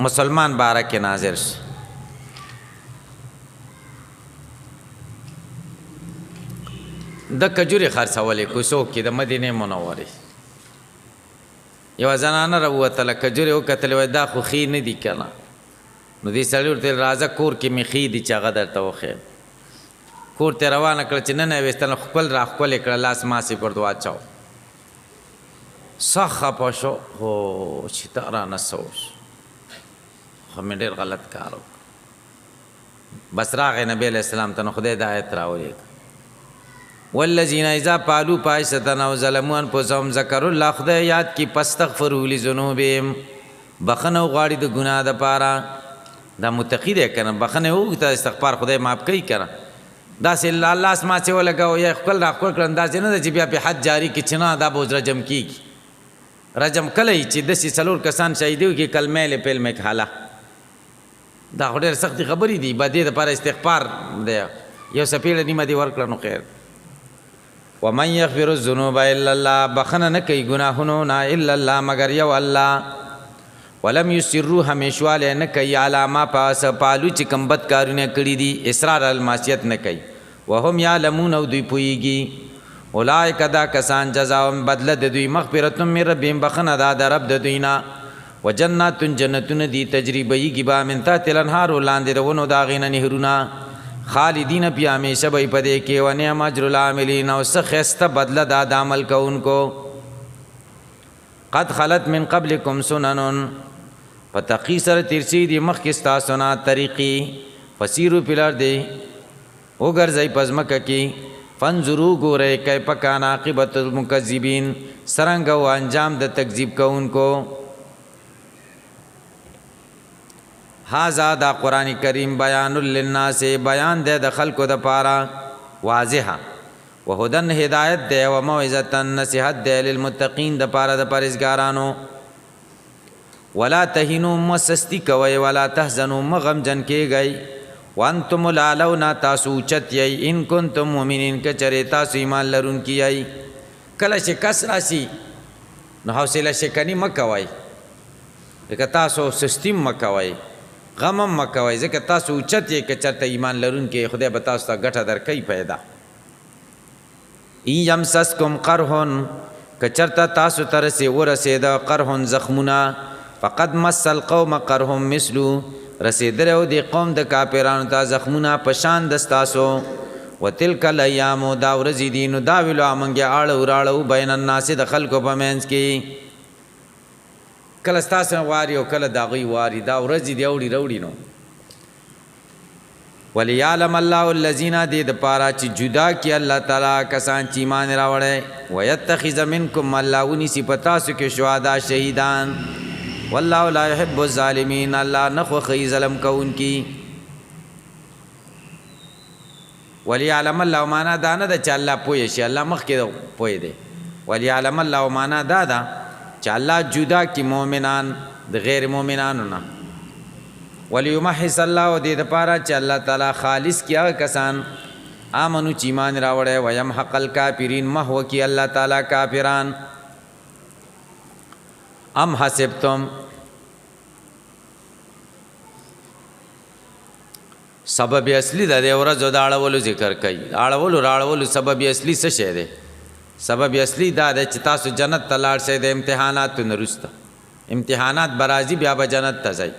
مسلمان بارک ناظر د کجوري خرڅولې کوڅو کې د مدینه منورې یو زنانه راووتله کجورې وکتلې وایي دا خو ښې نه دي که نه نو دې سړي ورته ویل راځه کور کې مې ښې دي چې هغه درته وښیم کور ته روانه کړه چې نن یې ویستله ښکل را ښکلې کړه لاس ماسې پر واچاو سخت خفه شو هو چې دا رانه څه وشو خو مې ډېر غلط کار وکړ بس راغی نبی علیہ السلام ته نو خدای دا آیت راولېږه والذین اذا فعلوا فاحشة او ظلموا انفسهم ذکروا الله خدای یاد کی پستغفروا لذنوبهم بخنه غواړي د ګناه د پاره دا متقی دی کنه بخنه وغوښته استغفار خدای معاف کوي کنه داسې الله اسما چې ولګاو یا خپل را خپل کړه داسې نه ده چې بیا په حد جاری کې چې نه دا به رجم کېږي رجم کله یې چې داسې څلور کسان شهیدي وکړي کلمې له پیلمې کاله دا خو ډېرې سختې خبرې دي به دې دپاره استغفار دی یو څپېړه نیمه دې ورکړه نو خیر ومن یغفر الذنوب الا الله بخنه نه کوي ګناهونو نه الا الله مگر یو الله ولم یسروا همیشواله نه کوي علامه پاس پالو چې کم بد کارونه کړي دي اصرار المعصیت نه کوي وهم یعلمون او دوی پوهیږي اولئک دا کسان جزاهم بدله د دوی مغفرت من ربهم بخنه دا د رب د دوی نه وجنات جنتون دی تجربه کی با من تحت الانهار لاندې دونو دا غینه نهرونه خالدین بیا همیشه به پدې کې و نعم اجر العاملین او سخسته بدله د عمل کوونکو قد خلت من قبلکم سنن پتقی سره ترسی دی مخکې تاسو نه طریقې فسیرو پلار دی وګرځي پزمکه کې فانظروا ګوره کیف کان عاقبت المکذبین سرنګ او انجام د تکذیب کوونکو هذا دا قرآن کریم بیان للناس بیان دے د خلقو د پارا واضحه وهدن هدایت دے و موعظه نصیحت دے للمتقین د پارا د پرهیزګارانو ولا تهینوا مسستی کوي ولا تحزنوا مغم جن کېږئ وانتم الاعلون تاسو اوچت یئ ان کنتم مؤمنین که چرې تاسو ایمان لرونکي یئ کله چې کس راشي نو حوصله شکني مه کوئ لکه تاسو سستی مه کوئ غمم مکوئ ځکه تاسو اوچت یې که چېرته ایمان لرونکي خدای به تاسو ته ګټه درکوي پیدا ان یمسسکم قرحن که چېرته تاسو ته ورسېده قرحن زخمونه فقد مس القوم قرحن مثلو رسېدلی و دې قوم د کافرانو ته زخمونه په شان د ستاسو وتلک الایامو دا ورځې دي نو دا ویلو موږ یې اړو راړو بین الناس د خلکو په منځ کې کله ستاسو واري او کله د هغوی واري دا ورځې دي اوړي راوړي نو ولیعلم الله الذین دې دپاره چې جدا کړي الله تعالی کسان چې ایمان راوړی ویتخذ منکم الله ونیسي په تاسو کې شهدا شهیدان والله لا يحب الظالمین الله نه خوښوي ظلم کوونکي ولیعلم الله معنا دا نه ده چې الله پوه شي الله مخکې پوه دی ولیعلم الله معنا دا ده چې الله جدا کی مؤمنان د غیر مؤمنانو نه ولیمحص الله دې دپاره چې الله تعالی خالص کی هغه کسان آمنو چې ایمان راوړی ویمحق الکافرین محو کی الله تعالی کافران ام حسبتم سبب اصلی د دې ورځو د اړولو ذکر کوي اړولو راړولو سبب اصلی څه شی دی سبب اصلی دا ده چې تاسو جنت ته لاړ شئ د امتحاناتو نه وروسته امتحانات به راځي بیا به جنت ته ځئ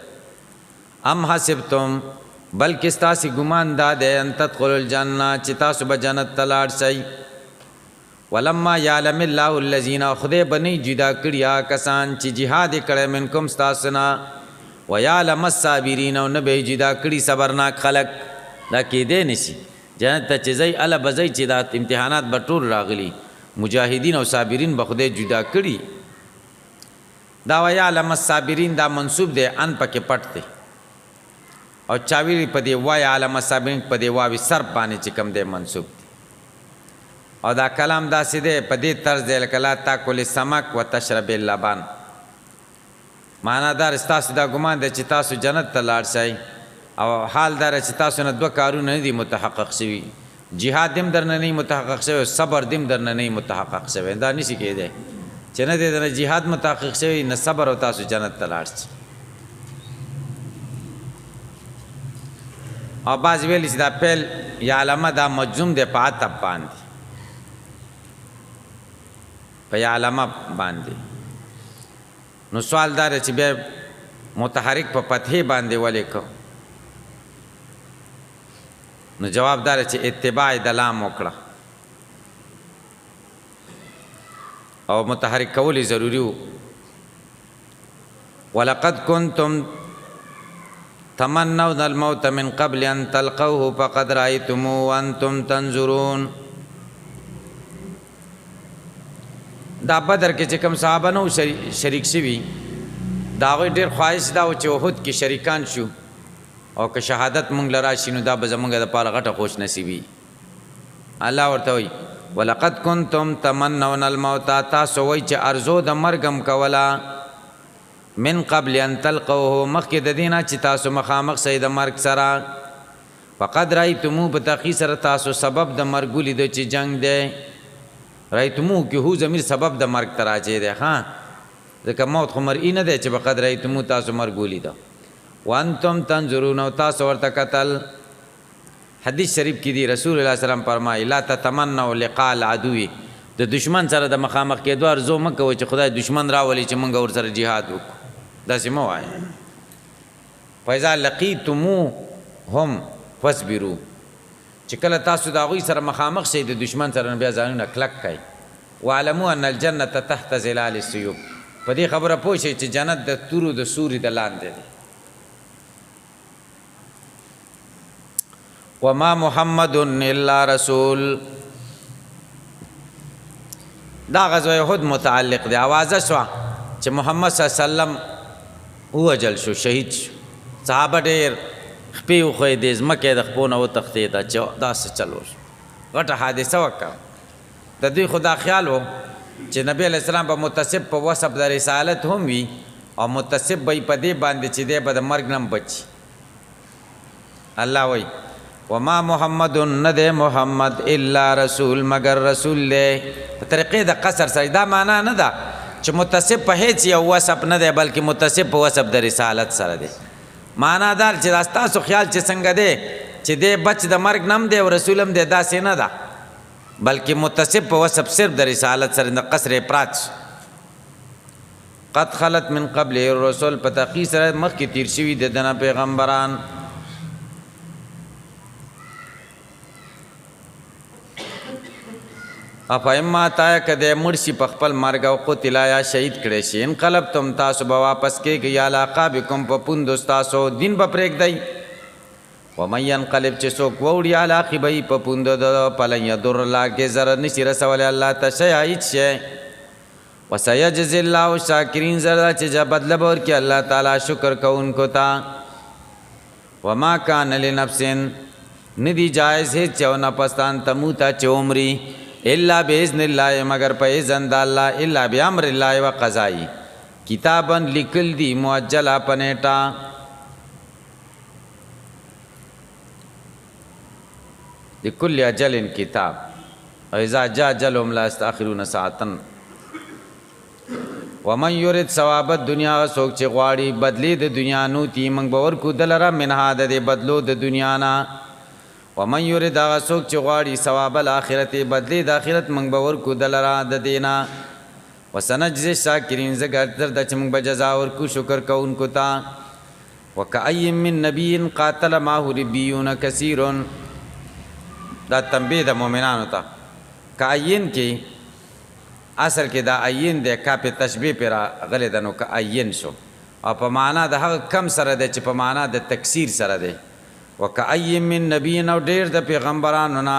ام حسبتم بلکې ستاسې ګمان دا دی ان تدخلوا الجنه چې تاسو به جنت ته لاړ شئ ولما یعلم الله الذین خدای به نه جدا کړي هغه کسان چې جهاد یې کړی منکم ستاسو نه ویعلم الصابرین او نه به یې جدا کړي صبرناک خلک دا کېدی نه شي جنت ته چې ځئ هله به ځئ چې دا امتحانات به ټول راغلي مجاهدین او صابرین به خدای جدا کړي دا ویعلم الصابرین دا منصوب دی ان پکې پټ دی او چاویلی په دې ویعلم الصابرین په دې واوي سر باندې چې کوم دی منصوب دی او دا کلام داسې دی په دې طرز دی لکه لا تاکل السمک و تشرب اللبن معنا دار ستاسو دا ګمان دی چې تاسو جنت ته لاړ شئ او حال دار چې تاسو نه دوه کارونه نه دي متحقق شوي جهاد دم در نه متحقق شوی صبر دم در نه متحقق شوی دا نشي کېدی چې نه دی د جهاد متحقق شوی نه صبر او تاسو جنت ته لاړ شئ او بعض ویلی چې دا پیل یا علامه دا مجزوم دی په عطب باندې په یا علامه باندې نو سوال دا دی چې بیا متحرک په فتحې باندې ولې کو نو جواب دا دی چې اتباع د لام وکړه او متحرک کولی ضروری وو ولقد كنتم تمنون الموت من قبل ان تلقوه فقد رأيتموه وانتم تنظرون دا بدر کې چې کوم صحابه نو شریک شوي دا غوی ډېر خواهش دا و چې احد کې شریکان شو او که شهادت مونږ له راشي نو دا به زمونږ دپاره غټه خوش نصیبي الله ورته وایي ولقد كنتم تمنون الموت تاسو وایي چې ارزو د مرګ هم کوله من قبل ان تلقوه مخکې د دې نه چې تاسو مخامخ سئ د مرګ سره فقد رأیتموه په تحقیق سره تاسو سبب د مرګ ولیدو چې جنګ دی رأیتموه کې هو ضمیر سبب د مرګ ته راجع دی ها ځکه موت خو مرئی نه دی چې فقد رأیتموه تاسو مرګ ولیدو وانتم تنظرون او تاسو ورته کتل حدیث شریف کې دی رسول الله صلی الله علیه وسلم فرمایي لا تتمنوا لقاء العدو د دشمن سره د مخامخ کېدو ارزو مه کوئ چې خدای دشمن راولي چې موږ ورسره جهاد وکړو داسې مه وایه فاذا لقیتموهم فاصبروا چې کله تاسو د هغوی سره مخامخ شئ د دشمن سره بیا ځانونه کلک کئ واعلموا ان الجنة تحت ظلال السیوف په دې خبره پوه شئ چې جنت د تورو د سوري د لاندې دی وما محمد الا رسول دا غزوه احد متعلق دی آوازه شوه چې محمد صلی الله علیه وسلم ووجل شو شهید شو صحابه ډېر خپې وښویې دې ځمکې د خپو نه وتښتېده چې داسې چل وشو غټه حادثه وکړه د دوی خو دا خیال و چې نبی علیه السلام به متصف په وصف د رسالت هم وي او متصف به یې په دې باندې چې دی به د مرګ نه هم بچي الله وایي وما محمد ند محمد الا رسول مگر رسول دی په طریقې د قصر سره دا معنا نه ده چې متصف په هیڅ یو وصف نه دی بلکې متصف په وصف د رسالت سره دی معنا دار چې دا ستاسو خیال چې څنګه دی چې دی بچ د مرګ نه هم دی او رسول هم دی داسې نه ده بلکې متصف په وصف صرف د رسالت سره د قصر افراد قد خلت من قبل الرسول په تحقیق سره مخکې تیر شوي د دنه پیغمبران افایم تا کده مرشي په خپل مرګ او قتل یا شهید کړي شي انقلبتم تاسو به واپس کېږئ یا علاقابکم په پوندو ستاسو دین به پرېږدئ ومن ینقلب چې څوک ووړي علی عقبیه په پوندو د فلن یضر الله کې ضرر نشي رسولی الله ته شیئا هېڅ شی وسیجزي الله شاکرین زر چې بدله به ورکړي الله تعالی شکر کوونکو ته وما کان لنفس ندی جایز هېڅ یو نفستان تموته چې عمري الا باذن الله مگر په اذن د الله الا بامر الله و قضای کتابن لیکل دی مؤجل پنیټا لكل اجل کتاب اذا جاء اجلهم لا يستاخرون ساعه ومن يريد ثواب الدنيا سوک چې غواړي بدلی د دنیا نو تی منګ باور کو دلره منها د بدلو د دنیا نه ومن يريد هغه څوک چې غواړي ثواب الاخرت بدلی د آخرت موږ به ورکو دلره د دینا وسنجزي الشاکرین زګر در د چې موږ به جزا ورکو شکر کوونکو ته وکأي من نبي قاتل معه ربيون كثير دا تنبیه د مؤمنانو ته کأین کې اصل کې دا عین دی کا په تشبیه پر غلې د نو کأین شو او په معنا د هغه کم سره دی چې په معنا د تکثیر سره دی وکأي من نبی نو ډېر د پیغمبرانو نه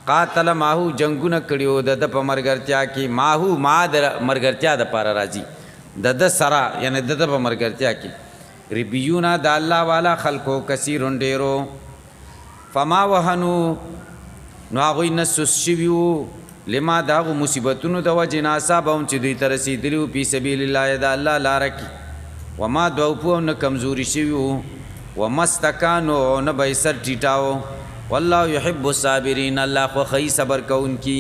قاتل ماهو جنگونه کړیو د په مرګرتیا کې ماهو ما د مرګرتیا د پاره راځي د سرا یعنی د په مرګرتیا کې ربیونا د الله والا خلقو کثیرون ډېرو فما وهنو نو هغه نسوس شویو لما داغو مصیبتونو د وجه ناصابهم چې دوی ته رسېدلي په سبیل الله د الله لاره کې وما دوپو نه کمزوري شویو ومستکانو نه به سر ټیټاو والله يحب الصابرین الله خو خی صبر کوونکي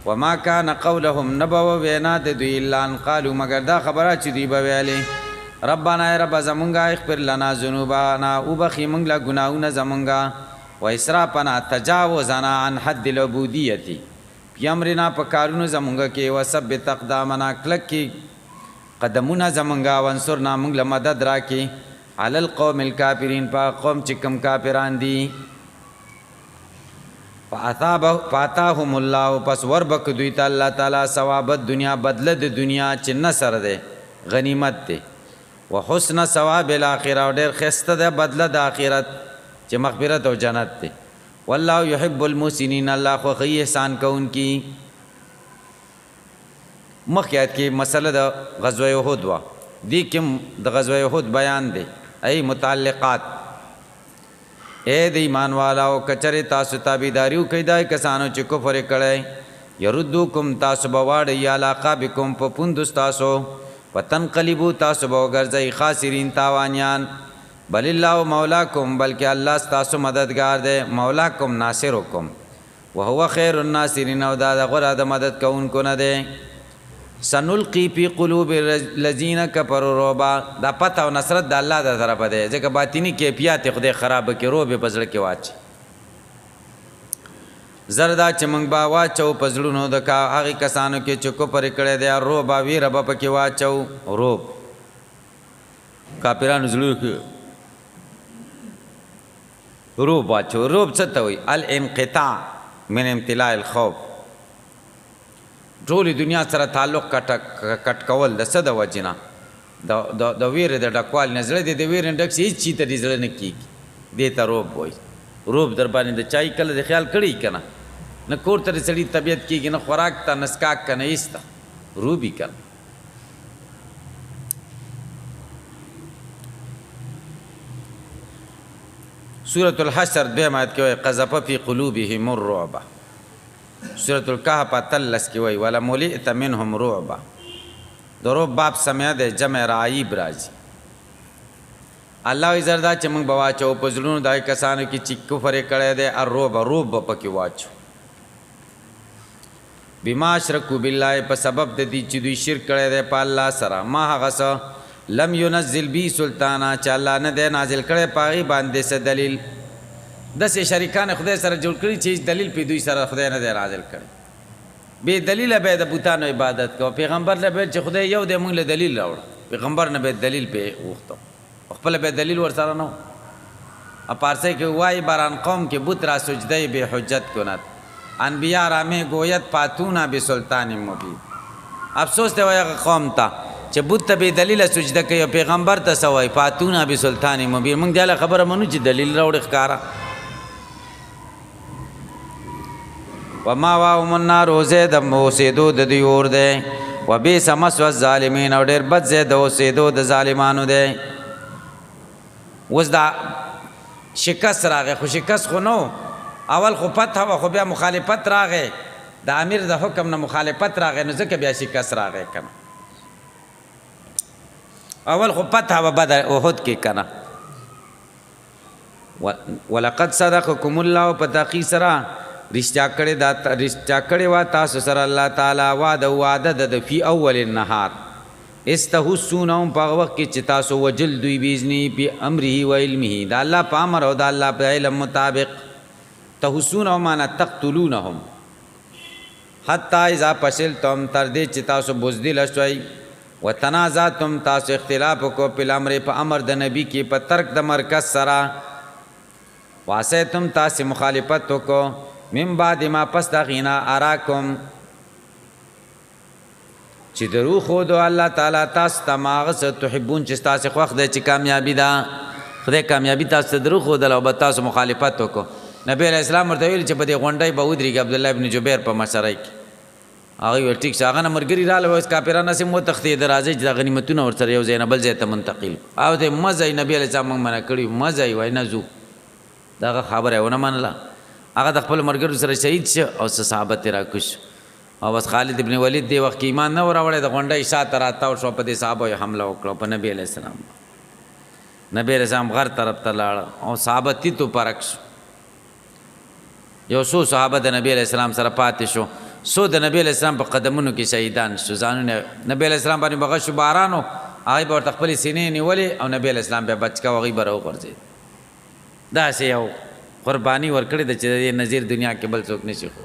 وما كان قولهم نبو وینا د دوی الا ان قالوا مگر دا خبره چې دوی به ویلې ربنا ای رب زمونږه اغفر لنا ذنوبنا وبخي موږ له ګناهونه زمونږه واسرافنا تجاوزنا عن حد العبودیت پیامرنا په کارونو زمونږه کې وثبت اقدامنا کلک کې قدمونه زمونږه وانصرنا موږ له مدد راکړي علی القوم الکافرین په قوم چې کوم کافران دي فاتاهم الله پس وربک دوی ته الله تعالی ثواب دنیا بدله د دنیا چې نصر ده غنیمت ده وحسن ثواب الاخره او ډېر ښایسته ده بدله د آخرت چې مغفرت او جنت ده والله يحب المحسنین الله خوښوي احسان کوونکي مخکې کې مسله د غزوه احد وه دې کې د غزوه احد بیان دی ای متعلقات اے د ایمان والاو کچره تاسو تابعداریو کوي دا کسانو چې کفر کړي يردوکم تاسو بواړ یا علاقابکم په پوند تاسو وتنقلبوا تاسو وګرځي خاسرین تاوانیان بل الله مولاکم بلکې الله تاسو مددگار دی مولاکم ناصرکم وهو خیر الناصرین او دا غره د مدد کوونکو نه دی سنلقي في قلوب الذين كفروا رعبا دا پته او نصرت د الله د طرفه دی ځکه باطینی کیفیت خدای خراب کړي روب پزړه کې واچ زردا چې موږ با واچو پزړونو د کا هغه کسانو کې چې کو پر کړه دی روب وی رب پکې واچو روب کافرانو زړه کې روب واچو روب څه ته وي الانقطاع من امتلاء الخوف ټول دنیا سره تعلق کټ کول د څه د وجنه د ویرې د ډکوال نه زړه د ویرې ډک شي هیڅ چی ته زړه نه کیږي دې ته روب وایي روب در باندې د چای کله د خیال کړی کنه نه کور ته سړی طبیعت کیږي نه خوراک ته نسکاک کنه ایسته روبي کنه سورۃ الحشر دویم آیت کې وایي قذف فی قلوبهم الرعب سورۃ الکهف تلس کې وایي ولا ملئت منهم رعبا درو باب سمیا د جمع رایب راځي الله زردا چې موږ بواچو په زړونو دای کسانو کې چې کفر کړي دي الرعب روب پکې واچو بما شرکو بالله په سبب د دې چې دوی شرک کړي دي په الله سره ما هغه څه لم ينزل بي سلطانا چې الله نه دی نازل کړي پاغي باندې څه دلیل دسه شریکان خدای سره جوړ کړي چې دلیل په دوی سره خدای نه دی نازل کړي به دلیل به د بوتانو عبادت کو پیغمبر له به چې خدای یو د موږ له دلیل راوړ پیغمبر نه به دلیل په وخته خپل به دلیل ور سره نو اپارسه کې وای باران قوم کې بت را سجده به حجت کند انبیاء را می گوید پاتونا به سلطان مبین افسوس دی وای قوم ته چې بت به دلیل سجده کوي پیغمبر ته سوای پاتونا به سلطان مبین موږ دله خبره منو چې دلیل راوړ ښکارا وما واهم النار زید موسیدو د دیور ده وبئس مسوى الظالمین او ډیر بد زید اوسیدو د ظالمانو ده وز دا شکست راغه خو شکست خو نو اول خو فتح خو بیا مخالفت راغه د امیر د حکم نه مخالفت راغه نو ځکه بیا شکست راغه کنه اول خو فتح و بدر احد کې کنه ولقد صدقكم الله فتقي سرا رشتہ کړي وا تاسو سره الله تعالی وعده د فی اول النهار استحسونهم په وخت کې چې تاسو وجل دوی بیزنی په امره و علمه دا الله په امر او دا الله په علم مطابق تحسونهم معنا تقتلونهم حتی اذا فشلتم تر دې چې تاسو بوزدل شوي وتنازعتم تاسو اختلاف کو په امر په امر د نبی کې په ترک د مرکز سره واسیتم تاسو مخالفت کو من بعد ما پس دغینا اراکم چې درو خود الله تعالی تاسو تماغس تحبون چې تاسو خوښ د چې کامیابی دا خدای کامیابی تاسو درو خود له وبد تاسو مخالفت وکړو نبی علیہ السلام ورته ویل چې په دې غونډای به ودرېږي عبد الله ابن جبیر په مشرۍ کې هغه ول ټیک څنګه مرګری رااله وس کافرانه سم متختی درازه د غنیمتونو ورته یو زینب بل ځای ته منتقل او د مزه نبی علیہ السلام منع کړی مزه وای نه زو دا خبره ونه منله هغه د خپل مرګرو سره شهید شو او صحابه تیرا کوش او بس خالد ابن ولید دی وخت ایمان نه وراوړی د غونډه شاته راته شو په دې صحابه حمله وکړه په نبی علیہ السلام نبی علیہ السلام غر طرف ته لاړ او صحابه تی تو پرکش یو څو صحابه د نبی علیہ السلام سره پاتې شو سو د نبی علیہ السلام په قدمونو کې شهیدان شو ځانونه نبی علیہ السلام باندې بغش بارانو هغه ورته خپل سینې نیولې او نبی علیہ السلام به بچکا وغي برو ورځي دا سه یو قربانی ورکړي د چې نظیر دنیا کې بل څوک نشي خو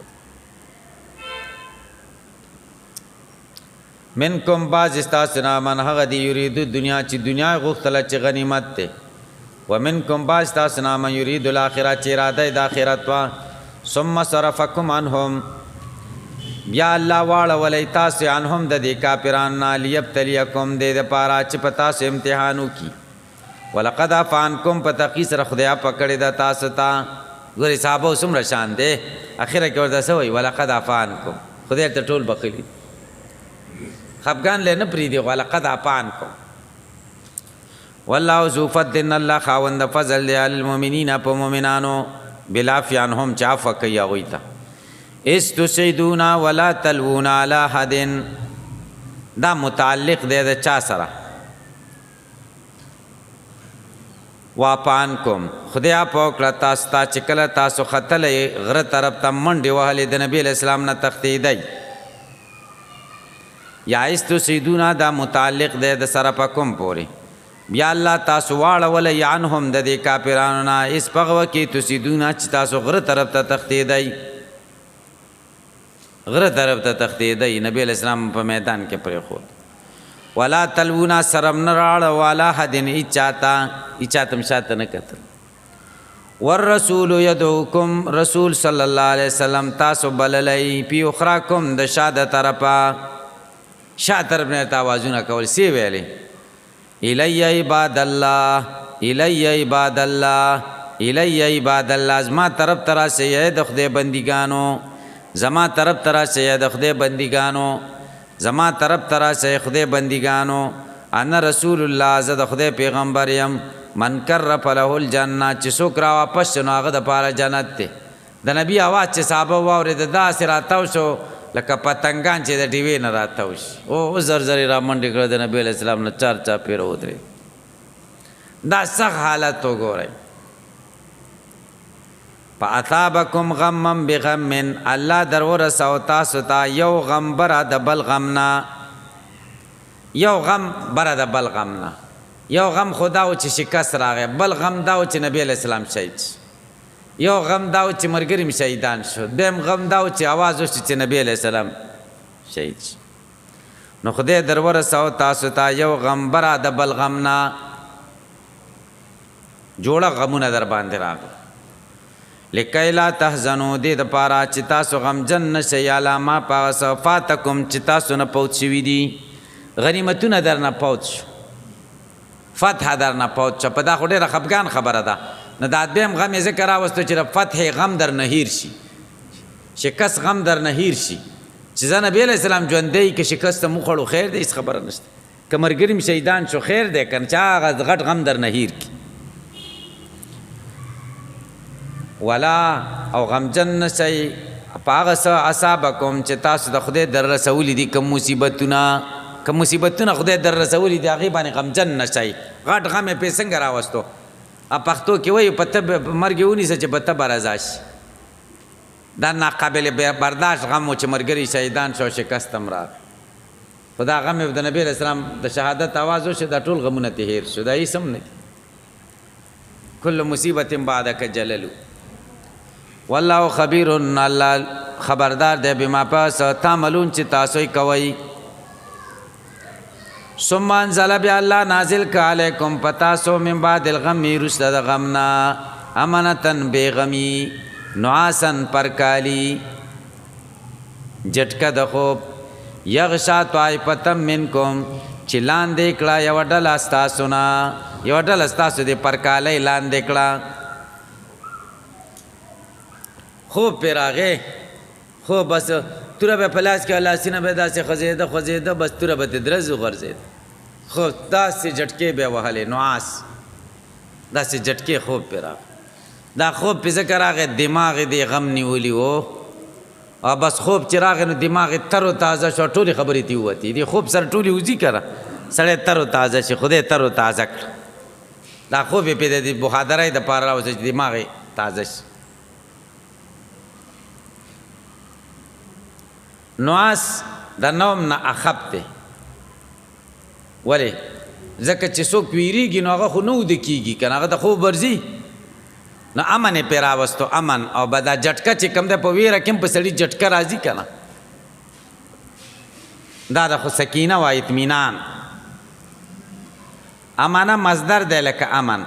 منکم بعض استاسو نه من هغه دی یرید دنیا چې دنیا غوښتله چې غنیمت دی ومنکم بعض استاسو نه من یرید الاخره چې اراده د آخرت وا ثم صرفکم عنهم بیا الله واړولی تاسو عنهم د دې کافرانو نه لیبتلیکم دې دپاره چې په تاسو امتحان وکړي ولقد عفا عنکم په تقي سره خدای پکړې ده تاسو ته ګورې صحابه اوس څومره شان دی اخره کې ورته څه وایي ولقد عفا عنکم خدای ته ټول بخلي خفګان لی نه پرېږدي ولقد عفا عنکم والله ذو فضل الله خاوند فضل دی علی المؤمنین په مؤمنانو بالعفو عنهم چې عفو کوي هغوی ته استسیدون ولا تلوون علی احد دا متعلق دی د چا سره واپانکم خدای په وکړه تاسو ته چې کله تاسو ختلی غره طرف ته منډې وهلې د نبي علیه السلام نه تښتېدی یا استسیدون دا متعلق دی د سره په کوم پورې بیا الله تاسو واړولی عنهم د دې کافرانو نه اس په هغه وخت کې تسیدون چې تاسو غره طرف ته تښتېدی غره طرف ته تښتېدی نبی علیه السلام په میدان کې پرېښود ولا تلونا سرم نه راړه والا حدن اچاتم شاته نه کتل والرسول يدعوكم رسول صلی الله علیه وسلم تاسو بللی پی اخراکم د شاده طرفه شا طرف نه آوازونه کول سی ویلې الی عباد الله الی عباد الله الی عباد الله زما طرف ترا سه د خدای بندګانو زما طرف ترا سه د خدای بندګانو زما طرف ترا سه خدای بندګانو انا رسول الله زه د خدای پیغمبر یم من کر فله الجنه چې څوک را واپس شنو هغه د پاره جنت دی د نبی आवाज چې صحابه واورېد داسې راتاو شو لکه پتنګان چې د ټیوي نه راتاو شي او زرزرې را منډې کړه د نبی علیه السلام نه چار چاپېره ودرېد دا سخت حالت وګورئ فاثابکم غما بغم الله در ورساو تاسو ته یو غم بره د بل غم نه یو غم بره د بل غم نه یو غم خدا و چې شکست راغی بل غم دا و چې نبی علیه السلام شهید شي یو غم دا و چې ملګري مې شهیدان شو دویم غم دا و چې آواز وشي چې نبی علیه السلام شهید شي نو خدای در ورساو تاسو ته یو غم بره د بل غم نه جوړه غمونه در باندې راغله لکی لا تحزنو دې دپاره چې تاسو غمجن نشئ علی ما په هغه څه فاتکم چې تاسو نه پوت شوي دي غنیمتونه در نه پوت شو فتح در نه پوت شو په دا خو ډېره خفګان خبره ده نو دا دویم غم یې ځکه راوستو چې د فتح غم در نه هیر شي شکست غم در نه هیر شي چې زه نبی علیه السلام ژوندی که شکست مو خوړو خیر دی هېڅ خبره نشته که ملګري مې شهیدان شو خیر دی که نه چې هغه غټ غم در نه هیر کړي ولا او غمجن نشئ په هغه څه اصابکم چې تاسو د خدای در رسولي دي کوم مصیبتونه خدای در رسولي دي هغې باندې غمجن نشئ غټ غم یې پې څنګه راوستو پښتو کې وایي په ته مرګ یې ونیسه چې په ته به رضا شي دا ناقابل برداشت غم و چې ملګري شهیدان شو شکست هم راغی خو دا غم یې د نبي علیه السلام د شهادت آواز وشو دا ټول غمونه ترې هیر شو دا هېڅ هم نه دي کل مصیبت بعدک جللو والله خبیر الله خبردار دی بما پس تعملون چې تاسو یې کوئ ثم انزل بیا الله نازل که علیکم پتاسو من بعد الغم رسته د غمنا امنتن بیغمی نعاسن پرکالی جټکه د خوب یغشا طائفتم منکم چې لاندې کړه یوه ډله ستاسو نه یوه ډله ستاسو د پرکالی لاندې کړه خوب پې راغې خو بس توره به په لاس کې لاسونه به داسې خوځېده بس توره به ترې درز وغورځېده خو داسې جټکې به یې وهلې نعاس داسې جټکې خوب پې راغی دا خوب پې ځکه راغی دماغ یې دې غم نیولي و او بس خوب چې راغی نو دماغ یې تر و تازه شو ټولې خبرې ترې ووتې دې خوب سره ټولې وځي که نه سړی تر و تازه شي خدای تر و تازه کړه دا خوب یې پې د بخادرۍ دپاره راوځي چې دماغ یې تازه شي نعاس د نوم نه اخب دی ولې ځکه چې څوک ویریږي نو هغه خو نه وده کېږي که نه هغه د خوب ورځي نو امن یې پرې راوستو امن او به دا جټکه چې کوم دی په ویره کې هم په سړي جټکه راځي که نه دا د خو سکینه و اطمینان. امانه مصدر دی لکه امن.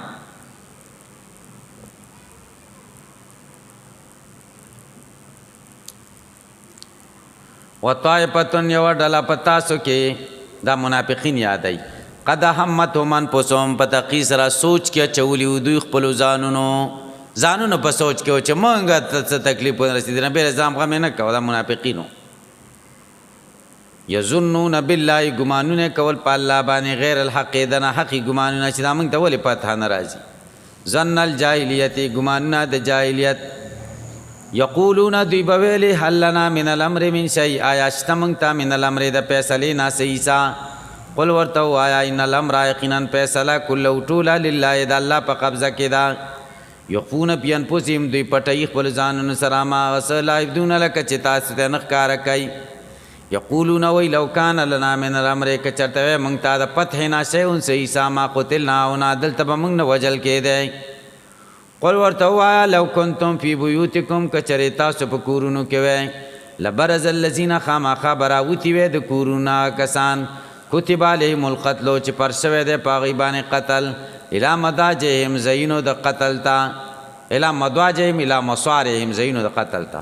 و طائفتن یو ډله په تاسو کې دا منافقین یادای قد همتهم انفسهم په تقی سره سوچ کې اچولي دوی خپلو ځانونو په سوچ کې و چې موږ ته تکلیف ورسېدي. نبي نظام غم یې نه کوه. دا منافقینو یظنون بالله ګمانونه کول په الله باندې غیر الحق د ناحقې ګمانونه چې دا موږ ته ولې فتح نه راځي. ظن الجاهلیت ګمانونه د جاهلیت. یقولون دوی به ویلې هل لنا من الامر من شیء آیا شته موږ ته من الامر د فیصلې نه څه حصه. قل ورته ووایه ان الامر یقینا فیصله کله ټوله لله د الله په قبضه کې ده. یخفون فی انفسهم دوی پټوي خپل ځانونو سره ما هغه څه لا یبدون لکه چې تاسو ته نه ښکاره کوي. یقولون وی لو کان لنا من الامر که چرته وی موږ ته د فتح نه شیء څه حصه ما قتلنا او نه دلته به موږ نه وجل کېدی. قل ورته ووایه لو کنتم فی بیوتکم که چرې تاسو په کورونو کې وی لبرز الذین خامخا به راوتي وی د کورونه کسان کتب علیهم القتل چې پر شوی دی په هغوی باندې قتل الی مضاجعهم ځایونو د قتل ته الی مضاجعهم الی مصارعهم ځایونو د قتل ته.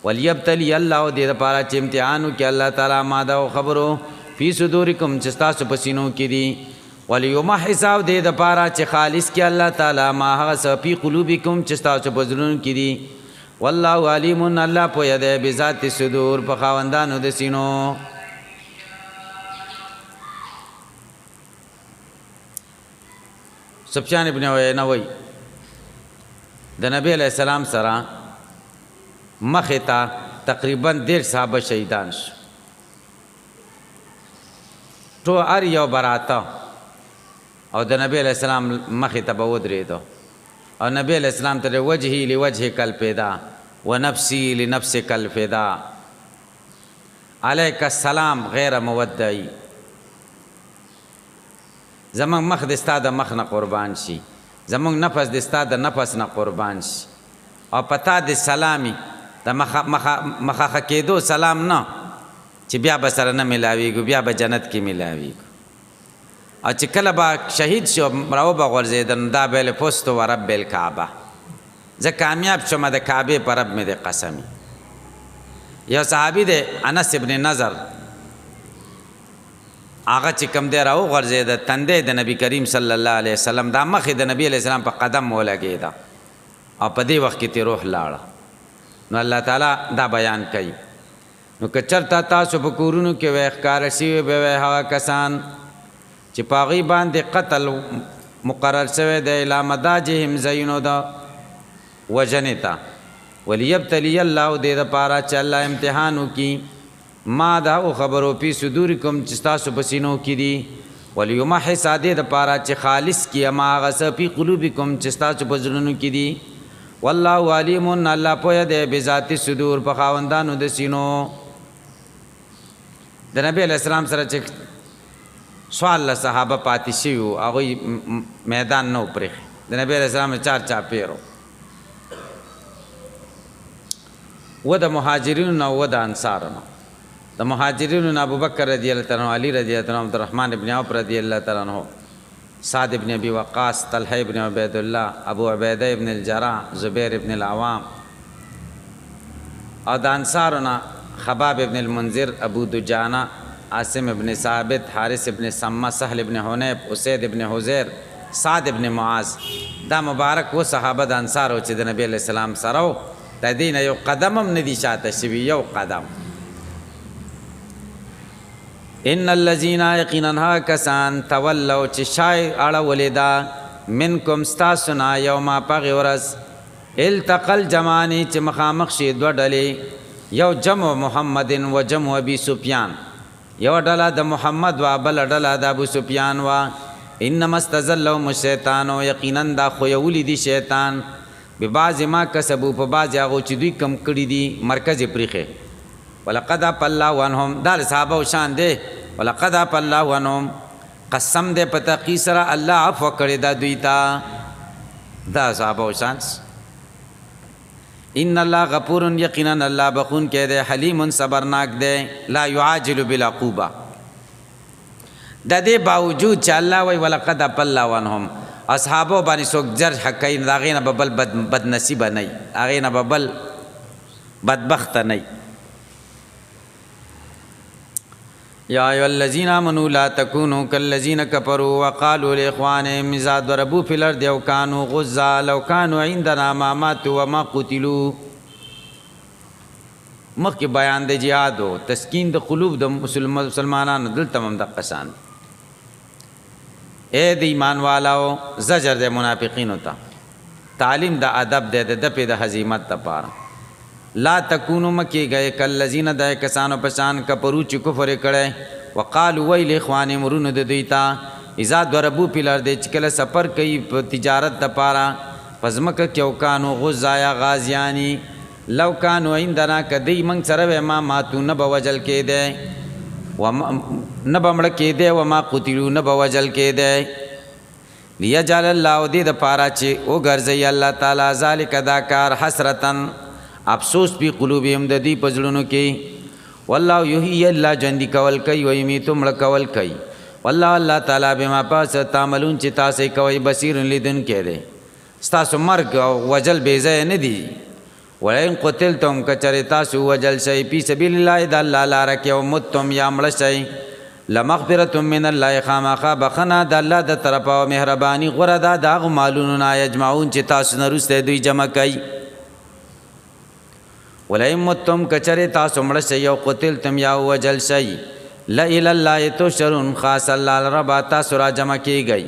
ولیبتلی الله دې دپاره چې امتحان وکړي الله تعالی ما دا خبرو فی صدورکم چې ستاسو په سینو کې دي. ولیمحص او دې دپاره چې خالص کړي الله تعالی ما هغه څه فی قلوبکم چې ستاسو په زړونو کې دي. والله علیم الله پوهه دی بذات الصدور په خاوندانو د سینو. سفیان ابن عیینه وی د نبی علیہ السلام سره مخې ته تقریبا 1.5 صحابه شهیدان شو. ټول هر یو براته او د نبی علیہ السلام مخې ته به ودرېدو او نبی علیہ السلام ته وجهي لوجهک الفدا ونفسي لنفسک الفدا علیک السلام غیر مودعی. زمونږ مخ د ستا د مخ نه قربان شي زمونږ نفس د ستا د نفس نه قربان شي او پتا د سلامي د مخه کېدو سلام نه چې بیا به سره نه ملاویږو بیا به جنت کې ملاویږو. او چې کله به شهید شو راو به غورځېده دا به یې فزت ورب الکعبه زه کامیاب شوم د کعبې په رب مې د قسمي. یو صحابي دی انس ابن نظر هغه چې کوم دی راو غورځېده تندی د نبی کریم صلی الله علیه وسلم دا مخې د نبی علیه السلام په قدم ولګېده او په دې وخت کې ترې روح لاړه. نو الله تعالی دا بیان کوي. نو که چرته تاسو په کورونو کې وی ښکاره شوي به وی هغه کسان چې په هغوی باندې قتل مقرر شوی دی الی مضاجعهم ځایونو د وژنې ته. ولیبتلی الله دې دپاره چې الله امتحان وکړي ما دا او خبرو پی صدورکم چې ستاسو په سینو کې دي. ولیمحص دې دپاره چې خالص کړي ما هغه څه فی قلوبکم چې ستاسو په زړونو کې دي. والله علیم الله پوهه دی بذات الصدور په خاوندانو د سینو. د نبی علیہ السلام سره چې څوارلس صحابه پاتې شوي وو هغوی میدان نه و پرېښی د نبی علیہ السلام چار چاپېر و د مهاجرینو نه و د انصارو نه. د مهاجرینو نه ابوبکر رضی الله تعالی عنہ علی رضی الله تعالی عنہ عبدالرحمن ابن عوف رضی الله تعالی عنہ سعد ابن ابی وقاص طلحه ابن عبید الله ابو عبیده ابن الجراح زبیر ابن العوام. او د انصارو نه خباب ابن المنذر ابو دجانه عاصم ابن ثابت حارث ابن سمه سهل ابن حنیف اسید ابن حزیر سعد ابن معاذ. دا مبارک و صحابه د انصارو چې د نبی علیہ السلام سره و د دې نه یو قدم هم نه دي شاته شوي یو قدم. ان الذین یقینا ها کسان تولوا چې شای اړولې ده منکم ستاسو نه یوما په هغې ورځ التقى الجمعان چې مخامخ شي دوه ډلې یو جمع محمد و جمع ابي سفیان یو ډله د محمد و بله ډله د ابو سفیان و. انما استزلهم الشیطان یقینا دا خویولی دی شیطان ببعض ما کسبو په بعض هغو چې دوی کم کړي دي مرکز یې پرېښی. ولقد عفا الله عنهم دا د صحابه شان دی. ولقد عفا الله عنهم قسم دی په تقي سره الله عفو کړی دا دوی ته دا صحابه شان. ان الله غفور یقینا الله بخون کې دے حلیم صبرناک دے لا يعاجل بالعقوبه د دې باوجود چې الله وی ولقد اپل عنهم اصحابو باندې څوک جرح کوي دا غینه ببل بد نصیب نه هغه نه ببل بدبخت نه یا ایها الذین آمنوا لا تکونوا کالذین کفروا وقالوا لاخوانهم اذا ضربوا في الارض او كانوا غزا لو كانوا عندنا ما ماتوا وما قتلوا مخکې بیان د جهاد او تسکین د قلوب د مسلمانانو دلته هم د قسان اے د ایمان والاو زجر د منافقینو ته تعلیم د ادب د په د هزیمت لپاره لا تکونو مکی گئے کالذین د کسانو پشان کفرو چې کفر کړي وقالو ویل اخوان مرون د دیتا اذا ضربو پیلر د چکل سفر کوي په تجارت لپاره پزمک کیو کانو غزایا غازیانی لو کانو عندنا کدی من سره ما ماتو نه بوجل کې ده و نه بمړ کې ده و ما قتلوا نه بوجل کې ده لیجعل الله دې د پاره چې او ګرځي الله تعالی ذالک دا کار حسرتن افسوس پی قلوبهم د دې پزړونو کې والله یحیی الله جندی کول کوي و یمیت مړ کول کوي والله الله تعالی بما پاس تعملون چې تاسو کوي بصیر لیدن کې ده تاسو مرګ او وجل بیزه نه دي ولئن قتلتم کچری تاسو وجل شي په سبیل الله د الله لپاره کې او متم یا مړ شي لمغفرة من الله خامخا بخنا د الله د طرفه او مهرباني غره ده د مالونو نه یجمعون چې تاسو نه رسته دوی جمع کوي ولئن متم کچری تاسو مړ شئ او قتلتم یا وجل شئ لا الی الله تشرون خاص الله رب تاسو را جمع کیږي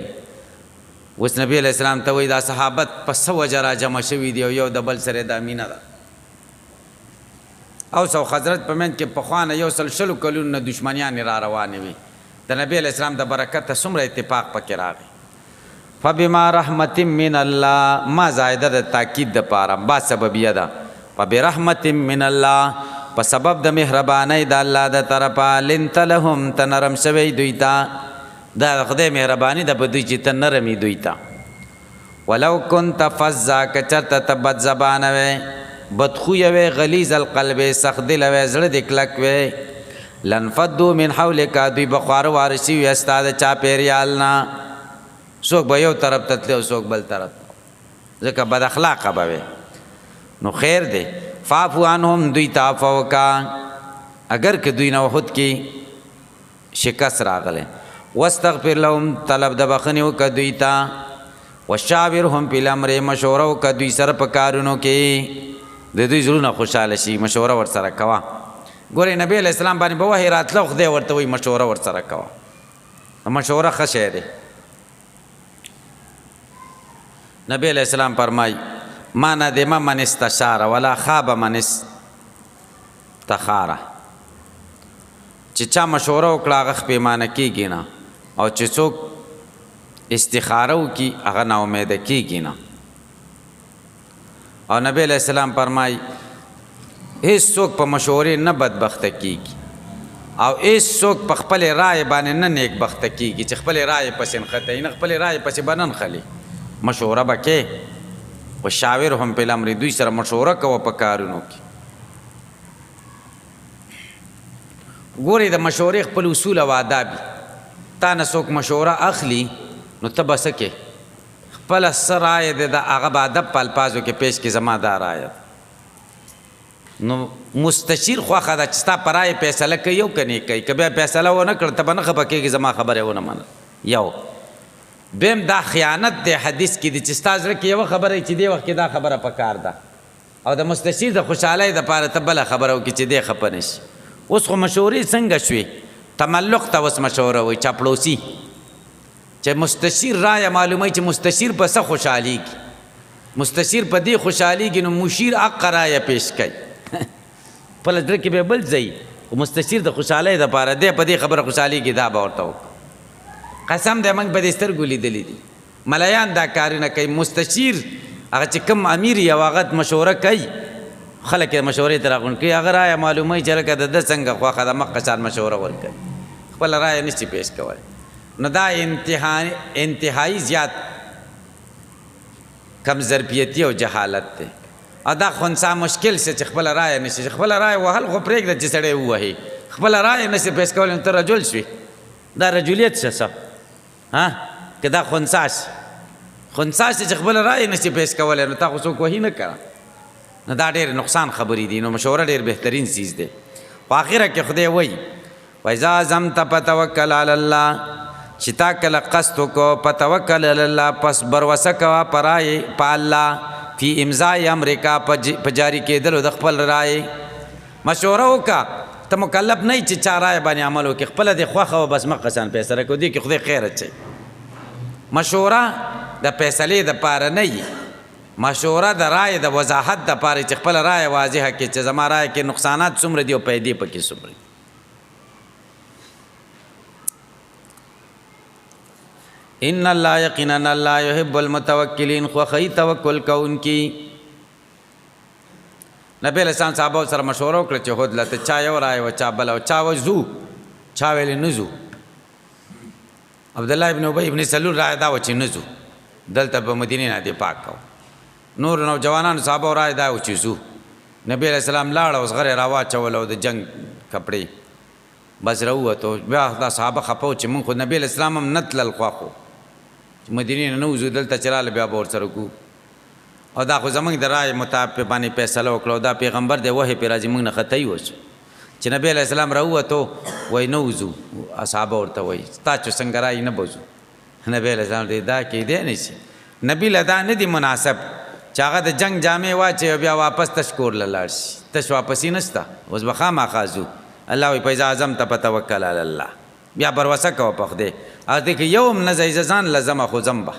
وس نبی علیہ السلام ته وی دا صحابت پس وجه را جمع شوی دی یو د بل سره د امینه ده او سو حضرت پمن کې پخوانه یو سلسله کلون دشمنیان را روانې وي د نبی علیہ السلام د برکت سمره اتفاق پکې راغی فبما رحمت من الله ما زائده د تاکید د پاره با سببیه ده فبرحمت من الله په سبب د مهرباني د الله د طرفه لنت لهم تنرم شوی دویتا دا خدای مهرباني د بدوی چې تنرمي دویتا ولو كنت فظا کچرت تبت زبان و بدخوی و غلیظ القلب سخت دل و زړه د کلک و لنفدوا من حولک دوی بخوار وارسی و استاد چا پیریالنا څوک به یو طرف ته او څوک بل طرف ځکه بد اخلاق به نو خیر دی فعفو عنهم دوی تعفو کا اگر که دوی نو خود کی شکست راغله واستغفر لهم طلب د بخنی او ک دوی تا وشاورهم فی الامر مشوره او ک دوی سره په کارونو کې د دوی زړه خوشاله شي مشوره ور سره کوا ګوره نبی علیہ السلام باندې به وحی راتلو خدای ورته وی مشوره ور سره کوا مشوره خشه دی نبی علیہ السلام فرمای ما ندم من استشار ولا خاب من استخاره چې چا مشوره وکړه هغه پیمانه کیږي نه او چې څوک استخاره وکي هغه نا امید کیږي نه او نبی علیہ السلام فرمای هیڅ څوک په مشورې نه بدبخت کیږي او هیڅ څوک په خپل رائے باندې نه نیک بخت کیږي چې خپل رائے پسې خطه نه خپل رائے پسې بنن خلی مشوره بکې وشاورهم په الامر دوی سره مشوره کوه په کارونو کې ګوري د مشورې خپل اصول او آداب تا نه څوک مشوره اخلي نو ته بس کې خپل سرای د هغه ادب په الفاظو کې پیش کې زمادار آیت نو مستشیر خو خدا چې ستا پرای فیصله کوي یو کني کوي کبه فیصله و نه کړ ته بنه خبرېږي زما خبره و نه من یو بیم دا خیانت دی حدیث کې د چې استاد کې یو خبره چې دی وخت کې دا خبره پکار ده او د مستشیر د خوشحالۍ د پاره ته بل خبره وکړي چې دی خپنش اوس خو مشورې څنګه شوي تملق ته اوس مشوره وي چاپلوسی چې مستشیر رائے معلومه چې مستشیر په څه خوشحاليږي مستشیر په دې خوشحاليږي نو مشیر حق رائے پیش کوي په لږ کې به بل ځای مستشیر د خوشحالۍ د پاره دی په دې خبره خوشحاليږي دا به ورته قسم دې موږ به دې سترګو لیدلې دي ملایان دا کارونه کوي مستشیر هغه چې کوم امیر یا واغت مشوره کوي خلک مشورې تر غون کوي هغه رائے معلومه چې لکه د څنګه خو خدامه قصار مشوره ورکړي خپل رائے نشي پیش کوي نو دا انتهایی زیات کم ظرفیتی او جهالت ده دا خنثی مشکل سي چې خپل رایه نشي خپل رایه وهل خو پرېږده چې سړی ووهي خپل رایه نشي پیش کولی نو ته رجل شوي دا رجولیت شه که دا خنثی شي خنثی شي چې خپل رایه نشي پیش کولی نو تا خو څوک وهي نه کړه نو دا ډېر نقصان خبرې دي نو مشوره ډېر بهترین څیز دی په آخره کې خدای وایي وإذا عزمت فتوکل علی الله چې تا کله قصد وکړو فتوکل علی الله پس بروسه کوه په رایې په الله فی امضای امریکا په جاری کېدلو د خپل رایې مشوره وکړه ته مکلف نه یې چې چا رایې باندې عمل وکړي خپله دې خوښه وه بس مه قسان فیصله کړو دې کې خدای خیر اچوي مشوره د فیصلې دپاره نه وي مشوره د رایې د وضاحت دپاره چې خپله رایې واضحه کړي چې زما رایې کې نقصانات څومره دي او پیدې پکې څومره دي ان الله یقینا الله یحب المتوکلین خوښوي توکل کوونکي نبی علیہ السلام صحابه سره مشوره وکړه چې هودله ته چا یو رایه وه چا بله چا وه ځو چا ویلې نه ځو عبدالله ابن ابی ابن سلول رایه دا وه چې نه ځو دلته په مدینې نه دې پاک کوو نور نوجوانانو صحابه رایه دا و چې ځو نبی علیہ السلام لاړه اوس غرې راواچوله او د جنگ کپړې بس راووتو بیا دا صحابه خفه و چې مونږ خو نبی علیہ السلام هم نه تلل خوښ مدینې نه وځو دلته چې راله بیا به ورسره کوو او دا خو زمونږ د رایې مطابق باندې فیصله وکړه دا پیغمبر دی وحی پرې راځي مونږ نه خطی وشو چې نبی علیہ السلام راووتو وایي نه وځو اصحابه ورته وایي ستا چې څنګه رایې نه به ځو نبی علیہ السلام دی دا کیدی نه شي نبي له دا نه دي مناسب چې هغه د جنگ جامې واچوي او بیا واپس تش کور له لاړ شي تش واپسي نشته اوس به خامخا ځو الله وایي فإذا عزمت فتوکل علی الله بیا بروسه کوه په خدای او دې کې یو هم نه ځای ځان لزمه خو ځم به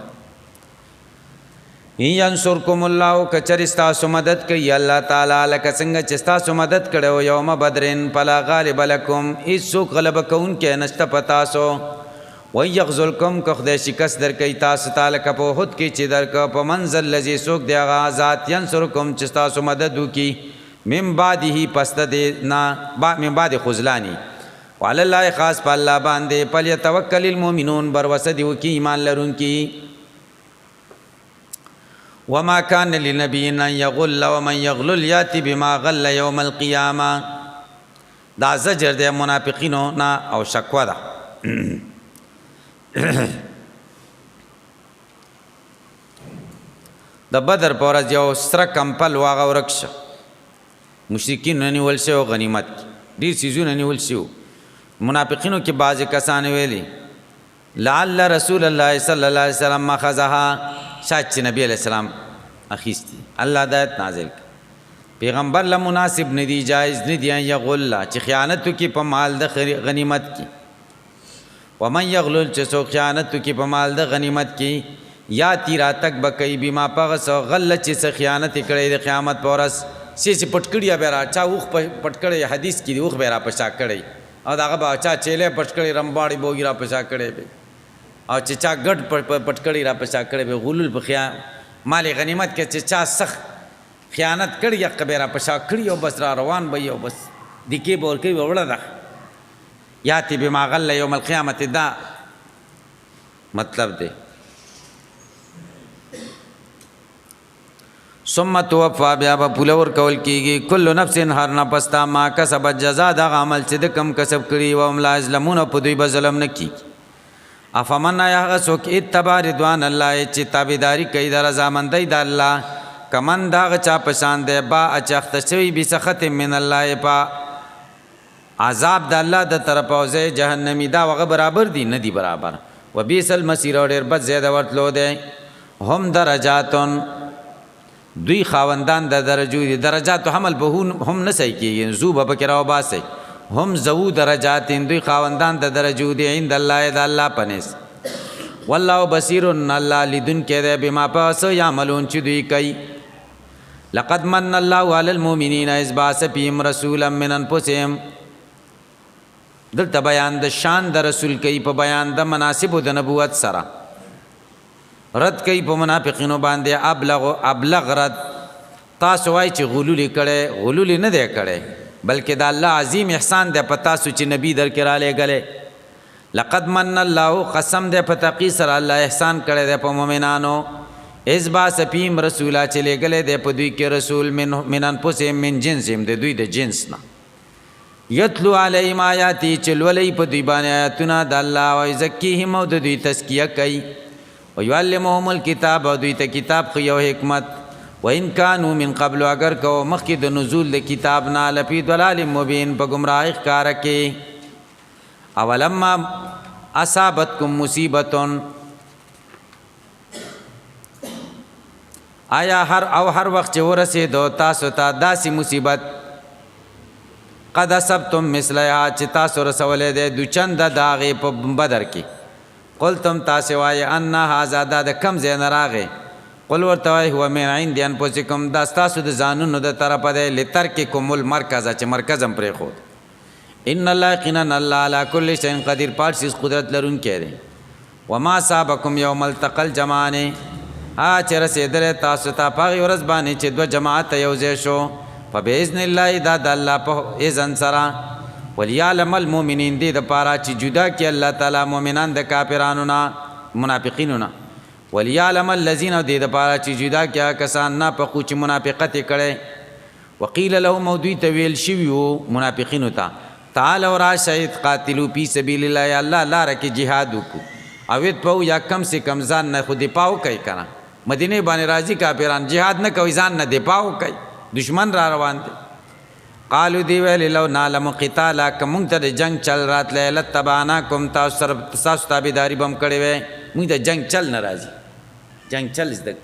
ان ینصرکم الله کچر ستاسو مدد کوي الله تعالی لکه څنګه چې ستاسو مدد کړی و یوم بدرین فلا غالب لکم هېڅوک غلبه کوونکی نشته په تاسو ویغزلکم که خدای شکست درکوي تاسو ته لکه په احد کې چې درکه په منزل الذي څوک دی هغه ذات ینصرکم چې ستاسو مدد وکړي من بعده پس د دې نه من بعد خذلانی وعلى الله خاص په الله باندې فلیتوکل المؤمنون بروسه دي وکړي ایمان لرونکي وما كان لنبي ان يغل ومن يغلل ياتي بما غل يوم القيامه دا زجر د منافقینو نه او شکوه ده د بدر په ورځ یو سره کمپل واغه ورکشه مشرکین نیول شوی غنیمت ډیر څیزونه نیول شوی منافقینو کې بعضې کسان ویلي لعل رسول الله صلی الله علیه وسلم ماخذها شاید چې نبی علیہ السلام اخیستی الله د آیت نازل پیغمبر له مناسب نه دی جایز نه دی یغل چې خیانت وکړي په مال د غنیمت کې ومن یغلل چې څوک خیانت وکړي په مال د غنیمت کې یا تیرا تک بکئی بما پغس غل چې څه خیانت کړي د قیامت پر ورځ چې پټکړیا به را چا اوخ پټکړی حدیث کې دی اوخ به را پچا کړي او داغه با چا چیلې پټکړی رمباړي بوګی را پچا کړي به او چې چا ګډ پټکړی را پچا کړي به غلول په خیا مال غنیمت کې چې چا سخ خیانت کړي یا کبیره پچا کړي او بس را روان به یو بس دکی بور کوي وړه ده یاتی بما غل یوم القیامت دا مطلب دی ثم توفا بیا به پوله ورکول کېږي کل نفس هر نفس ته ما کسبت جزا دغه عمل چې د کم کسب کړي و هم لا یظلمون په دوی به ظلم نه کېږي افمن هغه څوک اتبع رضوان الله چې تابعداري کوي د رضامندۍ د الله کمن د هغه چا په شان دی با چې اخته شوي بسخط من الله په عذاب د الله د طرفه او ځای جهنمي دا هغه برابر دي نه دي برابر و بیس المصیر او ډېر بد زیاده ورتلو دی هم درجاتون دوی خاوندان د درجو دي درجات حمل به هم نه صحیح کېږي زو به پکې راوباسئ هم ذو درجات دوی خاوندان د درجو دي عند الله د الله په نس والله بصیر الله لیدونکی دی بما په څه یعملون چې دوی کوي لقد من الله علی المؤمنین اذ بعث فیهم رسولا من انفسهم دلته بیان د شان د رسول کوي په بیان د مناسبو د نبوت سره رد کوي په منافقینو باندې ابلغ رد تاسو وایي چې غلول کړي غلول نه دی کړي بلکې د الله عظیم احسان دی په تاسو چې نبی درکې را لېږلی لقد من الله قسم دی په تقي سره الله احسان کړی دی په مؤمنانو اذ باس فیهم رسولا چې لېږلی دی په دوی کې رسول من انفسهم من جنسهم د دوی د جنس نه یتلو علیهم آیاتی چې لولئ په دوی باندې آیاتونه د الله او یزکیهم او د دوی تزکیه کوي ویعلمهم الکتاب او دوی ته کتاب ښیي او حکمت وان کانوا من قبل اگر کو مخکې د نزول د کتاب نه لفی ضلال مبین په گمراهی ښکاره کې اولما اصابتکم مصیبتون آیا هر وخت چې ورسېدو تاسو ته داسې مصیبت قد اصبتم مثلها چې تاسو رسولی دی دو چنده د هغې په بدر کې قلتم تاسې وایې ان هذا دا د کم ځای نه راغی قل ورته وایي هو من عند انفسکم دا ستاسو د ځانونو د طرفه دی لترککم المرکزه چې مرکز هم پرېښود ان الله یقینا الله علی کل شیء قدیر پاک څیز قدرت لرونکی دی وما صابکم یوم التقى الجمعان چې رسېدلی تاسو ته په هغې ورځ باندې چې دوه جماعته یو ځای شو فبإذن الله دا د الله په اذن سره وليعلم المؤمنین دې دپاره چې جدا کړي الله تعالی مؤمنان د کافرانو نه منافقینو نه وليعلم الذین او دې دپاره چې جدا کړي کسان نافقو چې منافقت یې کړی وقیل لهم او دوی ته ویل شوي وو منافقینو ته تعالوا راشئ قاتلوا فی سبیل الله الله لاره کې جهاد وکړو او اتبعوا یا کم سے کم ځان نه خو دفاع وکړئ که نه مدینې باندې راځي کافران جهاد نه کوي ځان نه دفاع وکړئ دشمن را روان دی قالو دی ویل لو نعلم قتالا که مونږ ته د جنگ چل راتلی لتبعناکم تاسو تابعداري به هم کړې وی مونږ ته جنگ چل نه راځي جنگ چل زده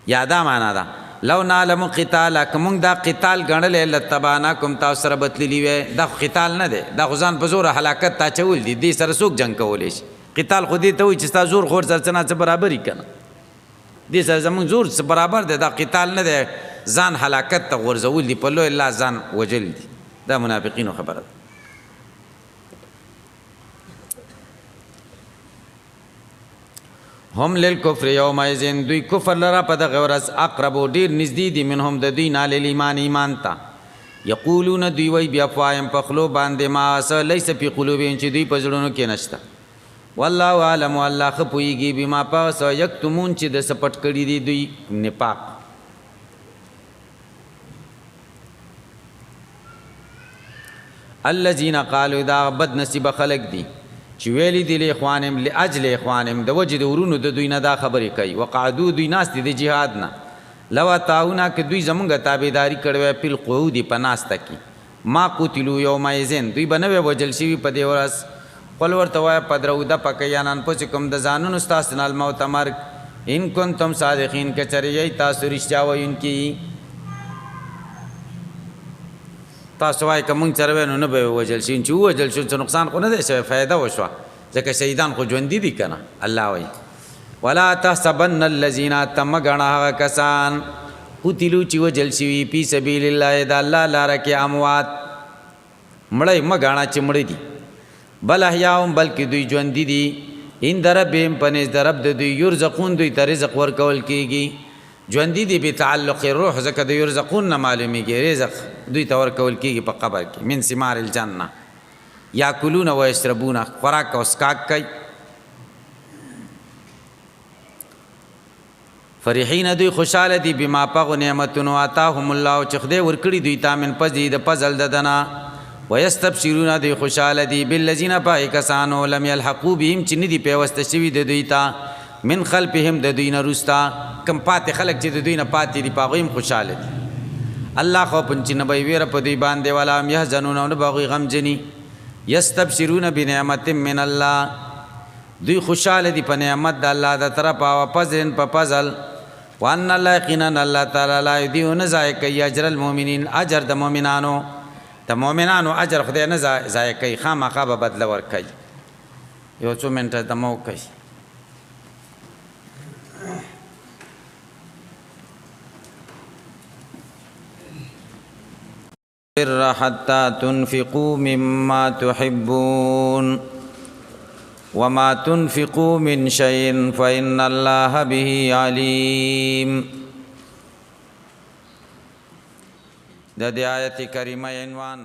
یا دا معنا ده لو نعلم قتالا که مونږ دا قتال ګڼلی لتبعناکم تاسو سره به تللي وی دا خو قتال نه دی دا خو ځان په زوره هلاکت ته اچول دي دې سره څوک جنګ کولی شي قتال خو دې ته وایي چې ستا زور خور سره څه نه څه برابري که نه دې سره زمونږ زور څه برابر دی دا قتال نه دی ځان هلاکت ته غورځول دي په لوی الله ځان وجل دي دا منافقینو خبره ده هم للکفر یومئذ دوی کفر لره په دغه ورځ اقربو ډېر نږدې دي منهم د دوی نه للایمان ایمان ته یقولون دوی وایي بافواههم په خولو باندې ما څه لیس فی قلوبهم چې دوی په زړونو کې نشته والله عالم الله ښه پوهېږي بما په څه یکتمون چې د څه پټ کړي دي دوی نفاق الذین قالوا دا بد نصیبه خلق دي چې ویلي دي لاخوانهم لاجل اخوانهم د وجې د ورونو د دوی نه دا خبرې کوي وقعدو دوی ناست دي د جهاد نه لو اطاعونا که دوی زمونږ تابعداري کړې وی فی القعود په ناسته کې ما قتلوا یومئذ دوی به نه وی وژل شوي په دې ورځ قل ورته وایه په درؤده په کیان انفسکم د ځانونو ستاسو نه الموت مرګ ان کنتم صادقین که چېرې یی تاسو رښتیا ویونکي تاسو وایي که مونږ سره وی نو نه به یې وژل شي چې ووژل شو څه نقصان خو نه دی شوی فایده وشوه ځکه شهیدان خو ژوندي دي که نه الله وایي ولا تحسبن الذین ته مه ګڼه هغه کسان قتلو چې وژل شوي فی سبیل الله د الله لاره کې اموات مړی مه ګڼه چې مړه دي بل احیاهم بلکې دوی ژوندي دي عند ربهم په نزد رب د دوی یرزقون دوی ته رزق ورکول کېږي ژوندي دي بتعلق الروح ځکه د یرزقون نه معلومیږي رزق دوی ته ورکول کېږي په قبر کې من ثمار الجنه یاکلون و یشربون خوراک او څښاک کوي فرحین دوی خوشحاله دي بما په نعمتونو آتاهم الله چې خدای ورکړي دوی ته من فضل د فضل د دنه ويستبشرون دوی خوشحاله دي بالذین پای کسانو لم یلحقوا بهم چې نه دي پیوسته شوي د دوی ته من خلفهم د دوی نه وروسته کم پاتې خلک چې د دوی نه پاتې دي په هغوی هم خوشحاله دي الله خوف چې نه به یې ویره په دوی باندې ولا هم یحزنون او نه به هغوی غمجني یستبشرون بنعمت من الله دوی خوشحاله دي په نعمت د الله د طرفه او فضل په فضل وان الله یقینا الله تعالی لا یضیع نه ضایع کوي اجر المؤمنین اجر د مؤمنانو د مؤمنانو اجر خدای نه ضایع کوي خامخا به بدله ورکوي یو څو منټه دمه وکړئ حتى تنفقوا مما تحبون وما تنفقوا من شيء فإن الله به عليم. د دې آیت کریمه عنوان